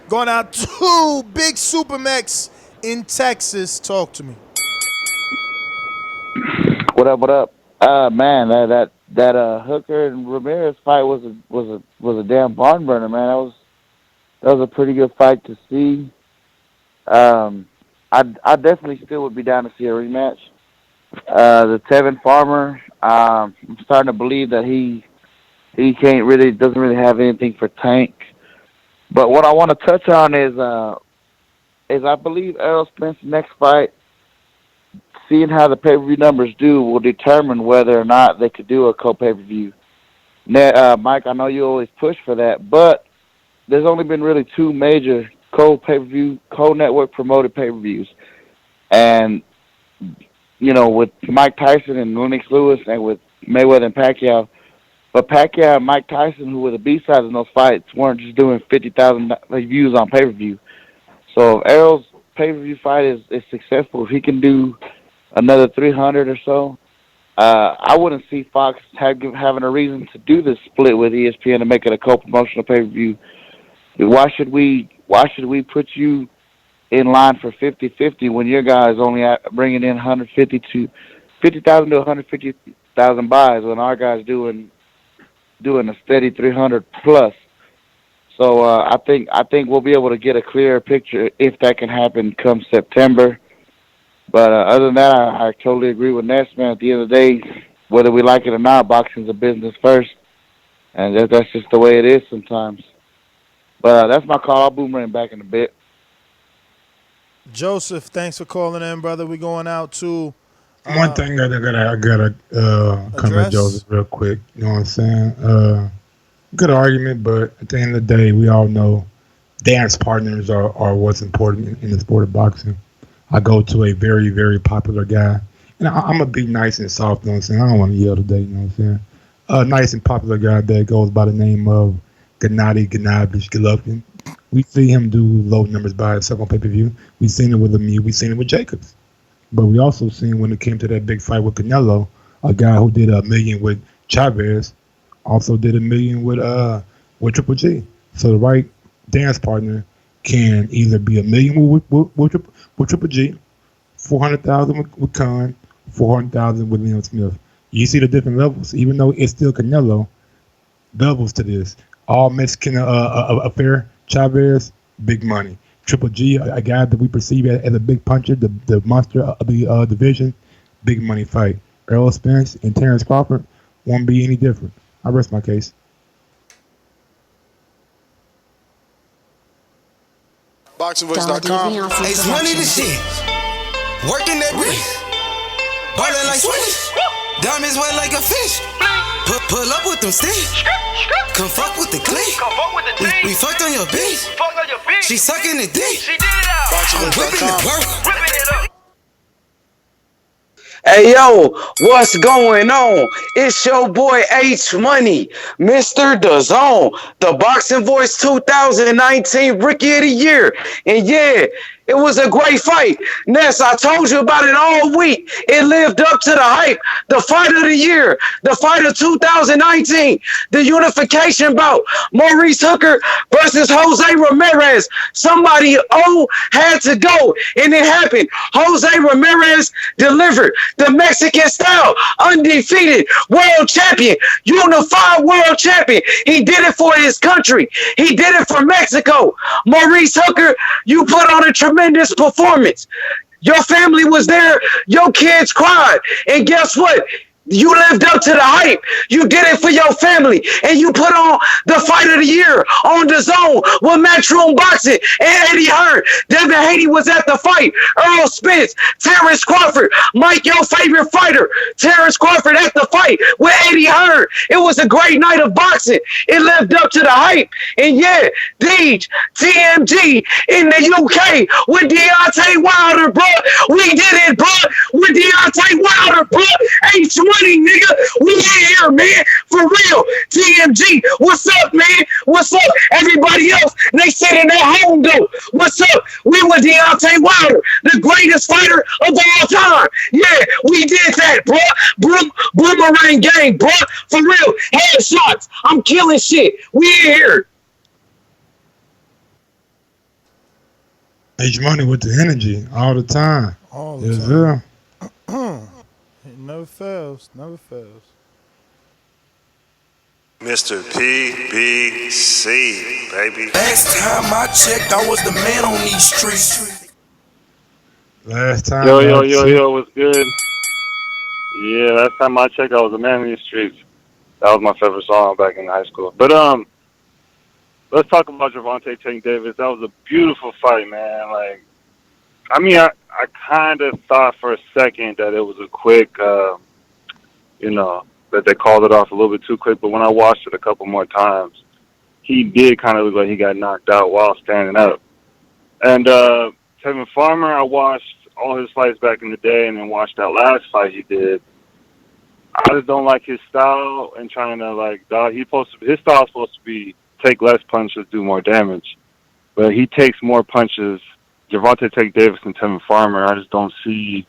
Going out to Big Supermax in Texas. Talk to me. What up? Man, that Hooker and Ramirez fight was a damn barn burner, man. That was a pretty good fight to see. I definitely still would be down to see a rematch. The Tevin Farmer, I'm starting to believe that he doesn't really have anything for Tank. But what I want to touch on is I believe Errol Spence's next fight, seeing how the pay-per-view numbers do, will determine whether or not they could do a co-pay-per-view. Mike, I know you always push for that, but there's only been really 2 major co-pay-per-view, co-network promoted pay-per-views. And, you know, with Mike Tyson and Lennox Lewis and with Mayweather and Pacquiao, but Pacquiao and Mike Tyson, who were the B-sides in those fights, weren't just doing 50,000 views on pay-per-view. So if Errol's pay-per-view fight is successful, if he can do another 300 or so, I wouldn't see Fox having a reason to do this split with ESPN and make it a co-promotional pay-per-view. Why should we put you in line for 50-50 when your guy is only bringing in 50,000 to 150,000 buys when our guy's doing a steady 300 plus. So I think we'll be able to get a clearer picture if that can happen come September. But other than that, I totally agree with Ness, man. At the end of the day, whether we like it or not, boxing's a business first, and that's just the way it is sometimes. But that's my call. I'll boomerang back in a bit. Joseph, thanks for calling in, brother. We going out to one thing I gotta come at Joseph real quick. You know what I'm saying? Good argument, but at the end of the day, we all know dance partners are what's important in the sport of boxing. I go to a very, very popular guy, and I'm gonna be nice and soft. You know what I'm saying? I don't want to yell today. You know what I'm saying? A nice and popular guy that goes by the name of Gennady Golovkin. We see him do low numbers by himself on pay-per-view. We've seen it with Lemieux. We've seen it with Jacobs. But we also seen when it came to that big fight with Canelo, a guy who did $1 million with Chavez, also did $1 million with Triple G. So the right dance partner can either be $1 million with Triple G, 400,000 with Khan, 400,000 with Leon Smith. You see the different levels, even though it's still Canelo. Levels to this. All Mexican affair. Chavez, big money. Triple G, a guy that we perceive as a big puncher, the monster of the division, big money fight. Errol Spence and Terrence Crawford won't be any different. I rest my case. BoxingVoice.com. It's money to shit. Working that wrist. Ballin' like Swiss. Diamonds wet like a fish. Pull up with them sticks. Come fuck with the clique. We fucked on your bitch. She sucking the dick. I'm whipping the work. Hey yo, what's going on? It's your boy H Money, Mr. DAZN, the Boxing Voice 2019 Rookie of the Year. And yeah, it was a great fight. Ness, I told you about it all week. It lived up to the hype. The fight of the year, the fight of 2019, the unification bout, Maurice Hooker versus Jose Ramirez. Somebody had to go, and it happened. Jose Ramirez delivered the Mexican style, undefeated world champion, unified world champion. He did it for his country. He did it for Mexico. Maurice Hooker, you put on a tremendous performance. Your family was there. Your kids cried. And guess what? You lived up to the hype. You did it for your family. And you put on the fight of the year on DAZN with Matchroom Boxing and Eddie Hearn. Devin Haney was at the fight. Earl Spence, Terrence Crawford, Mike, your favorite fighter, Terrence Crawford at the fight with Eddie Hearn. It was a great night of boxing. It lived up to the hype. And yeah, Deej, TMG in the UK with Deontay Wilder, bro. We did it, bro. With Deontay Wilder, bro. H1 nigga, we in here, man, for real. TMG, what's up, man? What's up? Everybody else, they sitting at home though. What's up? We with Deontay Wilder, the greatest fighter of all time. Yeah, we did that, bro. Boomerang gang, bro. For real, headshots. I'm killing shit. We in here. H Money with the energy all the time. All the time. It never fails. Never fails. Mr. PBC, baby. Last time I checked, I was the man on these streets. Last time. Yo, what's good? Yeah, last time I checked, I was the man on these streets. That was my favorite song back in high school. But let's talk about Gervonta Tank Davis. That was a beautiful fight, man. Like, I mean, I kind of thought for a second that it was a quick, that they called it off a little bit too quick. But when I watched it a couple more times, he did kind of look like he got knocked out while standing up. And Tevin Farmer, I watched all his fights back in the day and then watched that last fight he did. I just don't like his style and trying to, his style is supposed to be take less punches, do more damage. But he takes more punches. Gervonta Tank Davis and Tevin Farmer, I just don't see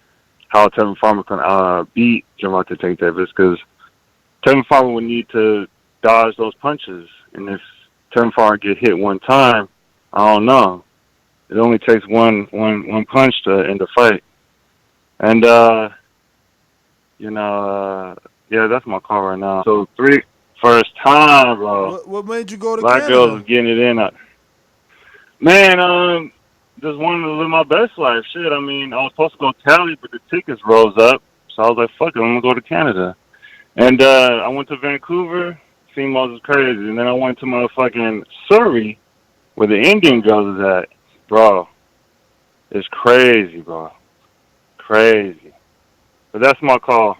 how Tevin Farmer can beat Gervonta Tank Davis because Tevin Farmer would need to dodge those punches. And if Tevin Farmer get hit one time, I don't know. It only takes one punch to end the fight. And, yeah, that's my call right now. So, first time, bro. What made you go to Black Canada? girls was getting it in. Man, just wanted to live my best life. Shit, I mean, I was supposed to go to Cali, but the tickets rose up. So I was like, fuck it, I'm going to go to Canada. And I went to Vancouver. Females is crazy. And then I went to motherfucking Surrey, where the Indian girls is at. Bro, it's crazy, bro. Crazy. But that's my call.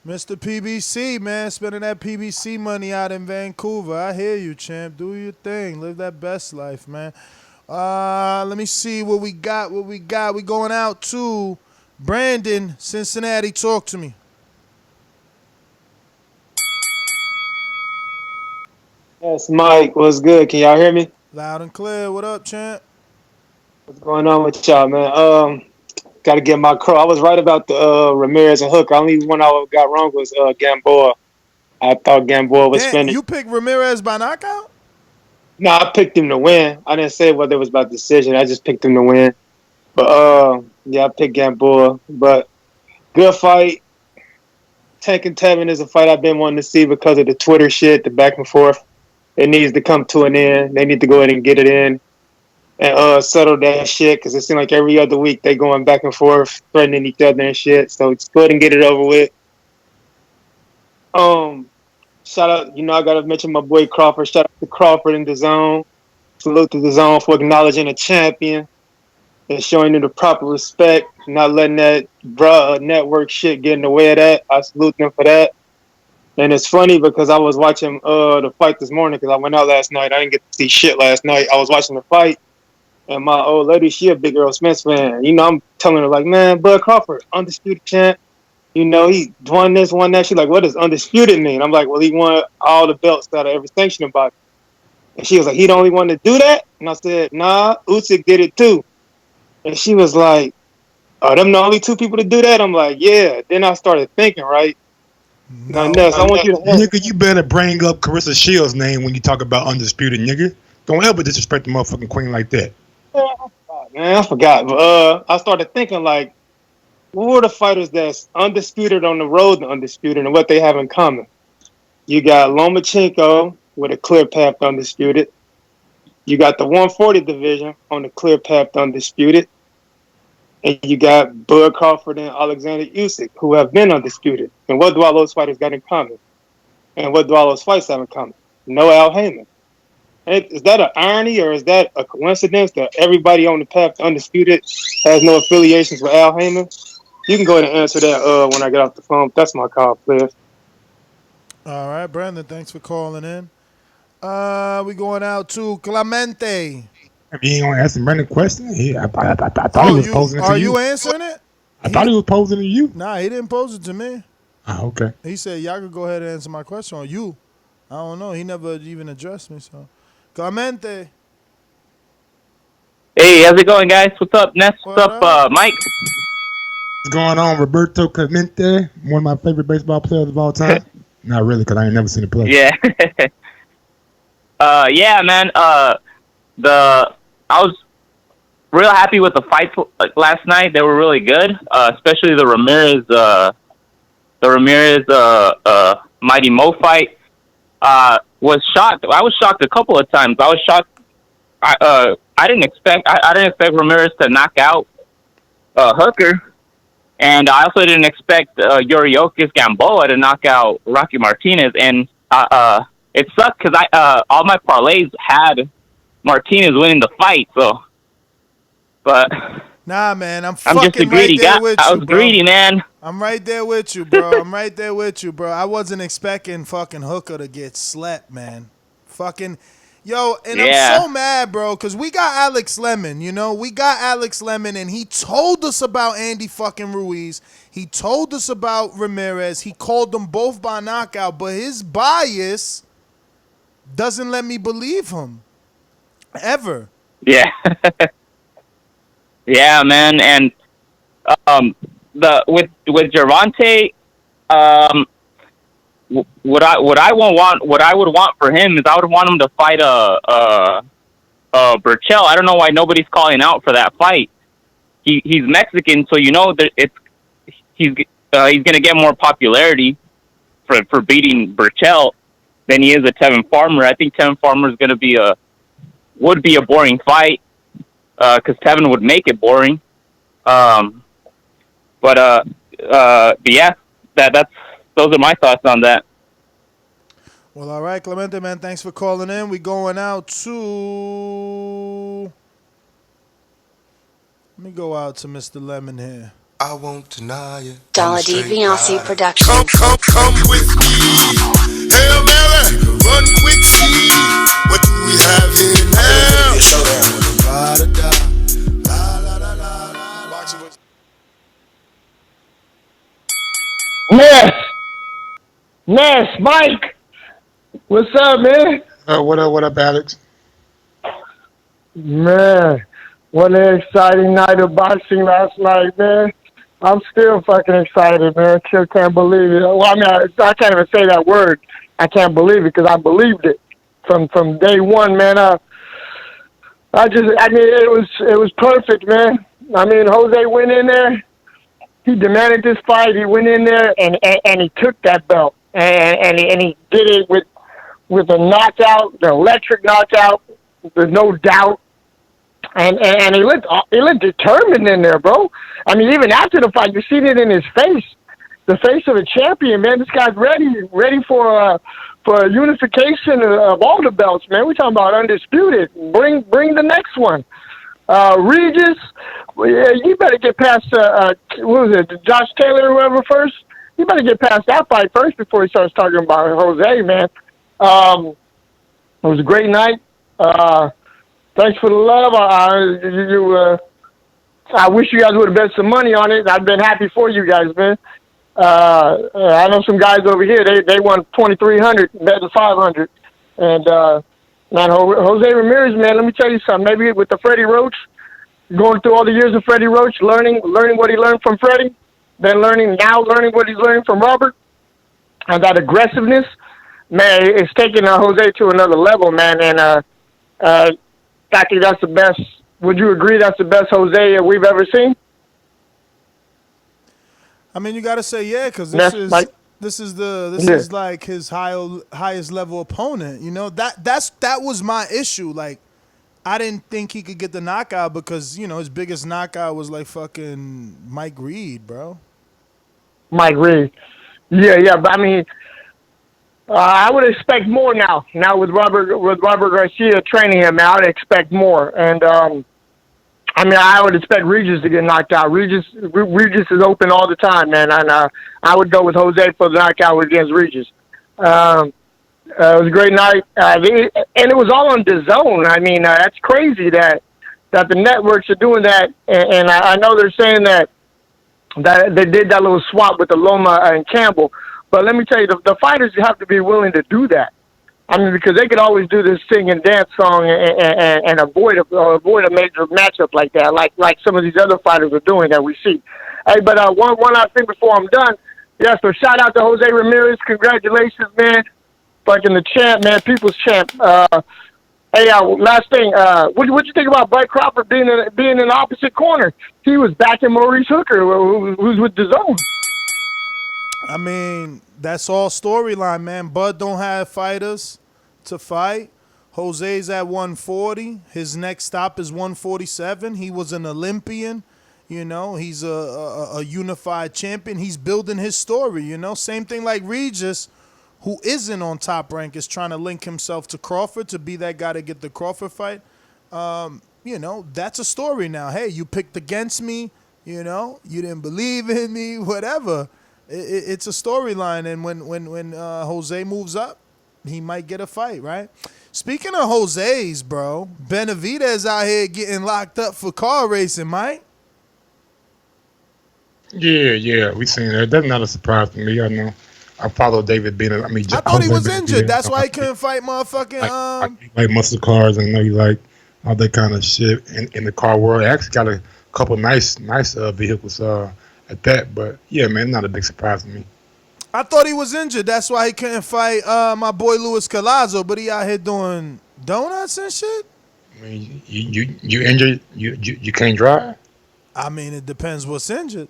Mr. PBC, man, spending that PBC money out in Vancouver. I hear you, champ. Do your thing. Live that best life, man. Let me see what we got. We going out to Brandon, Cincinnati. Talk to me. Yes, Mike. What's good? Can y'all hear me? Loud and clear. What up, champ? What's going on with y'all, man? Got to get my crow. I was right about the Ramirez and Hooker. Only one I got wrong was Gamboa. I thought Gamboa was finished. You picked Ramirez by knockout? No, I picked him to win. I didn't say whether it was about decision. I just picked him to win. But, yeah, I picked Gamboa. But good fight. Tank and Tevin is a fight I've been wanting to see because of the Twitter shit, the back and forth. It needs to come to an end. They need to go ahead and get it in and settle that shit, because it seems like every other week they going back and forth, threatening each other and shit. So just go ahead and get it over with. Shout out, I got to mention my boy Crawford. Shout out to Crawford and DAZN. Salute to DAZN for acknowledging a champion and showing him the proper respect, not letting that network shit get in the way of that. I salute them for that. And it's funny because I was watching the fight this morning because I went out last night. I didn't get to see shit last night. I was watching the fight, and my old lady, she a big Earl Smith fan. I'm telling her, like, man, Bud Crawford, undisputed champ. He won this, won that. She's like, what does undisputed mean? I'm like, well, he won all the belts out of every sanctioning body. And she was like, he the only one to do that? And I said, nah, Usyk did it too. And she was like, are them the only two people to do that? I'm like, yeah. Then I started thinking, right? No, nigga, you better bring up Carissa Shields' name when you talk about undisputed, nigga. Don't ever disrespect the motherfucking queen like that. Man, I forgot. But I started thinking, like, what were the fighters that's undisputed on the road to undisputed and what they have in common? You got Lomachenko with a clear path to undisputed. You got the 140 division on the clear path to undisputed. And you got Bud Crawford and Alexander Usyk, who have been undisputed. And what do all those fighters got in common? And what do all those fights have in common? No Al Heyman. Is that an irony or is that a coincidence that everybody on the path to undisputed has no affiliations with Al Heyman? You can go ahead and answer that when I get off the phone. That's my call, please. All right, Brandon, thanks for calling in. We going out to Clemente. If you ain't gonna ask him Brandon a question, I thought he was posing it to you. Are you answering it? I thought he was posing it to you. Nah, he didn't pose it to me. Oh, okay. He said, y'all could go ahead and answer my question, or you. I don't know. He never even addressed me, so. Clemente. Hey, how's it going, guys? What's up, Ness? What's up, Mike? What's going on, Roberto Clemente? One of my favorite baseball players of all time. Not really, because I ain't never seen him play. Yeah. Yeah, man. I was real happy with the fights last night. They were really good, especially the Ramirez Mighty Mo fight. Was shocked. I was shocked a couple of times. I was shocked. I didn't expect Ramirez to knock out Hooker, and I also didn't expect Yuriorkis Gamboa to knock out Rocky Martinez. And it sucked because all my parlays had Martinez winning the fight. So, but nah, man, I'm just a greedy guy. I was greedy, man. I'm right there with you, bro. I wasn't expecting fucking Hooker to get slept, man. Fucking, yo, and I'm so mad, bro, because we got Alex Lemon, and he told us about Andy fucking Ruiz. He told us about Ramirez. He called them both by knockout, but his bias doesn't let me believe him. Ever. Yeah. Yeah, man, and with Gervonta, what I would want for him is I would want him to fight Burchell. I don't know why nobody's calling out for that fight. He's Mexican, so you know that he's gonna get more popularity for beating Burchell than he is a Tevin Farmer. I think Tevin Farmer is gonna would be a boring fight because Tevin would make it boring. Yeah, those are my thoughts on that. Well, all right, Clemente, man, thanks for calling in. We going out to... Let me go out to Mr. Lemon here. I won't deny it. DAZN Production. Come with me. Hail Mary, run quick, see. What do we have here now? Ness, Mike. What's up, man? What up, Alex? Man, what an exciting night of boxing last night, man. I'm still fucking excited, man. Still can't believe it. Well, I mean, I can't even say that word. I can't believe it because I believed it from day one, man. It was perfect, man. I mean, Jose went in there. He demanded this fight. He went in there and he took that belt and he did it with a knockout, an electric knockout. There's no doubt. And he looked determined in there, bro. I mean, even after the fight, you seen it in his face, the face of a champion, man. This guy's ready for unification of all the belts, man. We're talking about undisputed. Bring the next one. Regis, you better get past what was it, Josh Taylor or whoever first. You better get past that fight first before he starts talking about Jose, man. It was a great night. Thanks for the love. I wish you guys would have bet some money on it. I've been happy for you guys, man. I know some guys over here. They won 2,300, bet to 500, and man, Jose Ramirez, man. Let me tell you something. Maybe with the Freddie Roach, going through all the years of Freddie Roach, learning what he learned from Freddie, then learning what he's learning from Robert, and that aggressiveness, man, it's taking Jose to another level, man. And I think that's the best. Would you agree that's the best Jose we've ever seen? I mean, you got to say yeah, because this is like his highest level opponent. You know, that was my issue. Like, I didn't think he could get the knockout because his biggest knockout was like fucking Mike Reed, bro. Mike Reed, yeah, but I mean, I would expect more now. Now with Robert Garcia training him, I would expect more. And I mean, I would expect Regis to get knocked out. Regis is open all the time, man. And I would go with Jose for the knockout against Regis. It was a great night, and it was all on DAZN. I mean, that's crazy that the networks are doing that. And I know they're saying that they did that little swap with the Loma and Campbell. But let me tell you, the fighters have to be willing to do that. I mean, because they could always do this sing and dance song and avoid a major matchup like that, like some of these other fighters are doing that we see. Hey, but one last thing before I'm done. Yeah, so shout out to Jose Ramirez. Congratulations, man. Fucking the champ, man. People's champ. Hey, last thing. What'd you think about Bud Crawford being in the opposite corner? He was backing Maurice Hooker, who's with DAZN. I mean, that's all storyline, man. Bud don't have fighters to fight. Jose's at 140. His next stop is 147. He was an Olympian. He's a unified champion. He's building his story, Same thing like Regis, who isn't on Top Rank, is trying to link himself to Crawford to be that guy to get the Crawford fight. That's a story now. Hey, you picked against me. You didn't believe in me, whatever. It's a storyline, and when Jose moves up, he might get a fight, right? Speaking of Jose's, bro, Benavidez out here getting locked up for car racing, Mike. Yeah, we seen that. That's not a surprise to me. I know. I follow David Bennett. I thought he was injured. That's why he couldn't fight motherfucking. Like muscle cars, and I know you like all that kind of shit in the car world. I actually got a couple nice vehicles. At that, but yeah, man, not a big surprise to me. I thought he was injured. That's why he couldn't fight my boy Luis Collazo, but he out here doing donuts and shit. I mean, you injured, you can't drive. I mean, it depends what's injured.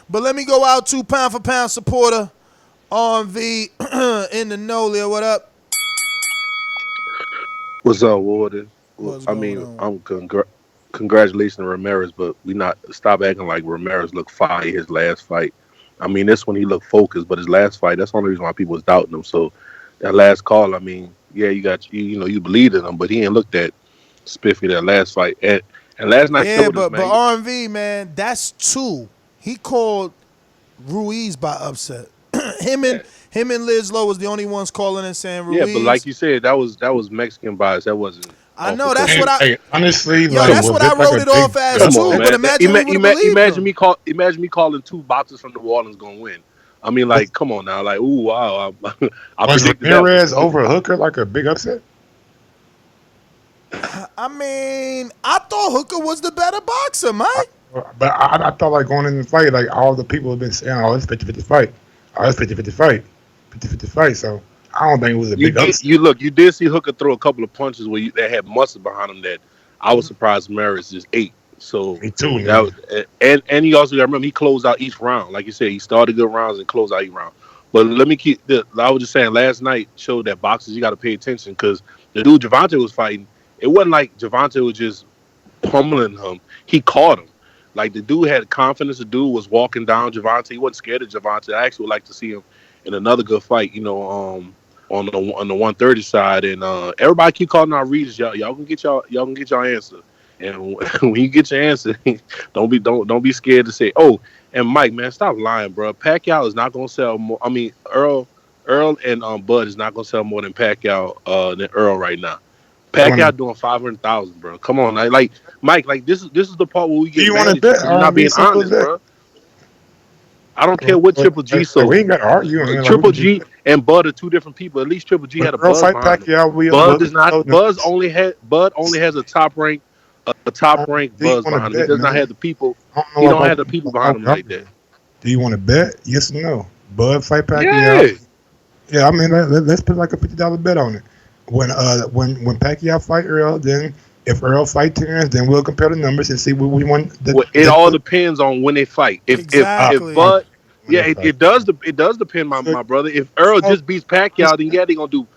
But let me go out to pound for pound supporter on V in the know, Leo. What up? What's up, Warden? Congratulations to Ramirez, but we not stop acting like Ramirez looked fire his last fight. I mean, this one he looked focused, but his last fight, that's the only reason why people was doubting him. So that last call, I mean, yeah, you believed in him, but he ain't looked that spiffy that last fight. And last night, yeah, but R&V, man, that's two. He called Ruiz by upset. him and Liz Lowe was the only ones calling and saying Ruiz. Yeah, but like you said, that was Mexican bias. That wasn't. I know that's what I honestly. That's what I wrote it off as too. But imagine me calling two boxers from New Orleans gonna win. I mean, like, come on now, like, ooh, wow. I was Ramirez over Hooker like a big upset? I mean, I thought Hooker was the better boxer, Mike. But I thought, like, going in the fight, like, all the people have been saying, oh, it's 50-50 fight. Oh, it's 50-50 fight. 50-50 fight. So I don't think it was a big upset. You did see Hooker throw a couple of punches where that had muscle behind him that I was surprised Ramirez just ate. So me too. That was, and he also got to remember he closed out each round. Like you said, he started good rounds and closed out each round. But let me I was just saying, last night showed that boxers, you got to pay attention because the dude Gervonta was fighting, it wasn't like Gervonta was just pummeling him. He caught him. Like, the dude had confidence. The dude was walking down Gervonta. He wasn't scared of Gervonta. I actually would like to see him in another good fight, on the 130 side. And everybody keep calling out Regis. Y'all can get y'all answer. And when you get your answer, don't be scared to say, oh, and Mike, man, stop lying, bro. Pacquiao is not gonna sell more. I mean, Earl and Bud is not gonna sell more than Pacquiao than Earl right now. Pacquiao doing 500,000, bro. Come on, like Mike, like this is the part where we get mad at you. You're not being honest, bro. I don't care what Triple G sold. We ain't got to argue. Triple G and Bud are two different people. At least Triple G had a Buzz behind him. Bud does not. Bud only has a top rank Buzz behind him. He does not have the people. He don't have the people behind him like that. Do you want to bet? Yes or no? Bud fight Pacquiao. Yeah, I mean, let's put like a $50 bet on it. When Pacquiao fight Earl, then if Earl fight Terrence, then we'll compare the numbers and see what we want. It all depends on when they fight. If Bud, it does depend, my brother. If Earl just beats Pacquiao, then they're gonna do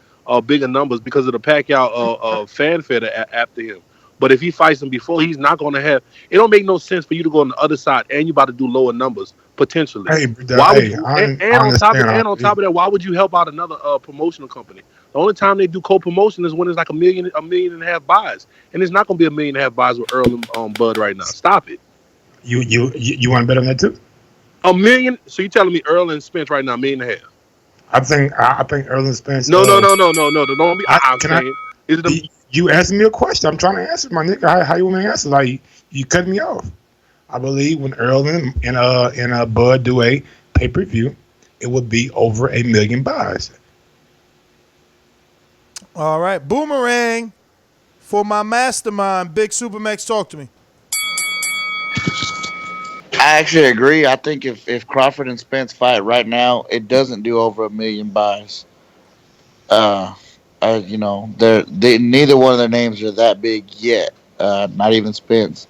bigger numbers because of the Pacquiao fanfare after him. But if he fights him before, he's not gonna have. It don't make no sense for you to go on the other side and you about to do lower numbers potentially. On top of that, why would you help out another promotional company? The only time they do co-promotion is when it's like a million and a half buys, and it's not going to be a million and a half buys with Earl and Bud right now. Stop it. You want to bet on that too? $1 million. So you telling me Earl and Spence right now $1.5 million? I think Earl and Spence. No. Don't be. You asked me a question. I'm trying to answer, my nigga. How you want me to answer? Like, you cut me off. I believe when Earl and Bud do a pay-per-view, it would be over 1 million buys. All right, Boomerang for my mastermind, Big Supermax. Talk to me. I actually agree. I think if Crawford and Spence fight right now, it doesn't do over 1 million buys. Neither one of their names are that big yet. Not even Spence.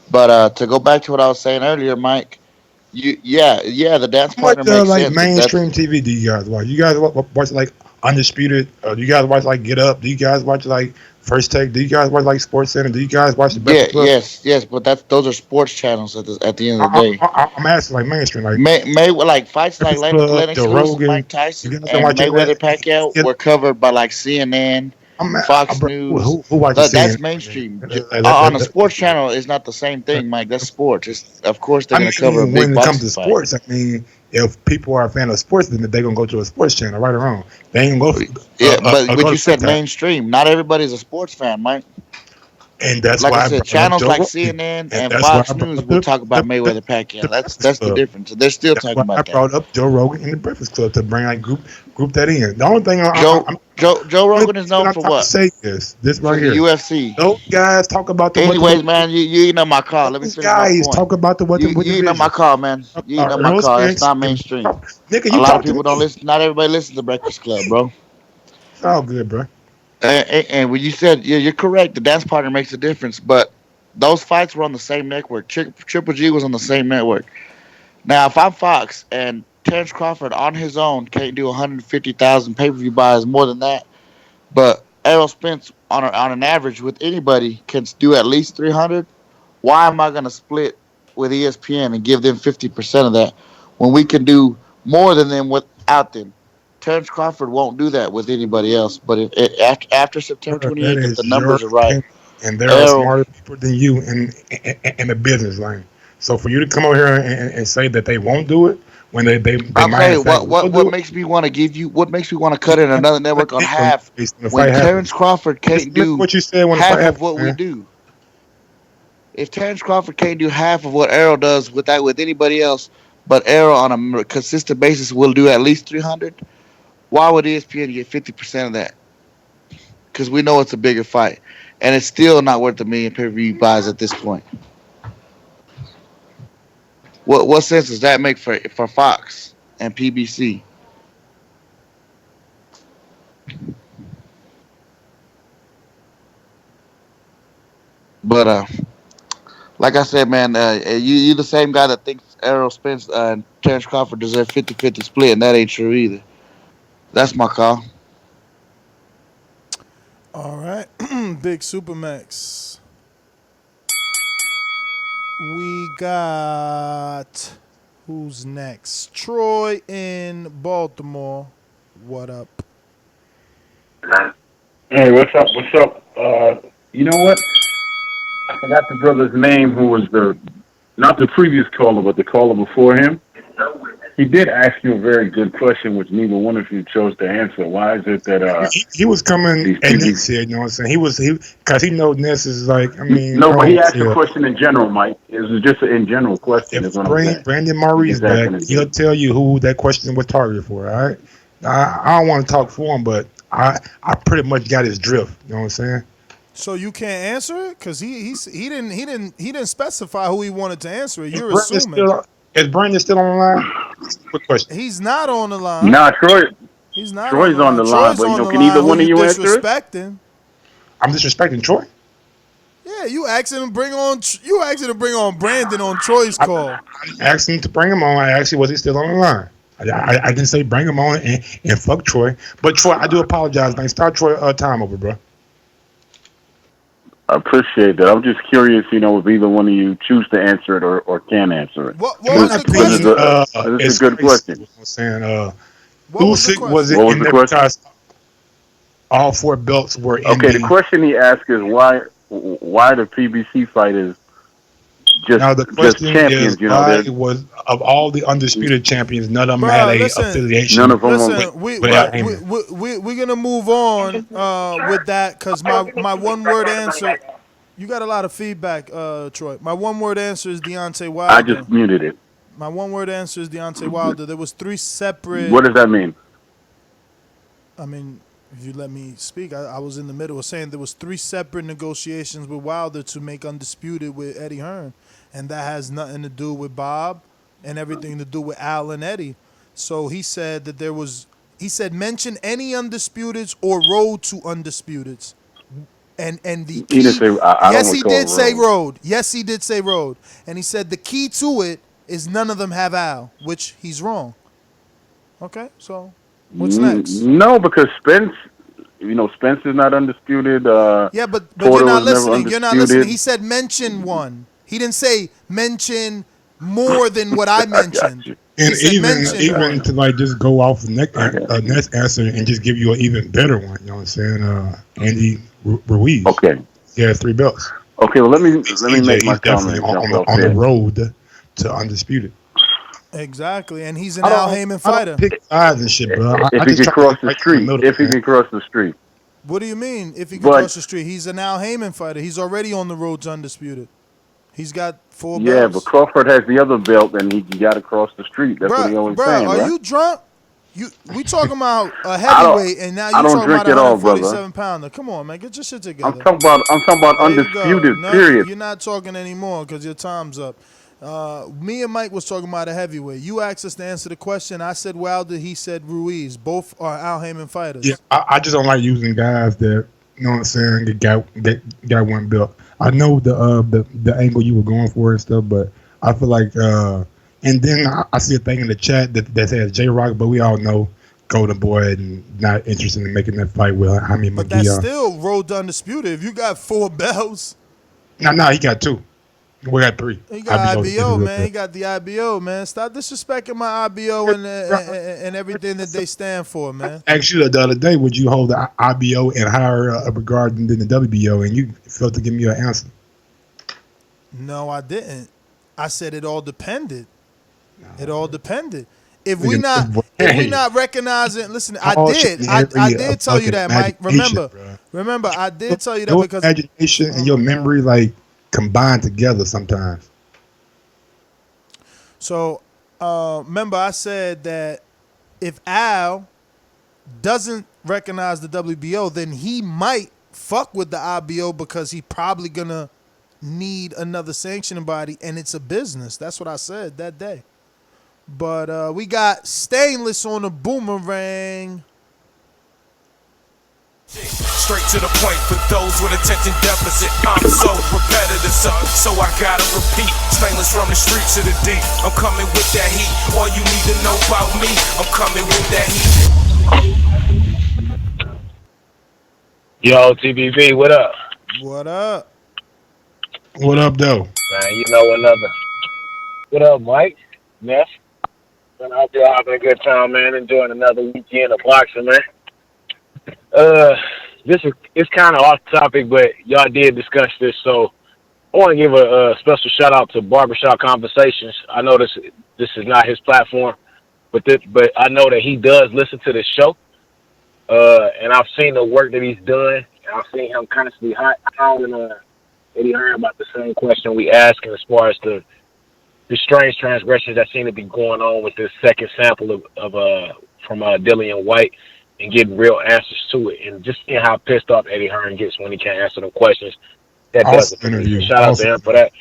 But to go back to what I was saying earlier, Mike, the dance partner makes like sense. Mainstream TV do you guys watch? You guys watch like Undisputed? Do you guys watch like Get Up? Do you guys watch like First Take? Do you guys watch like Sports Center? Do you guys watch the Breakfast Club? Yes, but those are sports channels at the end of the day. I'm asking like mainstream, like like fights like Lennox Lewis, Mike Tyson, and Mayweather Pacquiao were covered by like CNN, Fox News. Who watches That's CNN? mainstream. On a sports channel, it's not the same thing, Mike. That's sports. Of course, they're going to cover a big when it comes to fight. sports. I mean, if people are a fan of sports, then they're going to go to a sports channel, right or wrong. They ain't going to go. But you said mainstream. Not everybody's a sports fan, Mike. And that's Like why I I said, brought up channels Joe like Rogan. CNN And and that's why Fox I brought News up will talk about Mayweather Pacquiao. That's the Club. difference. They're still That's talking why I about that. brought up Joe Rogan and the Breakfast Club to bring like group that in. The only thing Joe Rogan is known I'm for trying to what? say is this For right the here. UFC. Those guys talk about the Anyways, man, you eating up my call. Let me Those finish my guys point. talk about the You eating up my call, man. You eating up my Earl call. That's Spence not and mainstream. nigga, A you lot of talk to people don't me. listen. Not everybody listens to Breakfast Club, bro. It's all good, bro. And when you said you're correct, the dance partner makes a difference. But those fights were on the same network. Triple G was on the same network. Now, if I'm Fox and Terrence Crawford on his own can't do 150,000 pay-per-view buys, more than that, but Errol Spence on an average with anybody can do at least 300. Why am I going to split with ESPN and give them 50% of that when we can do more than them without them? Terrence Crawford won't do that with anybody else. But after September That 28th, if the is your numbers are right, opinion, and there are Errol, smarter people than you in the business lane. So for you to come over here and say that they won't do it when they I'm might in saying fact will what do it, makes me want to give you what makes me want to cut in another network on half when the when fight Terrence happens. Crawford Just can't remember do what you said when the half fight of happens, what we man. do. If Terrence Crawford can't do half of what Errol does with anybody else, but Errol on a consistent basis will do at least 300, why would ESPN get 50% of that? Because we know it's a bigger fight, and it's still not worth $1 million pay-per-view buys at this point. What sense does that make for Fox and PBC? But like I said, man, you the same guy that thinks Errol Spence and Terrence Crawford deserve 50-50 split, and that ain't true either. That's my call. All right, Big Supermax. We got who's next? Troy in Baltimore. What up? Hey, what's up? What's up? You know what? I forgot the brother's name who was not the previous caller, but the caller before him. He did ask you a very good question, which neither one of you chose to answer. Why is it that He was coming these and people... Nick said, you know what I'm saying? Because he knows Ness is like, I mean, No, I but he don't asked see a it. question in general, Mike. It was just an in general question, is If what I'm saying. Brandon He Maurice just asked back, in he'll tell you who that question was targeted for, all right? I don't want to talk for him, but I pretty much got his drift, you know what I'm saying? So you can't answer it because he didn't specify who he wanted to answer it. You're Brandon assuming. Is Brandon still on the line? Quick question. He's not on the line. Nah, He's not Troy's on the line, Troy's but on the can either line. one Who of you you answer it? disrespecting? I'm disrespecting Troy? Yeah, you asking him to bring on Brandon on Troy's call. I asked him to bring him on. I asked him, was he still on the line? I didn't say bring him on and fuck Troy. But Troy, I do apologize, man. Start Troy time over, bro. I appreciate that. I'm just curious, if either one of you choose to answer it or can answer it. What was the question? It's a good question. I'm saying, what was the question? Was it in there because all 4 belts were in the question he asked is why the PBC fight is just now the question champions, is why was of all the undisputed champions, none of them had a affiliation. None of them we're gonna move on with that because my one word answer. You got a lot of feedback, Troy. My one word answer is Deontay Wilder. I just muted it. My one word answer is Deontay Wilder. There was 3 separate. What does that mean? I mean, if you let me speak, I was in the middle of saying there was 3 separate negotiations with Wilder to make Undisputed with Eddie Hearn, and that has nothing to do with Bob and everything to do with Al and Eddie. So he said that mention any Undisputeds or road to Undisputeds. And the key, he didn't say, yes, he did say road. Yes, he did say road. And he said the key to it is none of them have Al, which he's wrong. Okay, so what's next? No, because Spence is not undisputed. Yeah, but you're not listening. You're not listening. He said mention one. He didn't say mention more than what I mentioned. And even to like just go off the next answer and just give you an even better one, you know what I'm saying? Andy Ruiz. Okay. He has 3 belts. Okay, well let me make my comment. On the road to undisputed. Exactly, and he's an Al Heyman fighter. I don't pick sides and shit, bro. If he can cross the street. What do you mean? If he can But- cross the street, he's an Al Heyman fighter. He's already on the road to undisputed. He's got 4 Yeah, belts. but Crawford has the other belt, and he got to cross the street. That's what he always saying, are right? you drunk? We talking about a I don't- heavyweight, and now I you don't talking drink about a at all, brother. 147-pounder. Come on, man, get your shit together. I'm talking about There you undisputed. go. No, Period. You're not talking anymore because your time's up. Me and Mike was talking about a heavyweight. You asked us to answer the question. I said Wilder. He said Ruiz. Both are Al Heyman fighters. Yeah, I just don't like using guys that, you know what I'm saying, that got one belt. I know the angle you were going for and stuff, but I feel like and then I see a thing in the chat that says J-Rock, but we all know Golden Boy and not interested in making that fight with Jaime But that's Munguia. still road to undisputed. If you got 4 belts, No, he got 2. We got 3. he got IBO, man. He He got the IBO, man. Stop disrespecting my IBO and everything that they stand for, man. asked you the other day, would you hold the IBO in higher regard than the WBO, and you failed to give me an answer. No, I didn't. I said it all depended. It all depended. If we not recognizing, listen, I did tell you that, Mike. Remember, I did tell you that your because imagination and your memory like combine together sometimes. So, remember, I said that if Al doesn't recognize the WBO, then he might fuck with the IBO because he probably gonna need another sanctioning body, and it's a business. That's what I said that day. But we got Stainless on the boomerang. Straight to the point for those with attention deficit. I'm so repetitive, so I gotta repeat. Stainless from the street to the deep. I'm coming with that heat. All you need to know about me, I'm coming with that heat. Yo, TBV, what up? What up? What up, though? Man, you know another. What up, Mike? Neff? Been out there having a good time, man. Enjoying another weekend of boxing, man. It's kind of off topic, but y'all did discuss this, so I want to give a special shout out to Barbershop Conversations. I know this is not his platform, but I know that he does listen to this show, and I've seen the work that he's done, and I've seen him constantly hounding Eddie Hearn about the same question we asked, as far as the strange transgressions that seem to be going on with this second sample from Dillian White, and getting real answers to it, and just seeing how pissed off Eddie Hearn gets when he can't answer them questions. That does it for me. Shout out to him for that.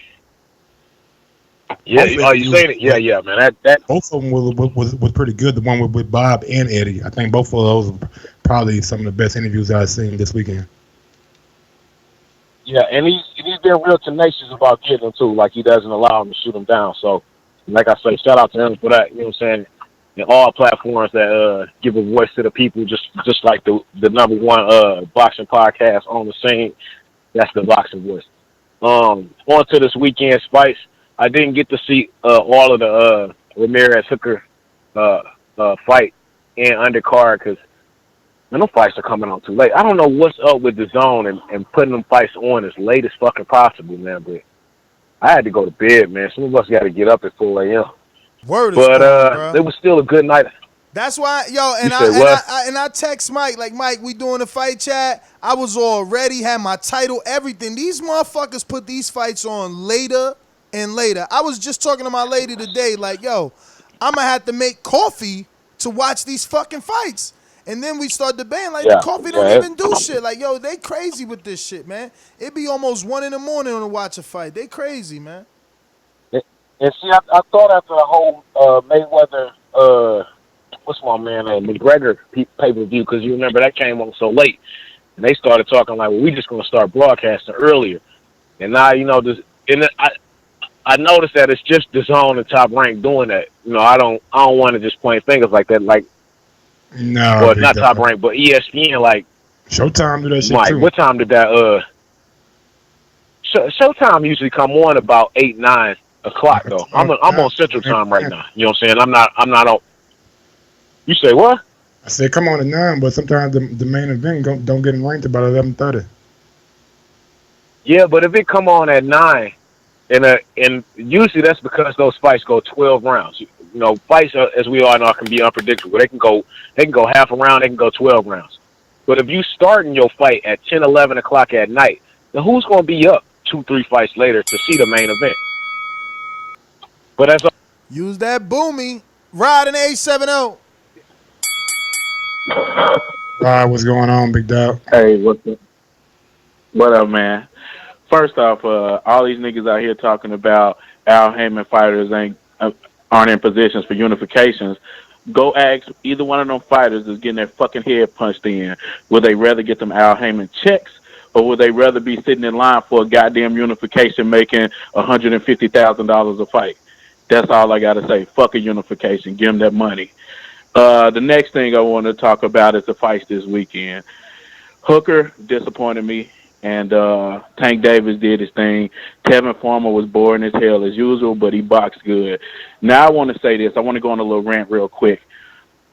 Yeah, you saying it? Yeah, man. That both of them was pretty good. The one with Bob and Eddie. I think both of those are probably some of the best interviews I've seen this weekend. Yeah, and he's been real tenacious about getting them too. Like, he doesn't allow them to shoot them down. So, like I say, shout out to him for that. You know what I'm saying? And all platforms that give a voice to the people, just like the number one boxing podcast on the scene. That's the Boxing Voice. On to this weekend's fights. I didn't get to see all of the Ramirez Hooker fight and undercard because them fights are coming on too late. I don't know what's up with DAZN and putting them fights on as late as fucking possible, man. But I had to go to bed, man. Some of us got to get up at 4 a.m. But it was still a good night. That's why, and I text Mike, like, Mike, we doing a fight chat. I was all ready, had my title, everything. These motherfuckers put these fights on later and later. I was just talking to my lady today, like, yo, I'm going to have to make coffee to watch these fucking fights. And then we start debating, like, the coffee don't even do shit. Like, yo, they crazy with this shit, man. It be almost 1 a.m. to watch a fight. They crazy, man. And see, I thought after the whole Mayweather, what's my man name, McGregor pay-per-view, because you remember that came on so late, and they started talking like, well, we just going to start broadcasting earlier. And now, I noticed that it's just DAZN and Top Rank doing that. I don't want to just point fingers like that, like, no, well, not Top Rank, but ESPN, like, Showtime do that shit Mike, too. what time did that? Showtime usually come on about 8, 9 o'clock though. I'm on Central Time right now. You know what I'm saying? I'm not on. You say what? I said come on at 9, but sometimes the main event don't get ranked about 11:30. Yeah, but if it come on at 9, and usually that's because those fights go 12 rounds. Fights as we all know can be unpredictable. They can go half a round. They can go 12 rounds. But if you starting your fight at 10, 11 o'clock at night, then who's going to be up 2-3 fights later to see the main event? But that's Use that boomy. Rod in 870. What's going on, big dog? Hey, what's up? What up, man? First off, all these niggas out here talking about Al Heyman fighters aren't in positions for unifications. Go ask either one of them fighters that's getting their fucking head punched in. Would they rather get them Al Heyman checks, or would they rather be sitting in line for a goddamn unification making $150,000 a fight? That's all I gotta say. Fuck a unification. Give them that money. The next thing I want to talk about is the fights this weekend. Hooker disappointed me, and Tank Davis did his thing. Tevin Farmer was boring as hell as usual, but he boxed good. Now I want to say this. I want to go on a little rant real quick.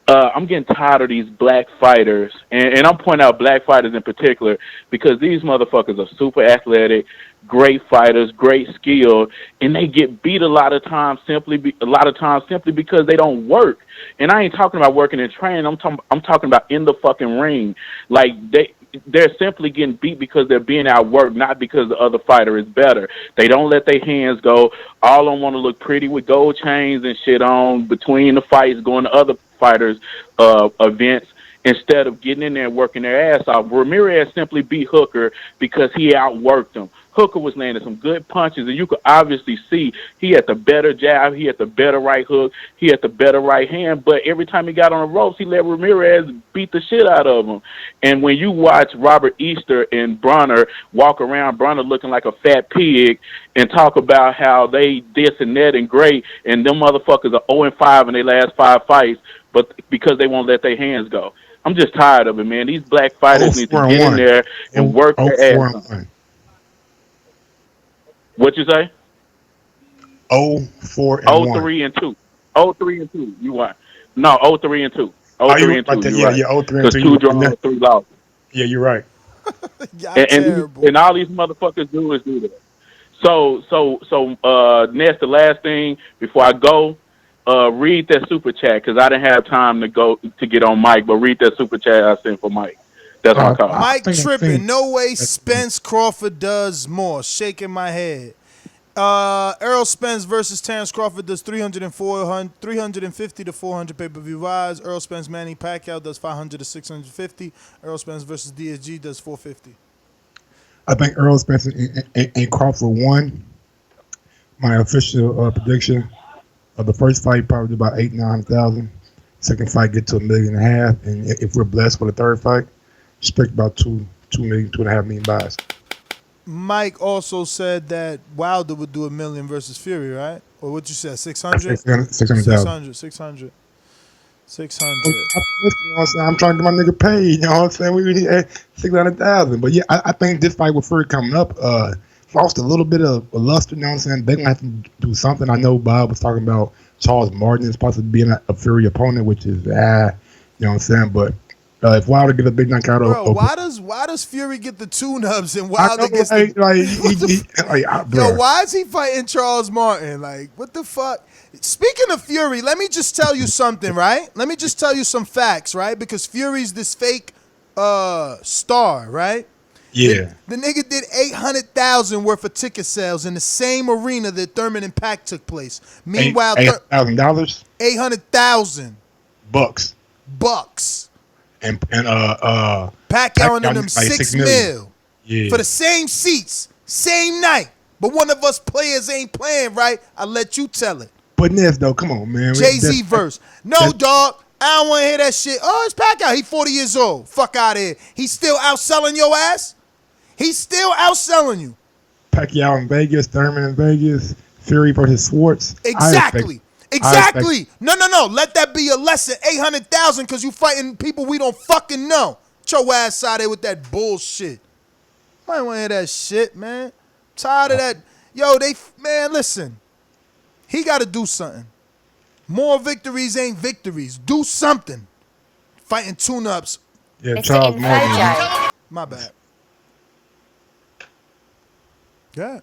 I'm getting tired of these black fighters, and I'm pointing out black fighters in particular because these motherfuckers are super athletic, great fighters, great skill, and they get beat a lot of times simply because they don't work. And I ain't talking about working in training. I'm talking about in the fucking ring. Like they're simply getting beat because they're being outworked, not because the other fighter is better. They don't let their hands go. All of them want to look pretty with gold chains and shit on between the fights, going to other fighters' events instead of getting in there and working their ass off. Ramirez simply beat Hooker because he outworked him. Hooker was landing some good punches, and you could obviously see he had the better jab, he had the better right hook, he had the better right hand, but every time he got on the ropes, he let Ramirez beat the shit out of him. And when you watch Robert Easter and Bronner walk around, Bronner looking like a fat pig, and talk about how they this and that and great, and them motherfuckers are 0-5 in their last 5 fights, but because they won't let their hands go. I'm just tired of it, man. These black fighters need to get in there and work their ass off. What you say? 0-4-1. 0-3-2. 0-3-2. You want? No, 0-3-2. 0-3-2. Yeah, 0-3-2. 2 draws, 3 losses. Yeah, you're right. and all these motherfuckers do is do that. So, Ness, the last thing before I go, read that super chat because I didn't have time to get on Mike, but read that super chat I sent for Mike. That's my call. Mike tripping. No way Spence Crawford does more. Shaking my head. Errol Spence versus Terrence Crawford does 350 to 400 pay-per-view buys. Errol Spence Manny Pacquiao does 500 to 650. Errol Spence versus DSG does 450. I think Errol Spence and Crawford won. My official prediction of the first fight probably about 8,000-9,000. Second fight get to 1.5 million, and if we're blessed with a third fight, expect about 2 million, 2.5 million buys. Mike also said that Wilder would do 1 million versus Fury, right? Or what you said, 600? 600,000. 600. I'm trying to get my nigga paid. You know what I'm saying? We need 600,000. But yeah, I think this fight with Fury coming up lost a little bit of luster. You know what I'm saying? They're gonna have to do something. I know Bob was talking about Charles Martinez possibly being a Fury opponent, which is you know what I'm saying? But if Wilder get a big knockout, why does Fury get the tune-ups and Wilder gets Yo, why is he fighting Charles Martin? Like, what the fuck? Speaking of Fury, let me just tell you something, right? Let me just tell you some facts, right? Because Fury's this fake star, right? Yeah. The nigga did 800,000 worth of ticket sales in the same arena that Thurman and Pac took place. Meanwhile, $800,000. 800,000 bucks. And Pacquiao and them 6 mil for the same seats, same night. But one of us players ain't playing right. I let you tell it. But Ness, though, come on, man. Jay-Z verse. No, dog. I don't want to hear that shit. Oh, it's Pacquiao. He 40 years old. Fuck out of here. He's still outselling your ass? He's still outselling you. Pacquiao in Vegas, Thurman in Vegas, Fury versus Schwartz. Exactly. No. Let that be a lesson. 800,000 because you fighting people we don't fucking know. Get your ass out there with that bullshit. I don't want to hear that shit, man. Tired of that. Yo, man, listen. He got to do something. More victories ain't victories. Do something. Fighting tune-ups. Yeah, Charles Martin. My bad. Yeah.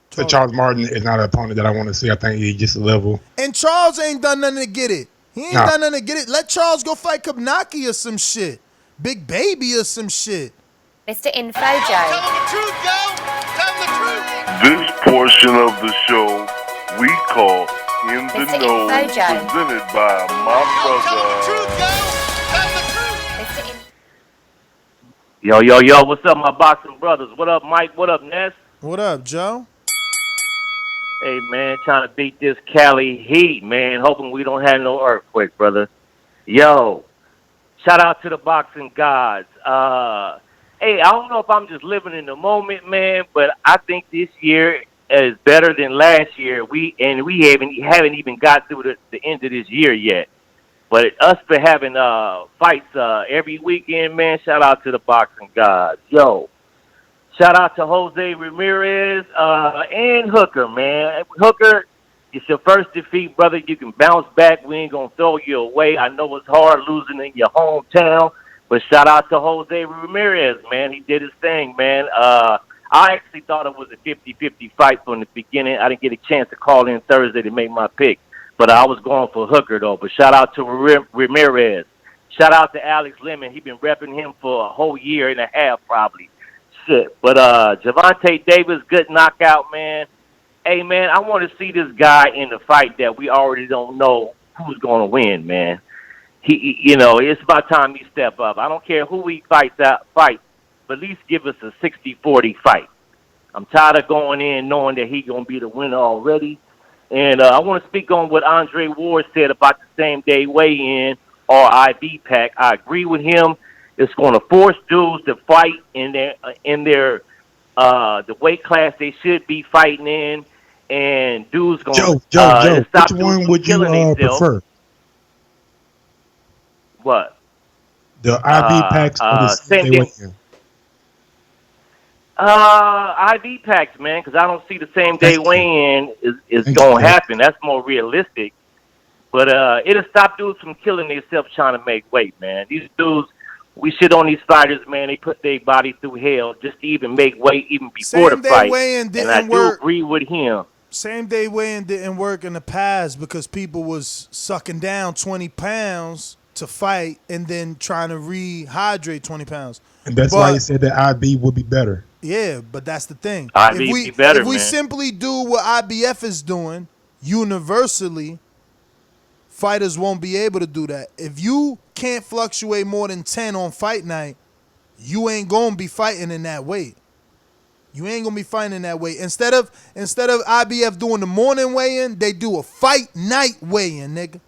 So Charles Martin is not an opponent that I want to see. I think he's just a level. And Charles ain't done nothing to get it. He ain't done nothing to get it. Let Charles go fight Kabnaki or some shit. Big Baby or some shit. Mr. Infojo. This portion of the show we call In the Mr. Know, Infojo. presented by my brother. Yo, what's up, my boxing brothers? What up, Mike? What up, Ness? What up, Joe? Hey, man, trying to beat this Cali heat, man. Hoping we don't have no earthquake, brother. Yo, shout out to the boxing gods. Hey, I don't know if I'm just living in the moment, man, but I think this year is better than last year. We haven't even got through the end of this year yet. But us for having fights every weekend, man, shout out to the boxing gods. Yo, shout out to Jose Ramirez and Hooker, man. Hooker, it's your first defeat, brother. You can bounce back. We ain't going to throw you away. I know it's hard losing in your hometown, but shout out to Jose Ramirez, man. He did his thing, man. I actually thought it was a 50-50 fight from the beginning. I didn't get a chance to call in Thursday to make my pick. But I was going for Hooker, though. But shout out to Ramirez. Shout out to Alex Lemon. He's been repping him for a whole year and a half, probably. Shit. But Gervonta Davis, good knockout, man. Hey, man, I want to see this guy in the fight that we already don't know who's going to win, man. It's about time he step up. I don't care who he fights, but at least give us a 60-40 fight. I'm tired of going in knowing that he's going to be the winner already. And I want to speak on what Andre Ward said about the same-day weigh-in or IB pack. I agree with him. It's going to force dudes to fight in their the weight class they should be fighting in, and dudes going to Joe, stop which one would you prefer? What? The IB packs or the same-day weigh-in? IB packs, man, because I don't see the same day weigh-in is going to happen. That's more realistic. But it'll stop dudes from killing themselves trying to make weight, man. These dudes, we shit on these fighters, man. They put their body through hell just to even make weight even before the fight. Weigh-in didn't and I work. do agree with him. Same-day weigh-in didn't work in the past because people was sucking down 20 pounds to fight and then trying to rehydrate 20 pounds. And that's why he said that IB would be better. Yeah, but that's the thing. If we simply do what IBF is doing universally, fighters won't be able to do that. If you can't fluctuate more than 10 on fight night, you ain't gonna be fighting in that weight. You ain't gonna be fighting in that weight. Instead of IBF doing the morning weigh-in, they do a fight night weigh-in, nigga.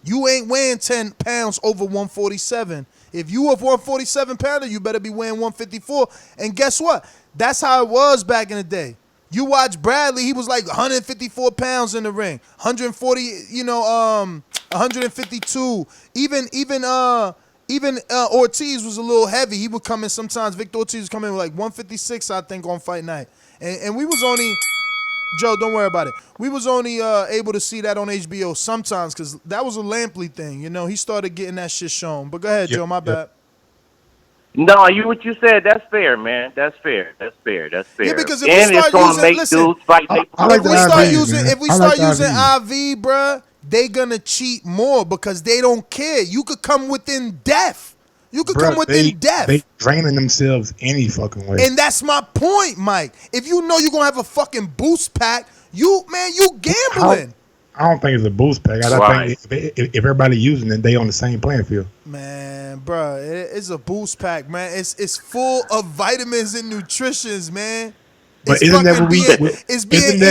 You ain't weighing 10 pounds over 147. If you a 147 pounder, you better be weighing 154. And guess what? That's how it was back in the day. You watch Bradley, he was like 154 pounds in the ring, 140, 152. Even Ortiz was a little heavy. He would come in sometimes. Victor Ortiz was coming in with like 156, I think, on fight night. And we was only, Joe, don't worry about it. We was only able to see that on HBO sometimes because that was a Lampley thing. He started getting that shit shown. But go ahead, Joe, my bad. No, what you said, that's fair, man. That's fair. Yeah, because if we start using IV, bruh, they gonna cheat more because they don't care. You could come within death. They draining themselves any fucking way. And that's my point, Mike. If you know you're gonna have a fucking boost pack, you gambling. I don't think it's a boost pack. I think if everybody using it, they on the same playing field. Man, bro, it's a boost pack, man. It's full of vitamins and nutritions, man. But isn't that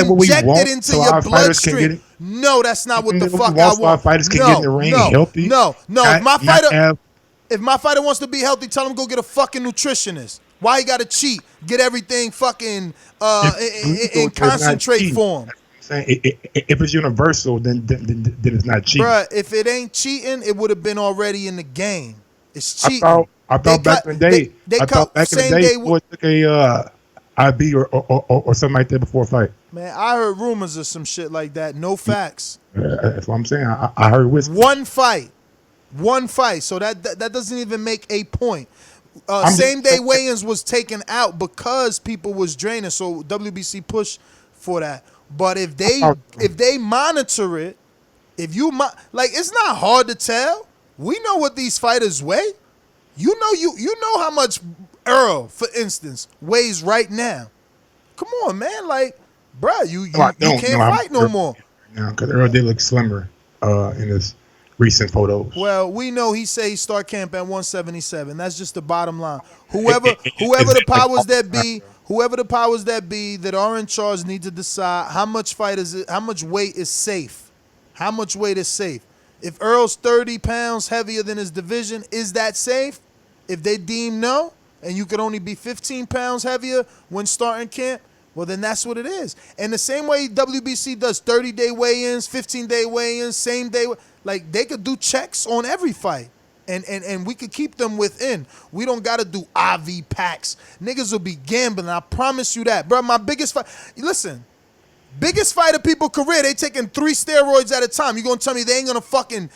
what we injected into so your bloodstream. No, that's not what the fuck I want. So our fighters can get in the ring healthy. No. If my fighter wants to be healthy, tell him go get a fucking nutritionist. Why he got to cheat? Get everything fucking in concentrate form. If it's universal, then it's not cheating. Bruh, if it ain't cheating, it would have been already in the game. It's cheating. I thought back in the day, boy took a IB or something like that before a fight. Man, I heard rumors of some shit like that. No facts. That's what I'm saying. I heard whispers. One fight. So that doesn't even make a point. Same day weigh-ins was taken out because people was draining, so WBC pushed for that. But if they monitor it, it's not hard to tell. We know what these fighters weigh. You know how much Earl, for instance, weighs right now. Come on, man. Like, bruh, you can't fight no more. Now, because Earl did look slimmer in his recent photos. Well, we know he say he start camp at 177. That's just the bottom line. Whoever the powers that be that are in charge need to decide how much weight is safe. How much weight is safe? If Earl's 30 pounds heavier than his division, is that safe? If they deem no, and you could only be 15 pounds heavier when starting camp, well, then that's what it is. And the same way WBC does 30-day weigh-ins, 15-day weigh-ins, same day, like they could do checks on every fight. And we could keep them within. We don't got to do IV packs. Niggas will be gambling. I promise you that. Bro, my biggest fight, listen, biggest fight of people's career, they taking 3 steroids at a time. You going to tell me they ain't going to fucking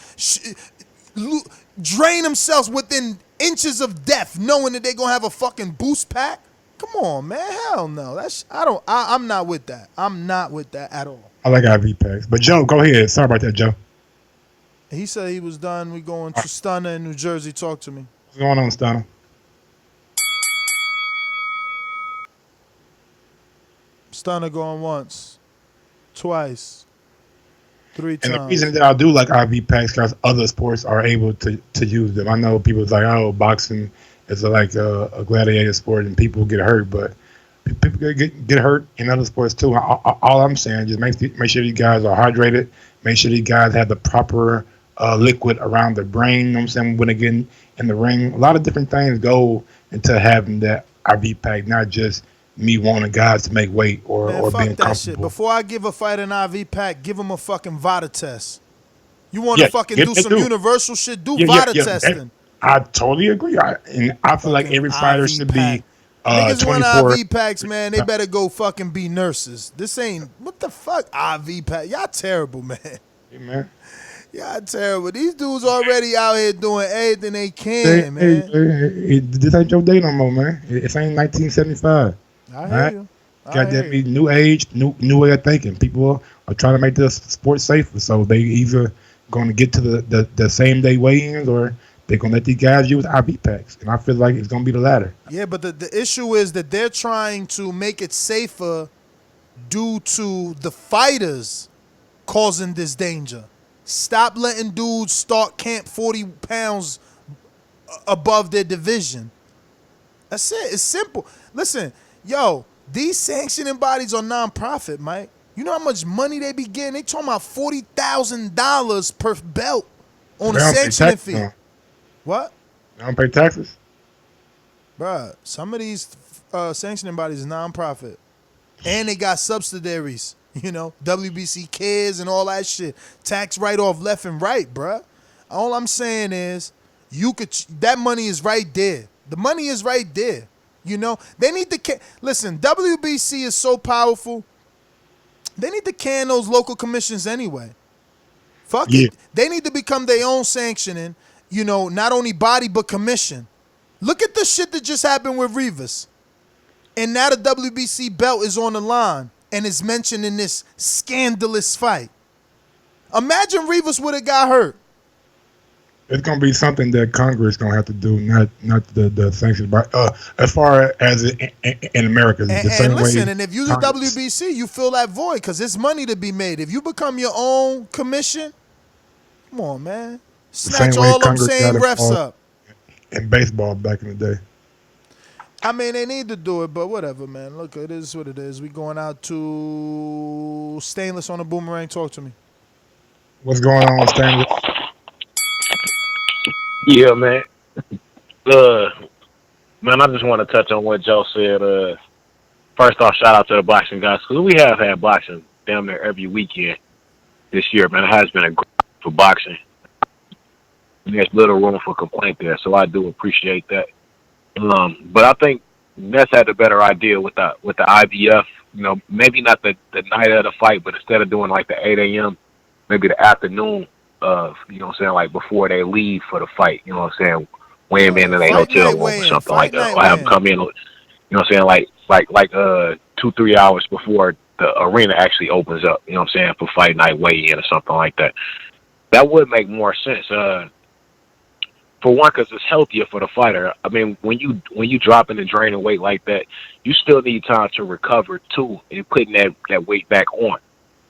drain themselves within inches of death knowing that they going to have a fucking boost pack? Come on, man. Hell no. I'm not with that. I'm not with that at all. I like IV packs. But Joe, go ahead. Sorry about that, Joe. He said he was done. We going to Stunner in New Jersey. Talk to me. What's going on, Stunner? Stunner going once, twice, 3 times. And the reason that I do like IV packs because other sports are able to use them. I know people's like, oh, boxing is like a gladiator sport and people get hurt, but people get hurt in other sports too. All I'm saying is make sure you guys are hydrated. Make sure you guys have the proper liquid around the brain. You know what I'm saying? When they get in the ring, a lot of different things go into having that IV pack, not just me wanting guys to make weight or being that comfortable. Shit. Before I give a fight an IV pack, give them a fucking VADA test. You want to fucking do some universal shit? Do VADA testing. I totally agree. I feel like every fighter should be niggas 24. want IV packs, man. They better go fucking be nurses. This ain't, what the fuck, IV pack? Y'all terrible, man. Hey, man. Y'all terrible. These dudes already out here doing everything they can, man. This ain't your day no more, man. It ain't 1975. I hear you. Got that new age, new way of thinking. People are trying to make this sport safer, so they either going to get to the same day weigh-ins or they're going to let these guys use IV packs. And I feel like it's going to be the latter. Yeah, but the issue is that they're trying to make it safer due to the fighters causing this danger. Stop letting dudes start camp 40 pounds above their division. That's it. It's simple. Listen, yo, these sanctioning bodies are non-profit, Mike. You know how much money they be getting? They talking about $40,000 per belt on a sanctioning fee. What? They don't pay taxes? Bruh, some of these sanctioning bodies is non-profit. And they got subsidiaries. You know, WBC Kids and all that shit. Tax write-off left and right, bruh. All I'm saying is, that money is right there. The money is right there. You know, they need to listen. WBC is so powerful. They need to can those local commissions anyway. Fuck it. They need to become their own sanctioning. You know, not only body but commission. Look at the shit that just happened with Rivas, and now the WBC belt is on the line and is mentioned in this scandalous fight. Imagine Rivas would have got hurt. It's gonna be something that Congress gonna have to do, not the sanctions. But as far as in America, the same listen, way. And if you're the WBC, you fill that void because there's money to be made. If you become your own commission, come on, man, snatch all them same refs up. In baseball back in the day. I mean, they need to do it, but whatever, man. Look, it is what it is. We going out to Stainless on the Boomerang. Talk to me. What's going on, Stainless? Yeah, man. Man, I just want to touch on what Joe said. First off, shout out to the boxing guys, because we have had boxing damn near every weekend this year, man. It has been a great for boxing. And there's little room for complaint there, so I do appreciate that. But I think Ness had a better idea with the IBF. You know, maybe not the night of the fight, but instead of doing like the 8 a.m., maybe the afternoon of, you know what I'm saying, like before they leave for the fight, you know what I'm saying, weigh them in their hotel room or something like that. Or have them come in, you know what I'm saying, like 2-3 hours before the arena actually opens up, you know what I'm saying, for fight night weigh-in or something like that. That would make more sense. For one, because it's healthier for the fighter. I mean, when you dropping and draining weight like that, you still need time to recover too, and putting that weight back on. You know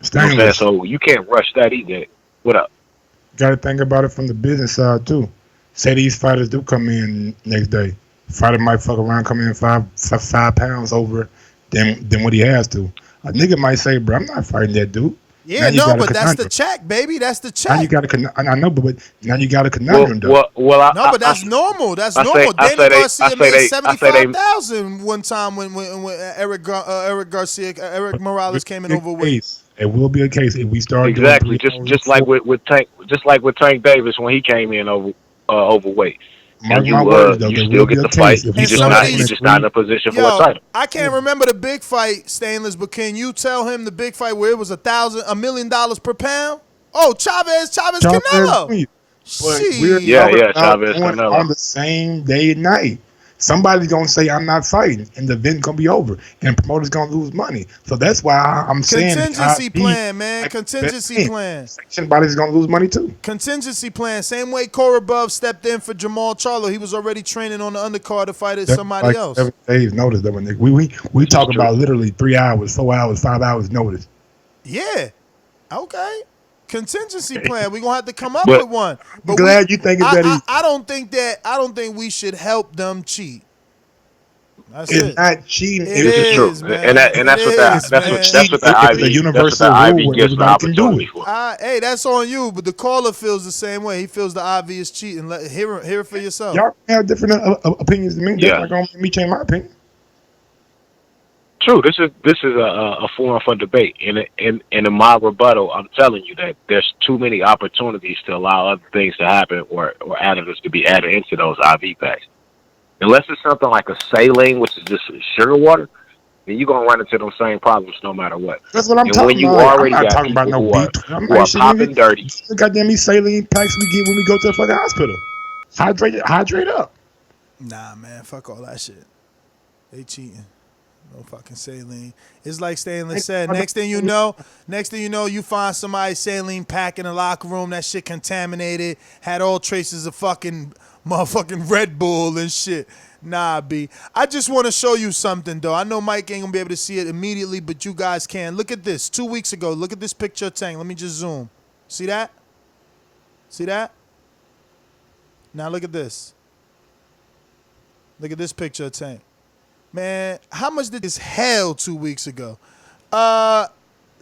what I'm saying? So you can't rush that either. What up? Got to think about it from the business side too. Say these fighters do come in next day. Fighter might fuck around, come in 5 pounds over than what he has to. A nigga might say, "Bro, I'm not fighting that dude." Yeah, no, but that's the check, baby. That's the check. Now you got a I know, but now you got a conundrum, though. No, but that's normal. That's normal. Danny Garcia made 75,000 one time when Eric Morales came in overweight. It will be a case if we start exactly just like with Tank Davis when he came in overweight. And you still get the fight. You're just not in a position for a title. I can't remember the big fight, Stainless, but can you tell him the big fight where it was $1 million per pound? Oh, Chavez Canelo. But we're Chavez Canelo on the same day and night. Somebody's gonna say I'm not fighting, and the event's gonna be over, and the promoter's gonna lose money. So that's why I'm saying contingency plan, man. Contingency plan. Somebody's gonna lose money too. Contingency plan. Same way Korobov stepped in for Jamal Charlo. He was already training on the undercard to fight somebody else. 7 days notice, though, nigga. We talk about literally 3 hours, 4 hours, 5 hours notice. Yeah. Okay. Contingency plan. We're gonna have to come up with one. But glad you think it's that easy. I don't think we should help them cheat. It's not cheating. It's true, man. And that's what the IV gives the opportunity for. Hey, that's on you. But the caller feels the same way. He feels the IV is cheating. Hear it for yourself. Y'all have different opinions than me. That's not gonna make me change my opinion. True. This is a forum for debate. In my rebuttal, I'm telling you that there's too many opportunities to allow other things to happen or additives to be added into those IV packs. Unless it's something like a saline, which is just sugar water, then you're gonna run into those same problems no matter what. That's what I'm talking about. When you already got people who are popping dirty. Goddamn these saline packs we get when we go to the fucking hospital. Hydrate up. Nah, man, fuck all that shit. They cheating. No fucking saline. It's like Stainless said. Next thing you know, you find somebody saline pack in the locker room. That shit contaminated. Had all traces of fucking motherfucking Red Bull and shit. Nah, B. I just want to show you something, though. I know Mike ain't going to be able to see it immediately, but you guys can. Look at this. 2 weeks ago, look at this picture of Tank. Let me just zoom. See that? See that? Now look at this. Look at this picture of Tank. Man, how much did this hell 2 weeks ago? Hold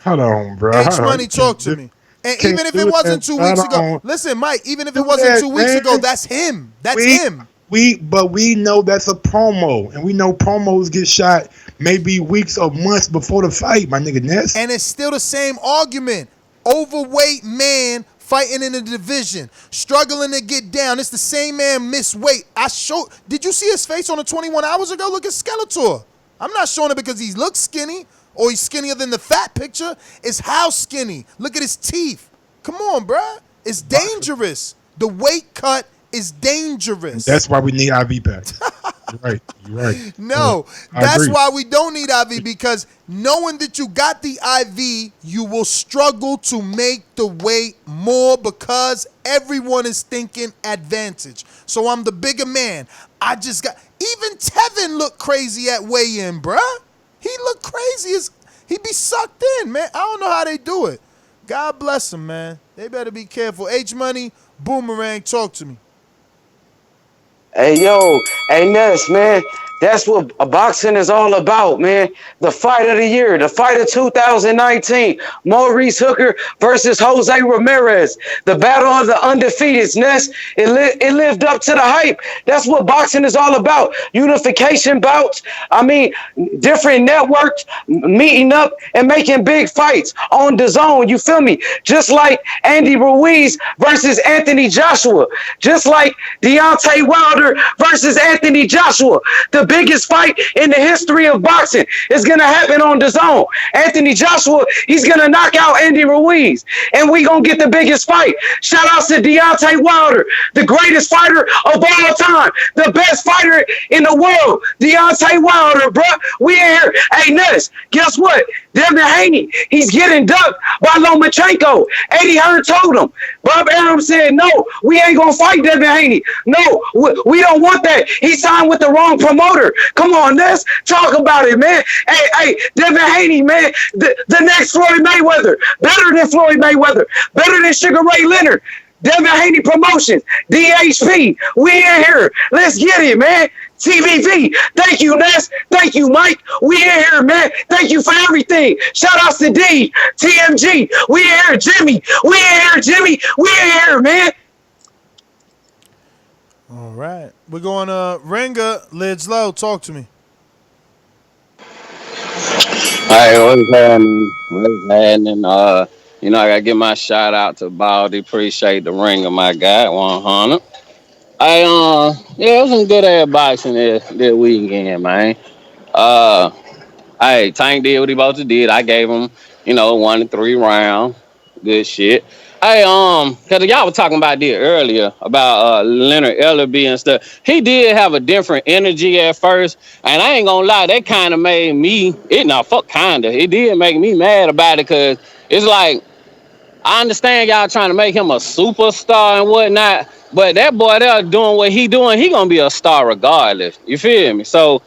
on, bro. H-Money, talk to me. And even if it wasn't 2 weeks ago, listen, Mike, even if it wasn't 2 weeks ago, that's him. That's him. But we know that's a promo, and we know promos get shot maybe weeks or months before the fight, my nigga Ness. And it's still the same argument. Overweight man fighting in a division, struggling to get down. It's the same man miss weight. Did you see his face on the 21 hours ago? Look at Skeletor. I'm not showing it because he looks skinny or he's skinnier than the fat picture. It's how skinny. Look at his teeth. Come on, bruh. It's dangerous. The weight cut is dangerous. That's why we need IV packs. You're right. No, that's why we don't need IV, because knowing that you got the IV, you will struggle to make the weight more because everyone is thinking advantage. So I'm the bigger man. Even Tevin looked crazy at weigh-in, bruh. He looked crazy he be sucked in, man. I don't know how they do it. God bless them, man. They better be careful. H-Money, Boomerang, talk to me. Hey, Ness, man, that's what boxing is all about, man. The fight of the year, the fight of 2019, Maurice Hooker versus Jose Ramirez, the battle of the undefeateds, Ness. It lived up to the hype. That's what boxing is all about. Unification bouts. I mean, different networks meeting up and making big fights on DAZN, you feel me? Just like Andy Ruiz versus Anthony Joshua. Just like Deontay Wilder versus Anthony Joshua. The biggest fight in the history of boxing is going to happen on DAZN. Anthony Joshua, he's going to knock out Andy Ruiz. And we going to get the biggest fight. Shout out to Deontay Wilder, the greatest fighter of all time. The best fighter in the world. Deontay Wilder, bro. We in here. Hey, Nunez, guess what? Devin Haney, he's getting ducked by Lomachenko. Eddie Hearn told him. Bob Arum said, no, we ain't going to fight Devin Haney. No, we don't want that. He signed with the wrong promoter. Come on, let's talk about it, man. Hey, Devin Haney, man, the next Floyd Mayweather. Better than Floyd Mayweather. Better than Sugar Ray Leonard. Devin Haney Promotions. DHP. We in here. Let's get it, man. TVV. Thank you, Ness. Thank you, Mike. We in here, man. Thank you for everything. Shout outs to D, TMG. We in here, Jimmy. We in here, Jimmy. We in here, man. All right. We're going to Ringer. Lids low. Talk to me. Hey, what's happening? What's happening? I gotta give my shout out to Baldy. Appreciate the ringer, my guy, 100. It was some good ass boxing this weekend, man. Hey, Tank did what he supposed to did. I gave him, 1 to 3 rounds. Good shit. Hey, cause y'all were talking about this earlier about Leonard Ellerby and stuff. He did have a different energy at first, and I ain't gonna lie, that kind of made me. It did make me mad about it, cause it's like I understand y'all trying to make him a superstar and whatnot, but that boy there doing what he doing, he gonna be a star regardless. You feel me? So.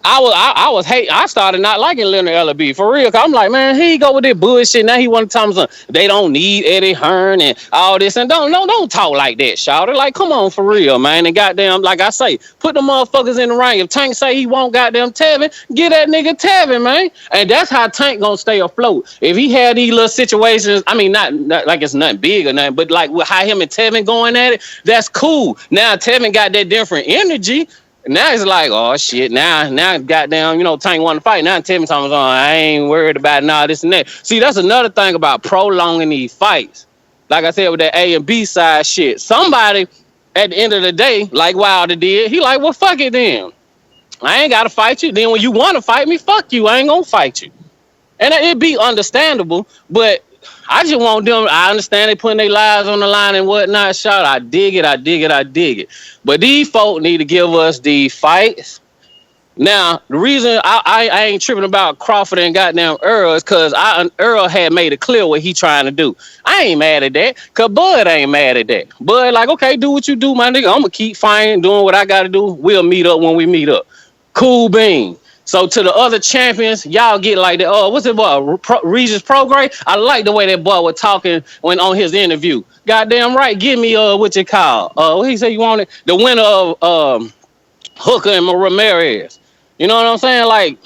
I started not liking Leonard Ellerby for real. Cause I'm like, man, he go with this bullshit. Now he want to tell me something. They don't need Eddie Hearn and all this. And don't talk like that, shouter. Like, come on for real, man. And goddamn, like I say, put the motherfuckers in the ring. If Tank say he won't goddamn Tevin, get that nigga Tevin, man. And that's how Tank gonna stay afloat. If he had these little situations, I mean, not like it's nothing big or nothing, but like with how him and Tevin going at it, that's cool. Now Tevin got that different energy. Now it's like, oh shit, now goddamn, Tank want to fight. Now Tevin talking about, I ain't worried about all this and that. See, that's another thing about prolonging these fights. Like I said, with that A and B side shit. Somebody at the end of the day, like Wilder did, he like, well, fuck it then. I ain't gotta fight you. Then when you want to fight me, fuck you. I ain't gonna fight you. And it'd be understandable, but I just want them. I understand they putting their lives on the line and whatnot. Shout, I dig it. But these folk need to give us the fights. Now, the reason I ain't tripping about Crawford and goddamn Earl is because Earl had made it clear what he trying to do. I ain't mad at that, because Bud ain't mad at that. Bud like, okay, do what you do, my nigga. I'm going to keep fighting, doing what I got to do. We'll meet up when we meet up. Cool bean. So to the other champions, y'all get like that. Oh, what's it boy? Regis Prograde? I like the way that boy was talking when on his interview. Goddamn right. Give me what you call. What he say you wanted? The winner of Hooker and Ramirez. You know what I'm saying? Like,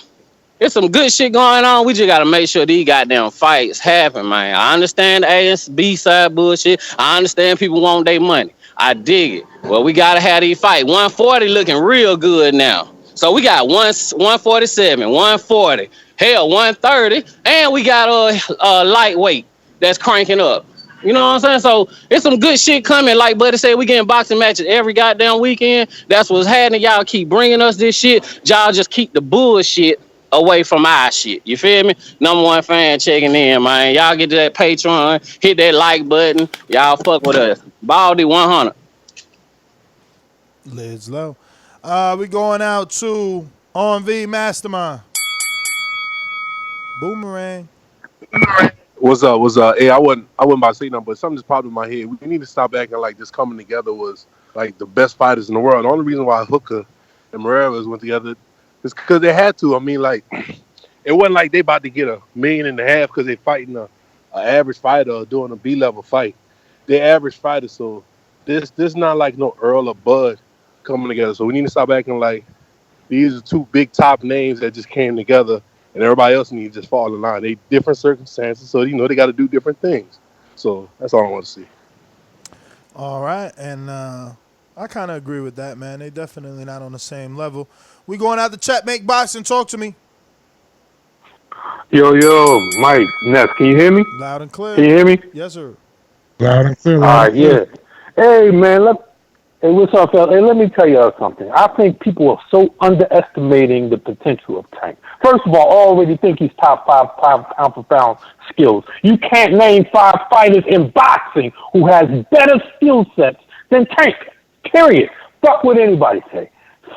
there's some good shit going on. We just gotta make sure these goddamn fights happen, man. I understand the A and B side bullshit. I understand people want their money. I dig it. Well, we gotta have these fights. 140 looking real good now. So we got 147, 140, hell, 130, and we got a lightweight that's cranking up. You know what I'm saying? So it's some good shit coming. Like Buddy said, we getting boxing matches every goddamn weekend. That's what's happening. Y'all keep bringing us this shit. Y'all just keep the bullshit away from our shit. You feel me? Number one fan checking in, man. Y'all get to that Patreon, hit that like button. Y'all fuck with us. Baldy 100. Lids low. We going out to On V Mastermind. Boomerang. What's up? Hey, I wasn't about to say nothing, but something just popped in my head. We need to stop acting like this coming together was like the best fighters in the world. The only reason why Hooker and Ramirez went together is because they had to. I mean, like, it wasn't like they about to get $1.5 million because they fighting a average fighter or doing a B-level fight. They're average fighters, so this not like no Earl or Bud coming together. So we need to stop acting like these are two big top names that just came together and everybody else needs to just fall in line. They different circumstances, so they got to do different things. So that's all I want to see. All right, and I kind of agree with that, man. They definitely not on the same level. We going out the chat, make boxing. Talk to me. Yo, Mike, Ness, can you hear me? Loud and clear. Can you hear me? Yes, sir. Loud and clear. All right, yeah. Hey, man, Hey, what's up, fella? Hey, let me tell you something. I think people are so underestimating the potential of Tank. First of all, I already think he's top five pound for pound skills. You can't name 5 fighters in boxing who has better skill sets than Tank. Period. Fuck what anybody say.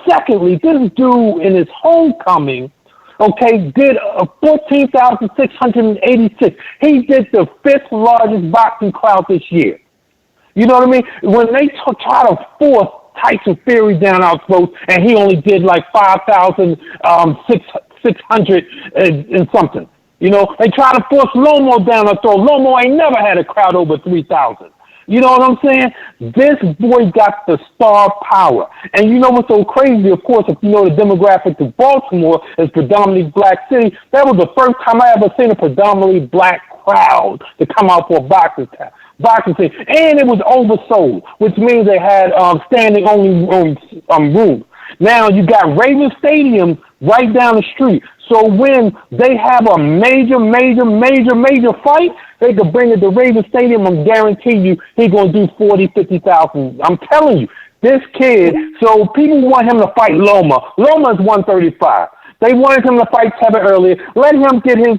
Secondly, this dude in his homecoming, okay, did a 14,686. He did the 5th largest boxing crowd this year. You know what I mean? When they try to force Tyson Fury down our throats, and he only did like 5,600 and something. You know, they try to force Lomo down our throat. Lomo ain't never had a crowd over 3,000. You know what I'm saying? This boy got the star power. And you know what's so crazy? Of course, if you know the demographic of Baltimore is predominantly black city, that was the first time I ever seen a predominantly black crowd to come out for a boxing thing. And it was oversold, which means they had standing only rooms. Now you got Raven Stadium right down the street. So when they have a major fight, they could bring it to Raven Stadium and guarantee you he's going to do 40, 50,000. I'm telling you, this kid, so people want him to fight Loma. Loma is 135. They wanted him to fight Tevin earlier. Let him get his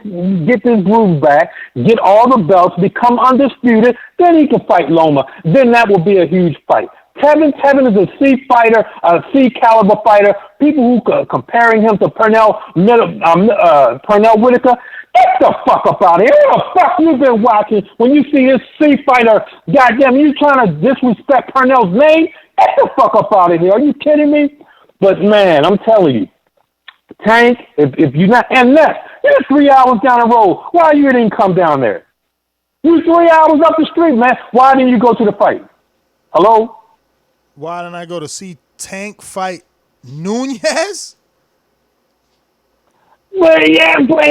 groove back, get all the belts, become undisputed. Then he can fight Loma. Then that will be a huge fight. Tevin is a C fighter, a C caliber fighter. People who comparing him to Pernell Whitaker, get the fuck up out of here. What the fuck you been watching when you see this C fighter? Goddamn, you trying to disrespect Pernell's name? Get the fuck up out of here. Are you kidding me? But man, I'm telling you, Tank, if you're not, and Ness, you're 3 hours down the road. Why you didn't come down there? You 3 hours up the street, man. Why didn't you go to the fight? Hello? Why didn't I go to see Tank fight Nunez? Well, yeah, but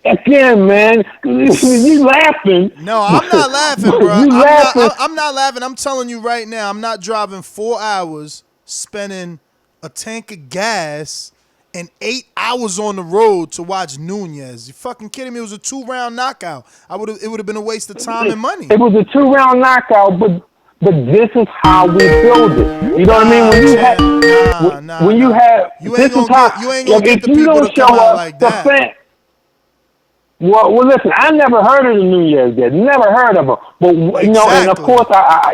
again, man, you laughing. No, I'm not laughing, bro. I'm not laughing. I'm telling you right now, I'm not driving 4 hours, spending a tank of gas, and 8 hours on the road to watch Nunez. You fucking kidding me? It was a 2-round knockout. It would have been a waste of time and money. It was a 2-round knockout, but this is how we build it. You know what I mean? When you have you ain't gonna get the people to come out like that. Well, listen, I never heard of the Nunez yet. Never heard of him. But you know, and of course, I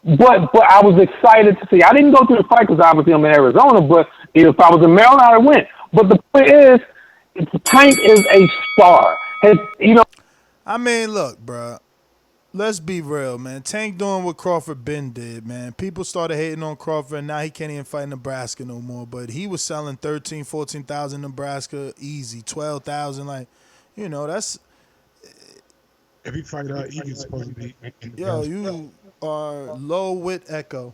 but I was excited to see. I didn't go to the fight because obviously I'm in Arizona. But if I was in Maryland, I went. But the point is, Tank is a star. I mean, look, bro. Let's be real, man. Tank doing what Crawford Ben did, man. People started hating on Crawford, and now he can't even fight Nebraska no more. But he was selling 13,000, 14,000 Nebraska easy, 12,000. Like, you know, that's. Every fight Egan's supposed to be. Yo, you are low with echo.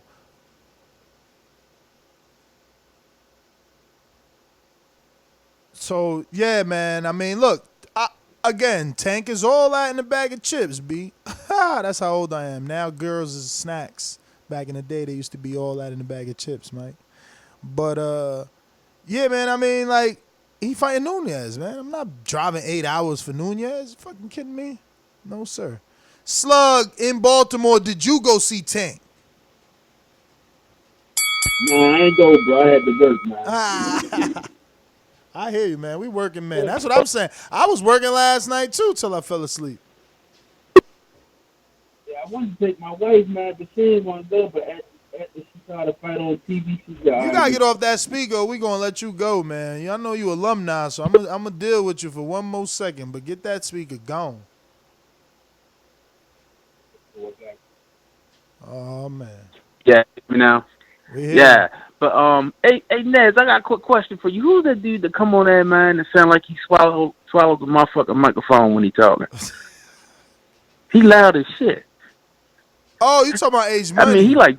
So yeah, man. I mean, look. Again, Tank is all that in a bag of chips, B. That's how old I am. Now girls is snacks. Back in the day, they used to be all that in a bag of chips, Mike. But, yeah, man, I mean, like, he fighting Nunez, man. I'm not driving 8 hours for Nunez. You fucking kidding me? No, sir. Slug, in Baltimore, did you go see Tank? No, I ain't go, bro. I had to work, man. I hear you, man. We working, man. That's what I'm saying. I was working last night, too, till I fell asleep. Yeah, I wanted to take my wife, man, but she didn't want to go. But after she saw the fight on TV, she got. You got to get off that speaker. We going to let you go, man. I know you alumni, so I'm going to deal with you for one more second. But get that speaker gone. Oh, man. Yeah, you know. Yeah. But hey Nez, I got a quick question for you. Who's that dude that come on there, man, and sound like he swallowed the motherfucking microphone when he talking? He loud as shit. Oh, you talking about Age Money? I mean, he like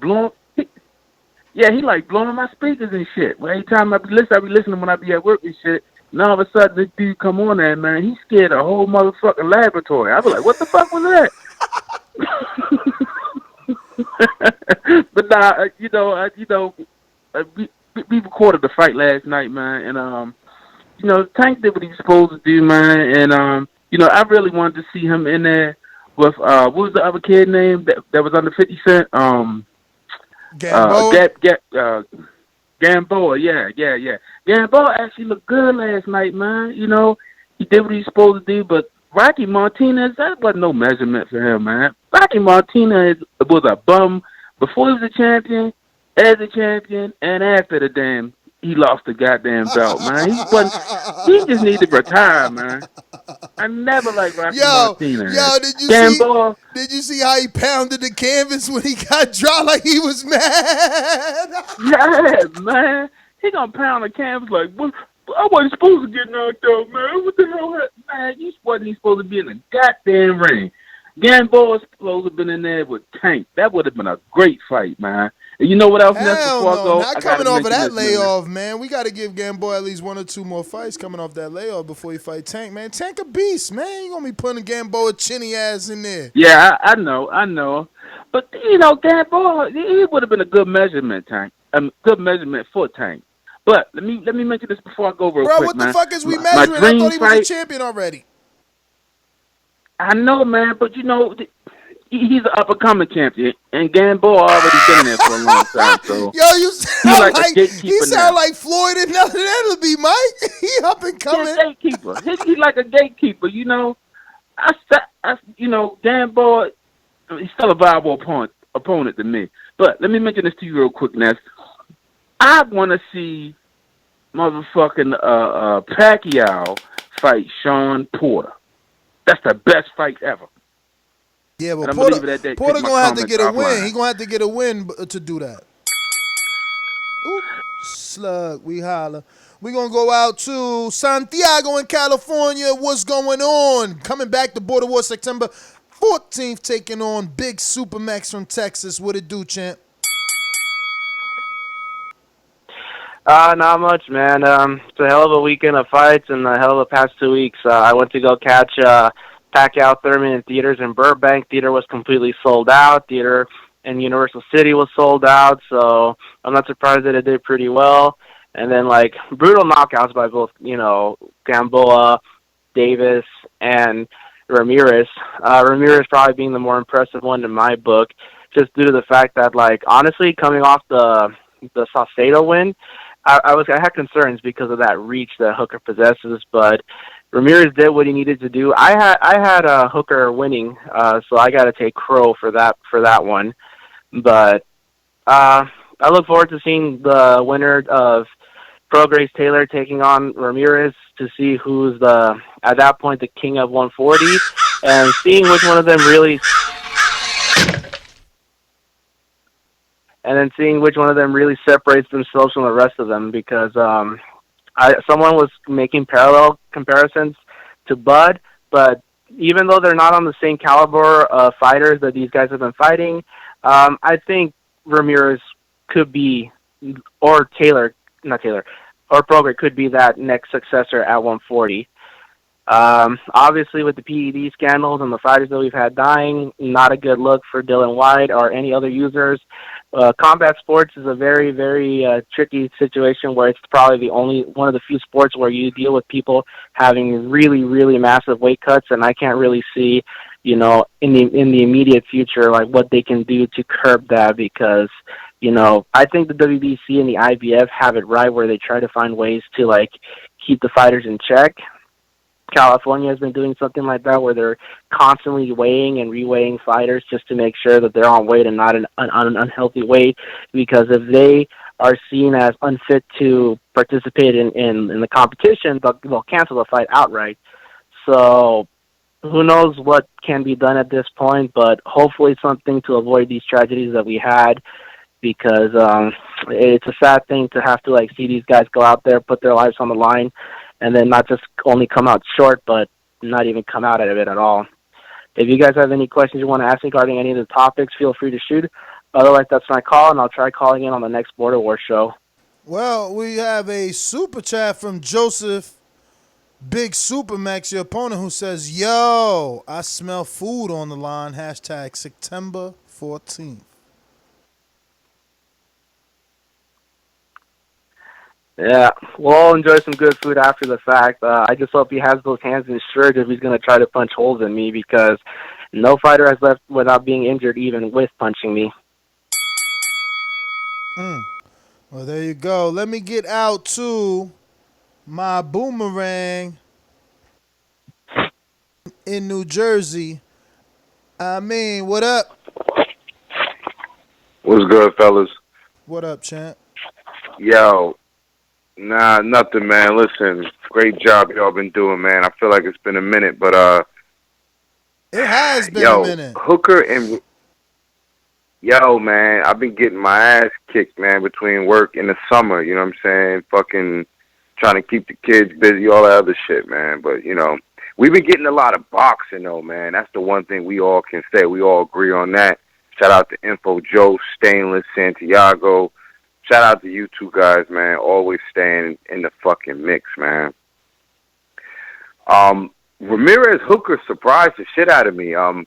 blowing my speakers and shit. Well, every time I be listening when I be at work and shit. And all of a sudden, this dude come on there, man. He scared a whole motherfucking laboratory. I be like, what the fuck was that? But nah, we recorded the fight last night, man, and Tank did what he was supposed to do, man, and I really wanted to see him in there with what was the other kid name that was under 50 Cent? Gamboa. Gamboa, yeah. Gamboa actually looked good last night, man. You know, he did what he's supposed to do, but Rocky Martinez, that wasn't no measurement for him, man. Rocky Martinez was a bum before he was a champion, as a champion, and after the damn he lost the goddamn belt, man. He just need to retire, man. I never liked Rocky Martinez. Did you see how he pounded the canvas when he got dropped like he was mad? Yeah, man. He gonna pound the canvas like, what? I wasn't supposed to get knocked out, man. What the hell? Man, you wasn't supposed to be in the goddamn ring. Gamboa was supposed to have been in there with Tank. That would have been a great fight, man. And you know what else? Hell before no, I go, not coming off of that layoff, man. We got to give Gamboa at least 1 or 2 more fights coming off that layoff before he fight Tank, man. Tank a beast, man. You gonna be putting Gamboa chinny ass in there. Yeah, I know. But you know, Gamboa, he would have been a good measurement, Tank. Good measurement for Tank. But let me mention this before I go real quick, bro. What man. the fuck is we measuring? I thought he was a champion already. I know, man, but you know, he's an up-and-coming champion, and Gamboa already been in there for a long time. So yo, you sound he sound like Floyd and nothing that'll be Mike. He up and coming. He's a gatekeeper. He's like a gatekeeper. You know, Gamboa, he's still a viable opponent to me. But let me mention this to you real quick, Ness. I want to see motherfucking Pacquiao fight Sean Porter. That's the best fight ever. Yeah, but Porter gonna have to get a win. He gonna have to get a win to do that. Ooh, slug, we holla. We gonna go out to Santiago in California. What's going on? Coming back to Border War September 14th, taking on Big Supermax from Texas. What it do, champ? Not much, man. It's a hell of a weekend of fights and a hell of a past 2 weeks. I went to go catch Pacquiao Thurman in theaters in Burbank. Theater was completely sold out. Theater in Universal City was sold out, so I'm not surprised that it did pretty well. And then, like, brutal knockouts by both, Gamboa, Davis, and Ramirez. Ramirez probably being the more impressive one in my book, just due to the fact that, like, honestly, coming off the Saucedo win, I had concerns because of that reach that Hooker possesses, but Ramirez did what he needed to do. I had Hooker winning, so I got to take Crow for that one. But I look forward to seeing the winner of Grace Taylor taking on Ramirez to see who's at that point the king of 140, and seeing which one of them really. And then seeing which one of them really separates themselves from the rest of them, because someone was making parallel comparisons to Bud, but even though they're not on the same caliber of fighters that these guys have been fighting, I think Ramirez could be, or Prograis could be that next successor at 140. Obviously, with the PED scandals and the fighters that we've had dying, not a good look for Dylan White or any other users. Combat sports is a very, very tricky situation where it's probably one of the few sports where you deal with people having really, really massive weight cuts, and I can't really see, in the immediate future, like what they can do to curb that, because, I think the WBC and the IBF have it right where they try to find ways to, like, keep the fighters in check. California has been doing something like that where they're constantly weighing and reweighing fighters just to make sure that they're on weight and not on an unhealthy weight, because if they are seen as unfit to participate in the competition, they'll cancel the fight outright. So who knows what can be done at this point, but hopefully something to avoid these tragedies that we had, because it's a sad thing to have to, like, see these guys go out there, put their lives on the line, and then not just only come out short, but not even come out of it at all. If you guys have any questions you want to ask regarding any of the topics, feel free to shoot. Otherwise, that's my call, and I'll try calling in on the next Border War show. Well, we have a super chat from Joseph Big Supermax, your opponent, who says, yo, I smell food on the line, hashtag September 14th. Yeah, we'll all enjoy some good food after the fact. I just hope he has those hands in his shirt if he's going to try to punch holes in me, because no fighter has left without being injured, even with punching me. Well, there you go. Let me get out to my boomerang in New Jersey. I mean, what up? What's good, fellas? What up, champ? Yo, nah, nothing, man. Listen, great job y'all been doing, man. I feel like it's been a minute, but It has been a yo, minute. Hooker and yo, man, I've been getting my ass kicked, man, between work and the summer. You know what I'm saying? Fucking trying to keep the kids busy, all that other shit, man. But we've been getting a lot of boxing, though, man. That's the one thing we all can say. We all agree on that. Shout out to Info Joe, Stainless, Santiago. Shout out to you two guys, man. Always staying in the fucking mix, man. Ramirez Hooker surprised the shit out of me. I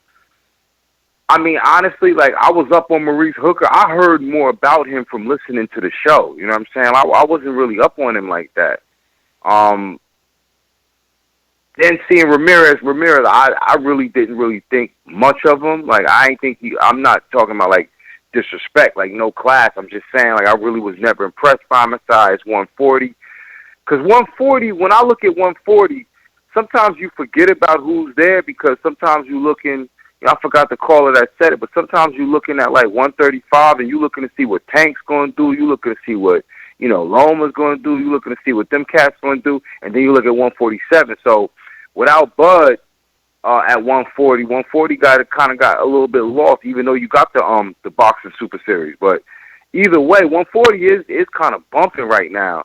mean, honestly, like, I was up on Maurice Hooker. I heard more about him from listening to the show. You know what I'm saying? I wasn't really up on him like that. Then seeing Ramirez, I really didn't really think much of him. Like, I ain't think I'm not talking about, like, disrespect, like, no class. I'm just saying, like, I really was never impressed by him. Size 140. Because 140, when I look at 140, sometimes you forget about who's there because sometimes you looking, I forgot the caller that said it, but sometimes you're looking at, like, 135 and you looking to see what Tank's going to do. You looking to see what, Loma's going to do. You looking to see what them cats going to do. And then you look at 147. So, without Bud at 140, 140 got a little bit lost, even though you got the boxing super series. But either way, 140 is kind of bumping right now.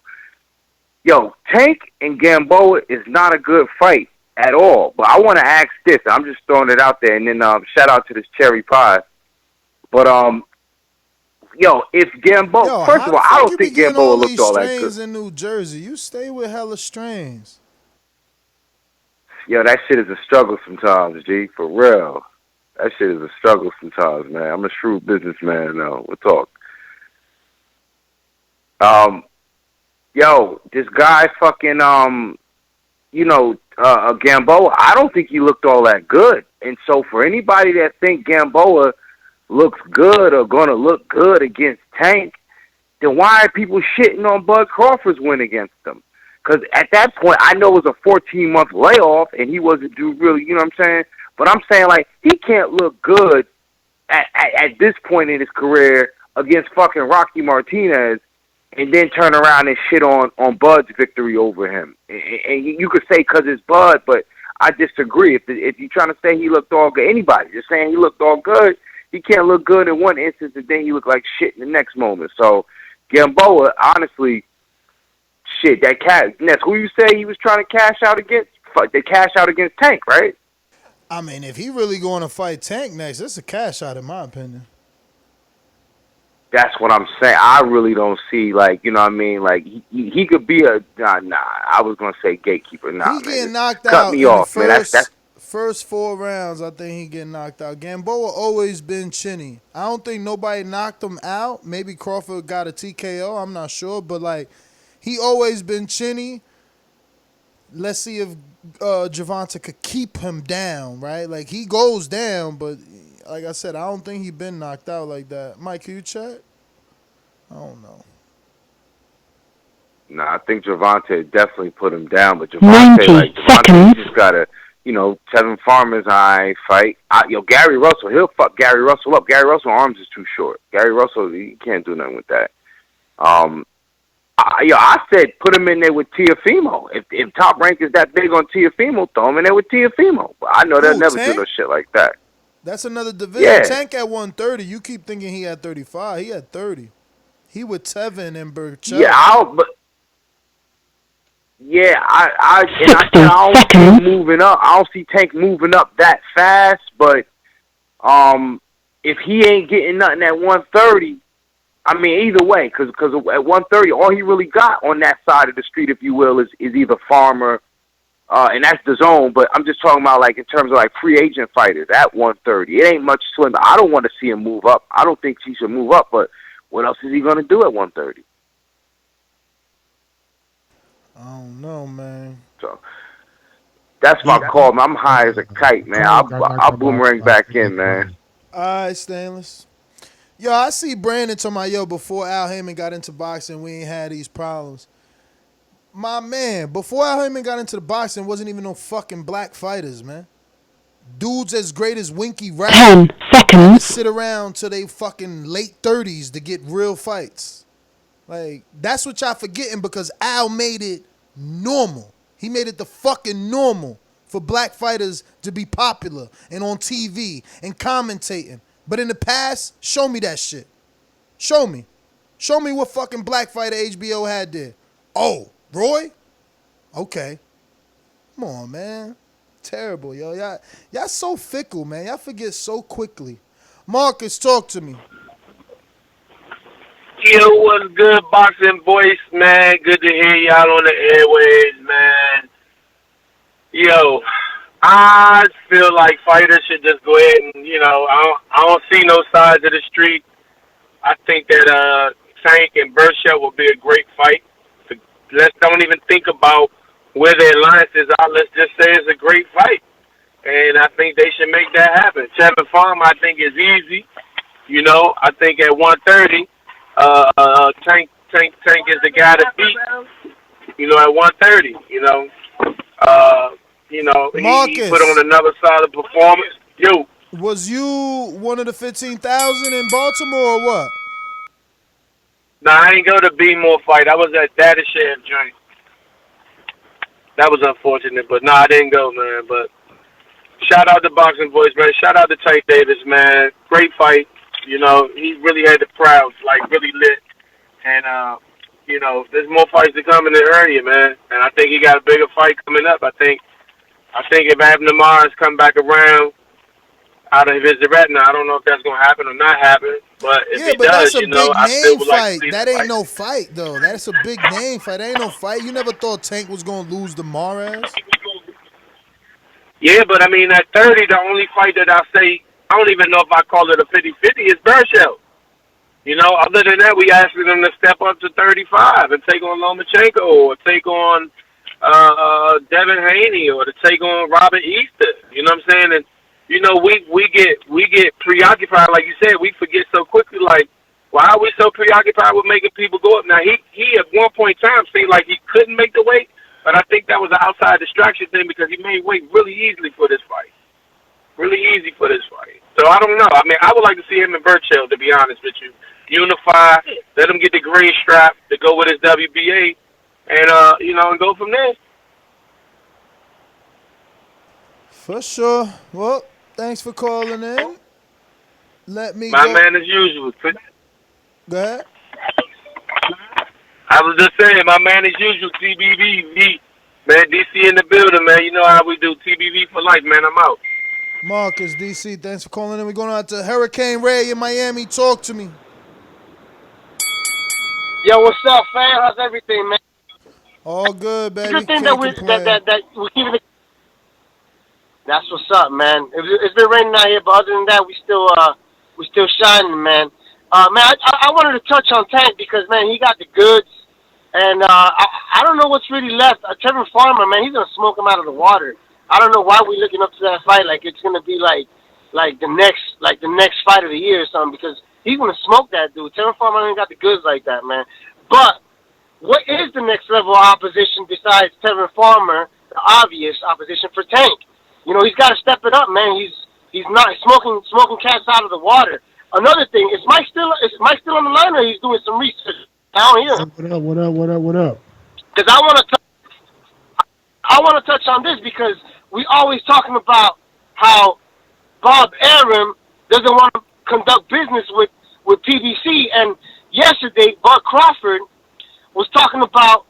Yo, Tank and Gamboa is not a good fight at all. But I want to ask this. I'm just throwing it out there, and then shout out to this cherry pie. But yo, if Gamboa, first of all, I don't think Gamboa looked all that good. Strains in New Jersey, you stay with hella strains. Yo, that shit is a struggle sometimes, G. For real. That shit is a struggle sometimes, man. I'm a shrewd businessman, though. We'll talk. Yo, this guy fucking, Gamboa, I don't think he looked all that good. And so for anybody that think Gamboa looks good or going to look good against Tank, then why are people shitting on Bud Crawford's win against him? Because at that point, I know it was a 14-month layoff, and he wasn't due really, you know what I'm saying? But I'm saying, like, he can't look good at this point in his career against fucking Rocky Martinez and then turn around and shit on Bud's victory over him. And you could say because it's Bud, but I disagree. If you're trying to say he looked all good, anybody just saying he looked all good, he can't look good in one instance and then he look like shit in the next moment. So, Gamboa, honestly, shit, that cat, Ness, who you say he was trying to cash out against? They cash out against Tank, right? I mean, if he really going to fight Tank next, it's a cash out in my opinion. That's what I'm saying. I really don't see, like, you know what I mean? Like, he could be a, nah, I was going to say gatekeeper. Nah, he getting knocked cut out me in off, the man. That's first 4 rounds. I think he getting knocked out. Gamboa always been chinny. I don't think nobody knocked him out. Maybe Crawford got a TKO. I'm not sure. But, like, he always been chinny. Let's see if Gervonta could keep him down, right? Like, he goes down, but like I said, I don't think he been knocked out like that. Mike, can you check? I don't know. Nah, I think Gervonta definitely put him down, but Gervonta, he just got to, Tevin Farmer's eye fight. Gary Russell, he'll fuck Gary Russell up. Gary Russell's arms is too short. Gary Russell, he can't do nothing with that. I said put him in there with Teofimo. If Top Rank is that big on Teofimo, throw him in there with Teofimo. But I know they'll never do no shit like that. That's another division. Yeah. Tank at 130. You keep thinking he had 35. He had 30. He with Tevin and Burchell. Yeah, I don't see him moving up. I don't see Tank moving up that fast. But if he ain't getting nothing at 130, I mean, either way, because at 130, all he really got on that side of the street, if you will, is either Farmer, and that's the zone. But I'm just talking about, like, in terms of, like, free agent fighters at 130. It ain't much swim. I don't want to see him move up. I don't think he should move up, but what else is he going to do at 130? I don't know, man. So that's my call, man. I'm high as a kite, man. I'll boomerang back in, man. All right, Stainless. Yo, I see Brandon talking about, yo, before Al Heyman got into boxing, we ain't had these problems. My man, before Al Heyman got into the boxing, wasn't even no fucking black fighters, man. Dudes as great as Winky Rap 10 seconds. sit around till they fucking late 30s to get real fights. Like, that's what y'all forgetting because Al made it normal. He made it the fucking normal for black fighters to be popular and on TV and commentating. But in the past, show me that shit. Show me. Show me what fucking black fighter HBO had there. Oh, Roy? Okay. Come on, man. Terrible, yo. Y'all so fickle, man. Y'all forget so quickly. Marcus, talk to me. Yo, what's good, boxing voice, man? Good to hear y'all on the airwaves, man. Yo, I feel like fighters should just go ahead and, I don't see no sides of the street. I think that Tank and Burchell will be a great fight. Let's don't even think about where their alliances are. Let's just say it's a great fight. And I think they should make that happen. Tevin Farmer, I think, is easy. I think at 130, Tank is the guy to beat. At 130, Marcus, he put on another solid performance. Yo. Was you one of the 15,000 in Baltimore or what? Nah, I ain't go to B-More fight. I was at Data Share joint. That was unfortunate, but I didn't go, man. But shout out to Boxing Voice, man. Shout out to Tank Davis, man. Great fight. He really had the crowd, really lit. And, there's more fights to come in the area, man. And I think he got a bigger fight coming up. I think if Abner Mars come back around out of his retina, I don't know if that's going to happen or not happen. But if he does, that's a big I still name would fight. like to see That the ain't fight. no fight, though. That's a big name fight. That ain't no fight. You never thought Tank was going to lose to Maurice? Yeah, but at 30, the only fight that I say, I don't even know if I call it a 50-50, is Burchell. Other than that, we asking them to step up to 35 and take on Lomachenko or take on Devin Haney or to take on Robert Easter. You know what I'm saying? And we get preoccupied, like you said. We forget so quickly. Like, why are we so preoccupied with making people go up? Now he at one point in time seemed like he couldn't make the weight, but I think that was an outside distraction thing because he made weight really easily for this fight. Really easy for this fight. So I don't know. I would like to see him in Burchell, to be honest with you. Unify, let him get the green strap to go with his WBA, and and go from there. For sure. Well, thanks for calling in. Let me My go. man, as usual. Go ahead. I was just saying, my man, as usual, TBV. Man, DC in the building, man. You know how we do. TBV for life, man. I'm out. Marcus, DC, thanks for calling in. We're going out to Hurricane Ray in Miami. Talk to me. Yo, what's up, fam? How's everything, man? All good, baby. Good thing Can't that complain. we're keeping it. That's what's up, man. It's been raining out here, but other than that, we still shining, man. I wanted to touch on Tank because, man, he got the goods, and I don't know what's really left. Tevin Farmer, man, he's gonna smoke him out of the water. I don't know why we're looking up to that fight like it's gonna be like the next fight of the year or something because he's gonna smoke that dude. Tevin Farmer ain't got the goods like that, man. But what is the next level of opposition besides Tevin Farmer? The obvious opposition for Tank. He's got to step it up, man. He's not smoking cats out of the water. Another thing, is Mike still on the line or he's doing some research? I don't hear him. What up? Because I want to touch on this because we always talking about how Bob Arum doesn't want to conduct business with PBC, and yesterday Bud Crawford was talking about,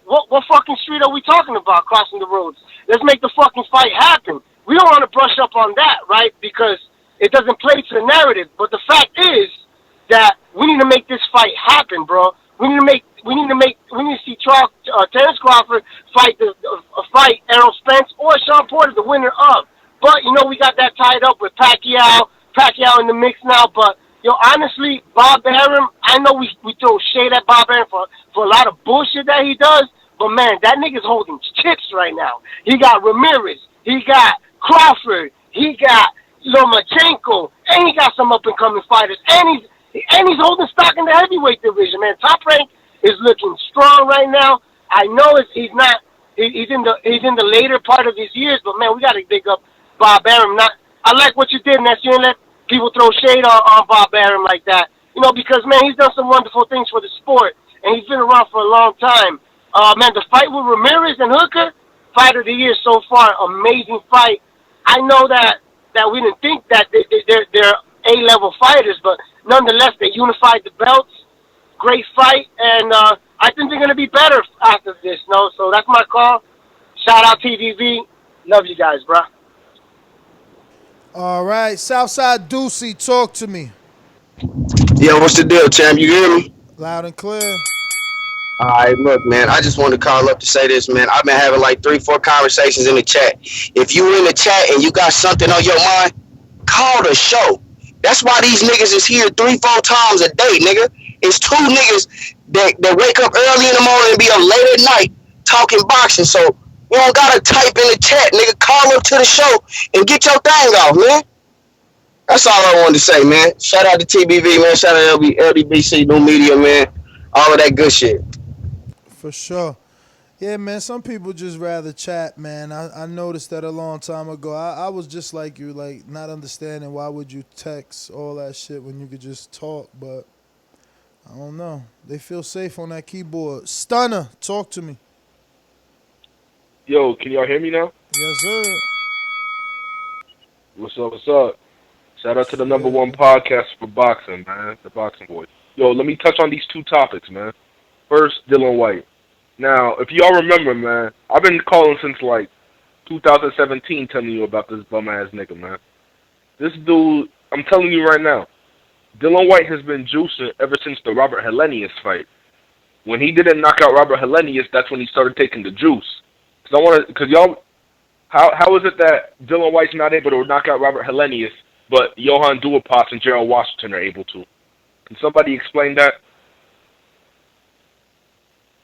what fucking street are we talking about crossing the roads? Let's make the fucking fight happen. We don't want to brush up on that, right? Because it doesn't play to the narrative. But the fact is that we need to make this fight happen, bro. We need to see Terrence Crawford fight Errol Spence or Sean Porter, the winner of. But we got that tied up with Pacquiao in the mix now. But honestly, Bob Arum, I know we throw shade at Bob Arum for a lot of bullshit that he does. But man, that nigga's holding chips right now. He got Ramirez, he got Crawford, he got Lomachenko, and he got some up and coming fighters. And And he's holding stock in the heavyweight division, man. Top Rank is looking strong right now. I know he's in the later part of his years, but man, we got to big up Bob Arum. I like what you did, Ness. You didn't let people throw shade on Bob Arum like that. Because man, he's done some wonderful things for the sport, and he's been around for a long time. Man, the fight with Ramirez and Hooker, fight of the year so far, amazing fight. I know that we didn't think that they're A-level fighters, but nonetheless, they unified the belts. Great fight, and I think they're going to be better after this. So that's my call. Shout out TVV. Love you guys, bro. All right, Southside Deucey, talk to me. Yo, what's the deal, champ? You hear me? Loud and clear. All right, look, man, I just wanted to call up to say this, man. I've been having like 3-4 conversations in the chat. If you in the chat and you got something on your mind, call the show. That's why these niggas is here 3-4 times a day, nigga. It's two niggas that wake up early in the morning and be up late at night talking boxing. So you don't gotta type in the chat, nigga. Call up to the show and get your thing off, man. That's all I wanted to say, man. Shout out to TBV, man. Shout out to LDBC, New Media, man. All of that good shit. For sure. Yeah, man, some people just rather chat, man. I noticed that a long time ago. I was just like you, like not understanding why would you text all that shit when you could just talk, but I don't know. They feel safe on that keyboard. Stunner, talk to me. Yo, can y'all hear me now? Yes, sir. What's up, what's up? Shout out to the #1 podcast for boxing, man. The Boxing Boys. Yo, let me touch on these two topics, man. First, Dillian Whyte. Now, if y'all remember, man, I've been calling since, like, 2017 telling you about this bum-ass nigga, man. This dude, I'm telling you right now, Dillian Whyte has been juicing ever since the Robert Helenius fight. When he didn't knock out Robert Helenius, that's when he started taking the juice. Because y'all, how is it that Dillian Whyte's not able to knock out Robert Helenius, but Johann Duhaupas and Gerald Washington are able to? Can somebody explain that?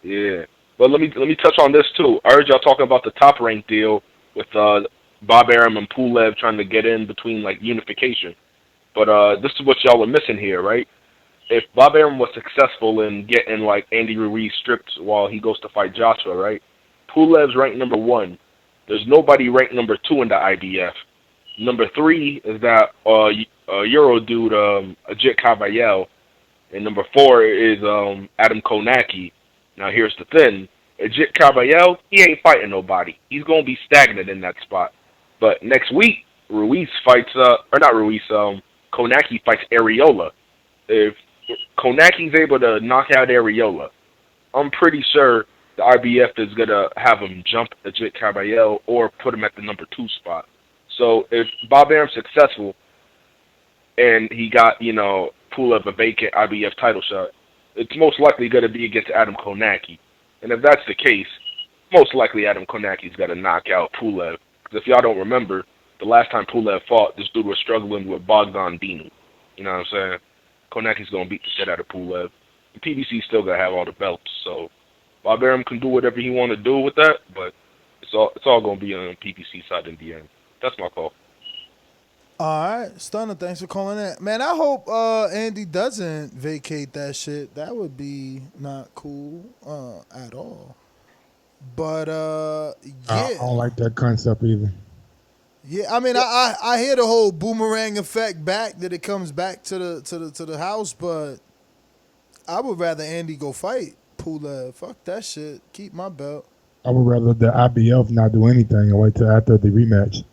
Yeah. But let me touch on this too. I heard y'all talking about the Top Rank deal with Bob Arum and Pulev trying to get in between like unification. But this is what y'all are missing here, right? If Bob Arum was successful in getting like Andy Ruiz stripped while he goes to fight Joshua, right? Pulev's ranked #1. There's nobody ranked #2 in the IBF. #3 is that Euro dude, Ajit Kabayel. And #4 is Adam Konaki. Now here's the thing. Ajit Kabayel, he ain't fighting nobody. He's going to be stagnant in that spot. But next week, Ruiz fights, Konaki fights Areola. If Konaki's able to knock out Areola, I'm pretty sure the IBF is going to have him jump Ajit Kabayel or put him at the #2 spot. So if Bob Arum's successful and he got, Pulev a vacant IBF title shot, it's most likely going to be against Adam Konaki. And if that's the case, most likely Adam Konaki's got to knock out Pulev. Because if y'all don't remember, the last time Pulev fought, this dude was struggling with Bogdan Dinu. You know what I'm saying? Konaki's going to beat the shit out of Pulev. The PBC's still going to have all the belts. So Bob Arum can do whatever he want to do with that, but it's all going to be on the PBC side in the end. That's my call. All right, Stunner, thanks for calling in. Man, I hope Andy doesn't vacate that shit. That would be not cool at all. But, yeah. I don't like that concept either. Yeah, I mean, I hear the whole boomerang effect back, that it comes back to the house, but I would rather Andy go fight Pulev. Fuck that shit. Keep my belt. I would rather the IBF not do anything and wait till after the rematch.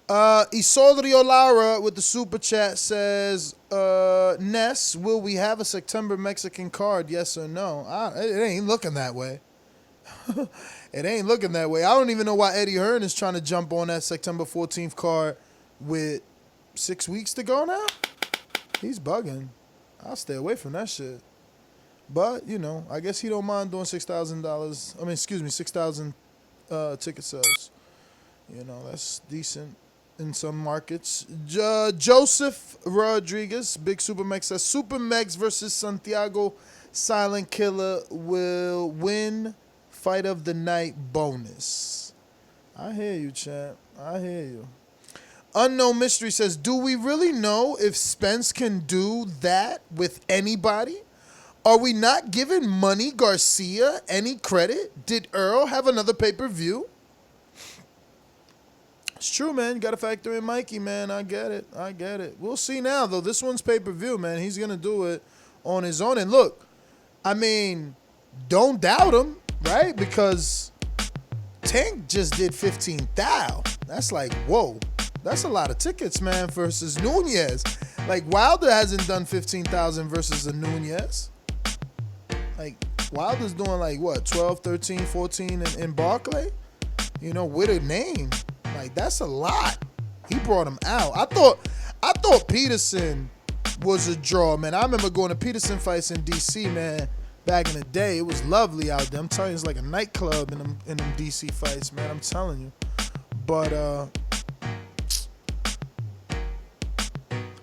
Isolrio Lara with the super chat says, Ness, will we have a September Mexican card? Yes or no? It ain't looking that way. It ain't looking that way. I don't even know why Eddie Hearn is trying to jump on that September 14th card with 6 weeks to go now. He's bugging. I'll stay away from that shit. But, I guess he don't mind doing $6,000. 6,000 ticket sales. That's decent in some markets. Joseph Rodriguez, Big Supermex, says Supermex versus Santiago Silent Killer will win fight of the night bonus. I hear you, champ. I hear you. Unknown Mystery says, do we really know if Spence can do that with anybody? Are we not giving Money Garcia any credit? Did Earl have another pay-per-view? It's true, man. You got to factor in Mikey, man. I get it. We'll see now, though. This one's pay-per-view, man. He's going to do it on his own. And look, I mean, don't doubt him, right? Because Tank just did 15,000. That's like, whoa. That's a lot of tickets, man, versus Nunez. Like, Wilder hasn't done 15,000 versus a Nunez. Like, Wilder's doing, like, what, 12, 13, 14 in Barclay? You know, with a name. Like, that's a lot. He brought him out. I thought Peterson was a draw, man. I remember going to Peterson fights in D.C., man, back in the day. It was lovely out there. I'm telling you, it's like a nightclub in them D.C. fights, man. I'm telling you. But,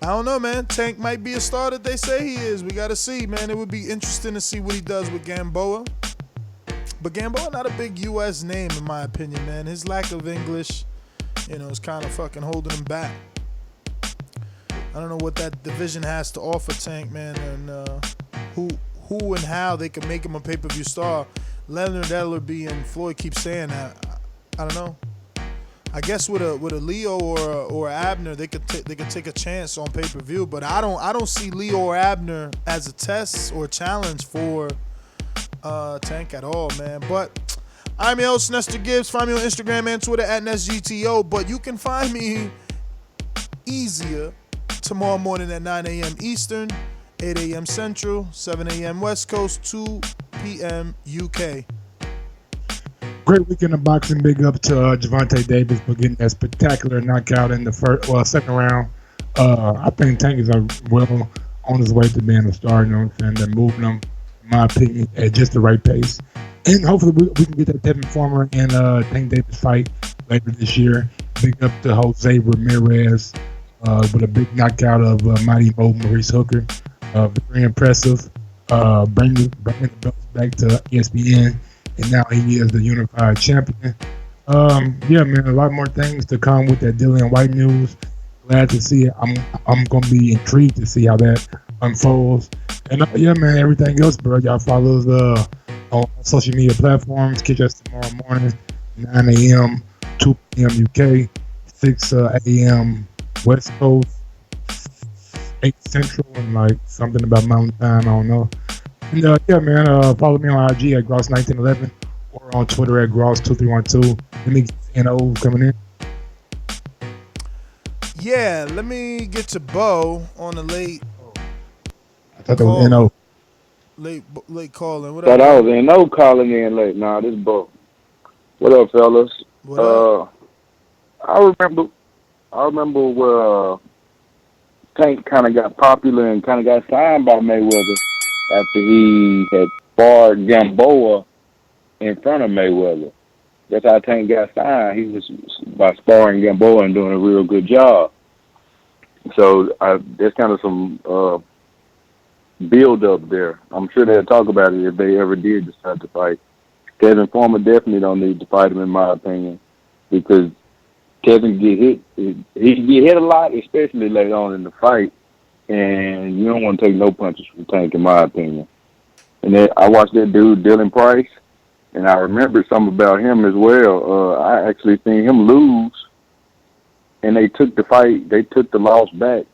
I don't know, man. Tank might be a star that they say he is. We got to see, man. It would be interesting to see what he does with Gamboa. But Gamboa not a big U.S. name, in my opinion, man. His lack of English, you know, is kind of fucking holding him back. I don't know what that division has to offer Tank, man, and who and how they can make him a pay-per-view star. Leonard Ellerby and Floyd keep saying that. I don't know. I guess with a Leo or Abner, they could take a chance on pay-per-view, but I don't see Leo or Abner as a test or challenge for Tank at all, man. But I'm your host, Nestor Gibbs. Find me on Instagram and Twitter at NestGTO, but you can find me easier tomorrow morning at 9 a.m. Eastern, 8 a.m. Central, 7 a.m. West Coast, 2 p.m. UK. Great weekend of boxing. Big up to Gervonta Davis for getting that spectacular knockout in the second round. I think Tank is well on his way to being a star. You know what I'm saying? They're moving him, in my opinion, at just the right pace. And hopefully we can get that Tevin Farmer and Tank Davis fight later this year. Big up to Jose Ramirez with a big knockout of Mighty Mo Maurice Hooker. Very impressive. Bringing the belts back to ESPN. And now he is the Unify champion. Yeah, man, a lot more things to come with that Dillian White news. Glad to see it. I'm gonna be intrigued to see how that unfolds. And yeah, man, everything else, bro. Y'all follow us on social media platforms. Catch us tomorrow morning, 9 a.m., 2 p.m. UK, 6 a.m. West Coast, 8 Central, and like something about Mountain Time. I don't know. And yeah, man, follow me on IG at Gross1911 or on Twitter at Gross2312. Let me get NO coming in. Yeah, let me get to Bo on the late. I thought that was NO. Late calling. What Thought up? I was NO calling in late. Nah, this Bo. What up, fellas? What up? I remember where Tank kind of got popular and kind of got signed by Mayweather after he had sparred Gamboa in front of Mayweather. That's how Tank got signed. He was by sparring Gamboa and doing a real good job. So there's kind of some build up there. I'm sure they'll talk about it if they ever did decide to fight. Tevin Farmer definitely don't need to fight him, in my opinion, because Tevin get hit. He get hit a lot, especially later on in the fight. And you don't want to take no punches from Tank, in my opinion. And then I watched that dude, Dylan Price, and I remembered something about him as well. I actually seen him lose, and they took the loss back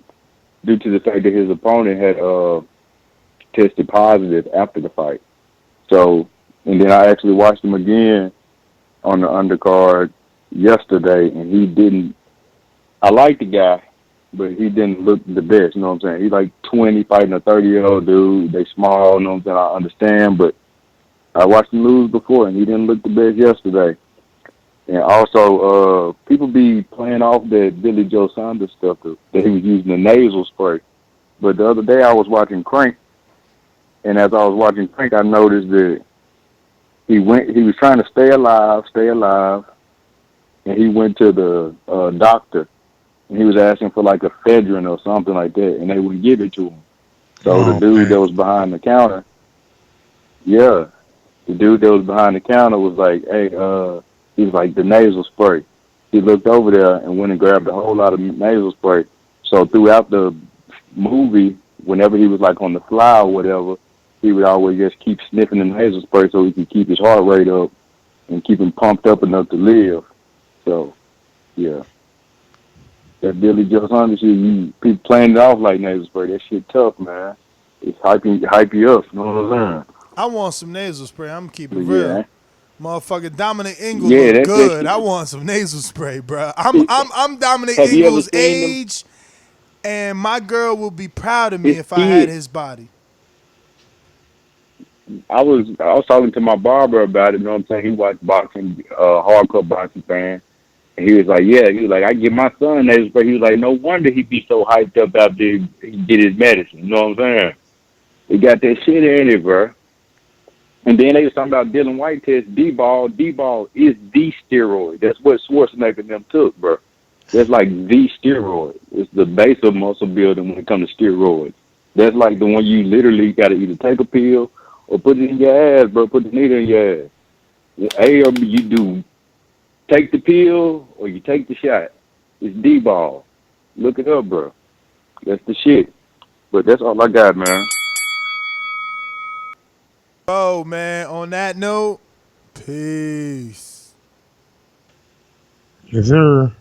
due to the fact that his opponent had tested positive after the fight. So, and then I actually watched him again on the undercard yesterday, and he didn't. I like the guy, but he didn't look the best, you know what I'm saying? He's like 20 fighting a 30-year-old dude. They small, you know what I'm saying? I understand, but I watched him lose before, and he didn't look the best yesterday. And also, people be playing off that Billy Joe Saunders stuff, that he was using the nasal spray. But the other day I was watching Crank, and as I was watching Crank, I noticed that he was trying to stay alive, and he went to the doctor. And he was asking for like ephedrine or something like that, and they wouldn't give it to him. So the dude that was behind the counter, the dude that was behind the counter was like, hey, he was like, the nasal spray. he looked over there and went and grabbed a whole lot of nasal spray. So throughout the movie, whenever he was like on the fly or whatever, he would always just keep sniffing the nasal spray so he could keep his heart rate up and keep him pumped up enough to live. So, yeah. That Billy Joe Saunders shit, you people playing it off like nasal spray. That shit tough, man. It's hype you up. You know what I'm saying? I want some nasal spray. I'm keeping But real. yeah, Motherfucker, Dominic Ingle yeah, look that's that good. shit. I want some nasal spray, bro. I'm Dominic Have you ever Ingle's seen them? age, and my girl would be proud of me His if I had kid. his body. I was talking to my barber about it. You know what I'm saying? He watched boxing, hardcore boxing fan. And he was like, yeah. He was like, I give my son nasal spray. He was like, no wonder he be so hyped up after he get his medicine. You know what I'm saying? He got that shit in it, bro. And then they was talking about Dylan White test, D-ball. D-ball is the steroid. That's what Schwarzenegger and them took, bro. That's like the steroid. It's the base of muscle building when it comes to steroids. That's like the one you literally got to either take a pill or put it in your ass, bro. Put the needle in your ass. A or B, you do take the pill or you take the shot. It's D-ball. Look it up, bro. That's the shit. But that's all I got, man. Oh, man, on that note, peace. Yes, sir.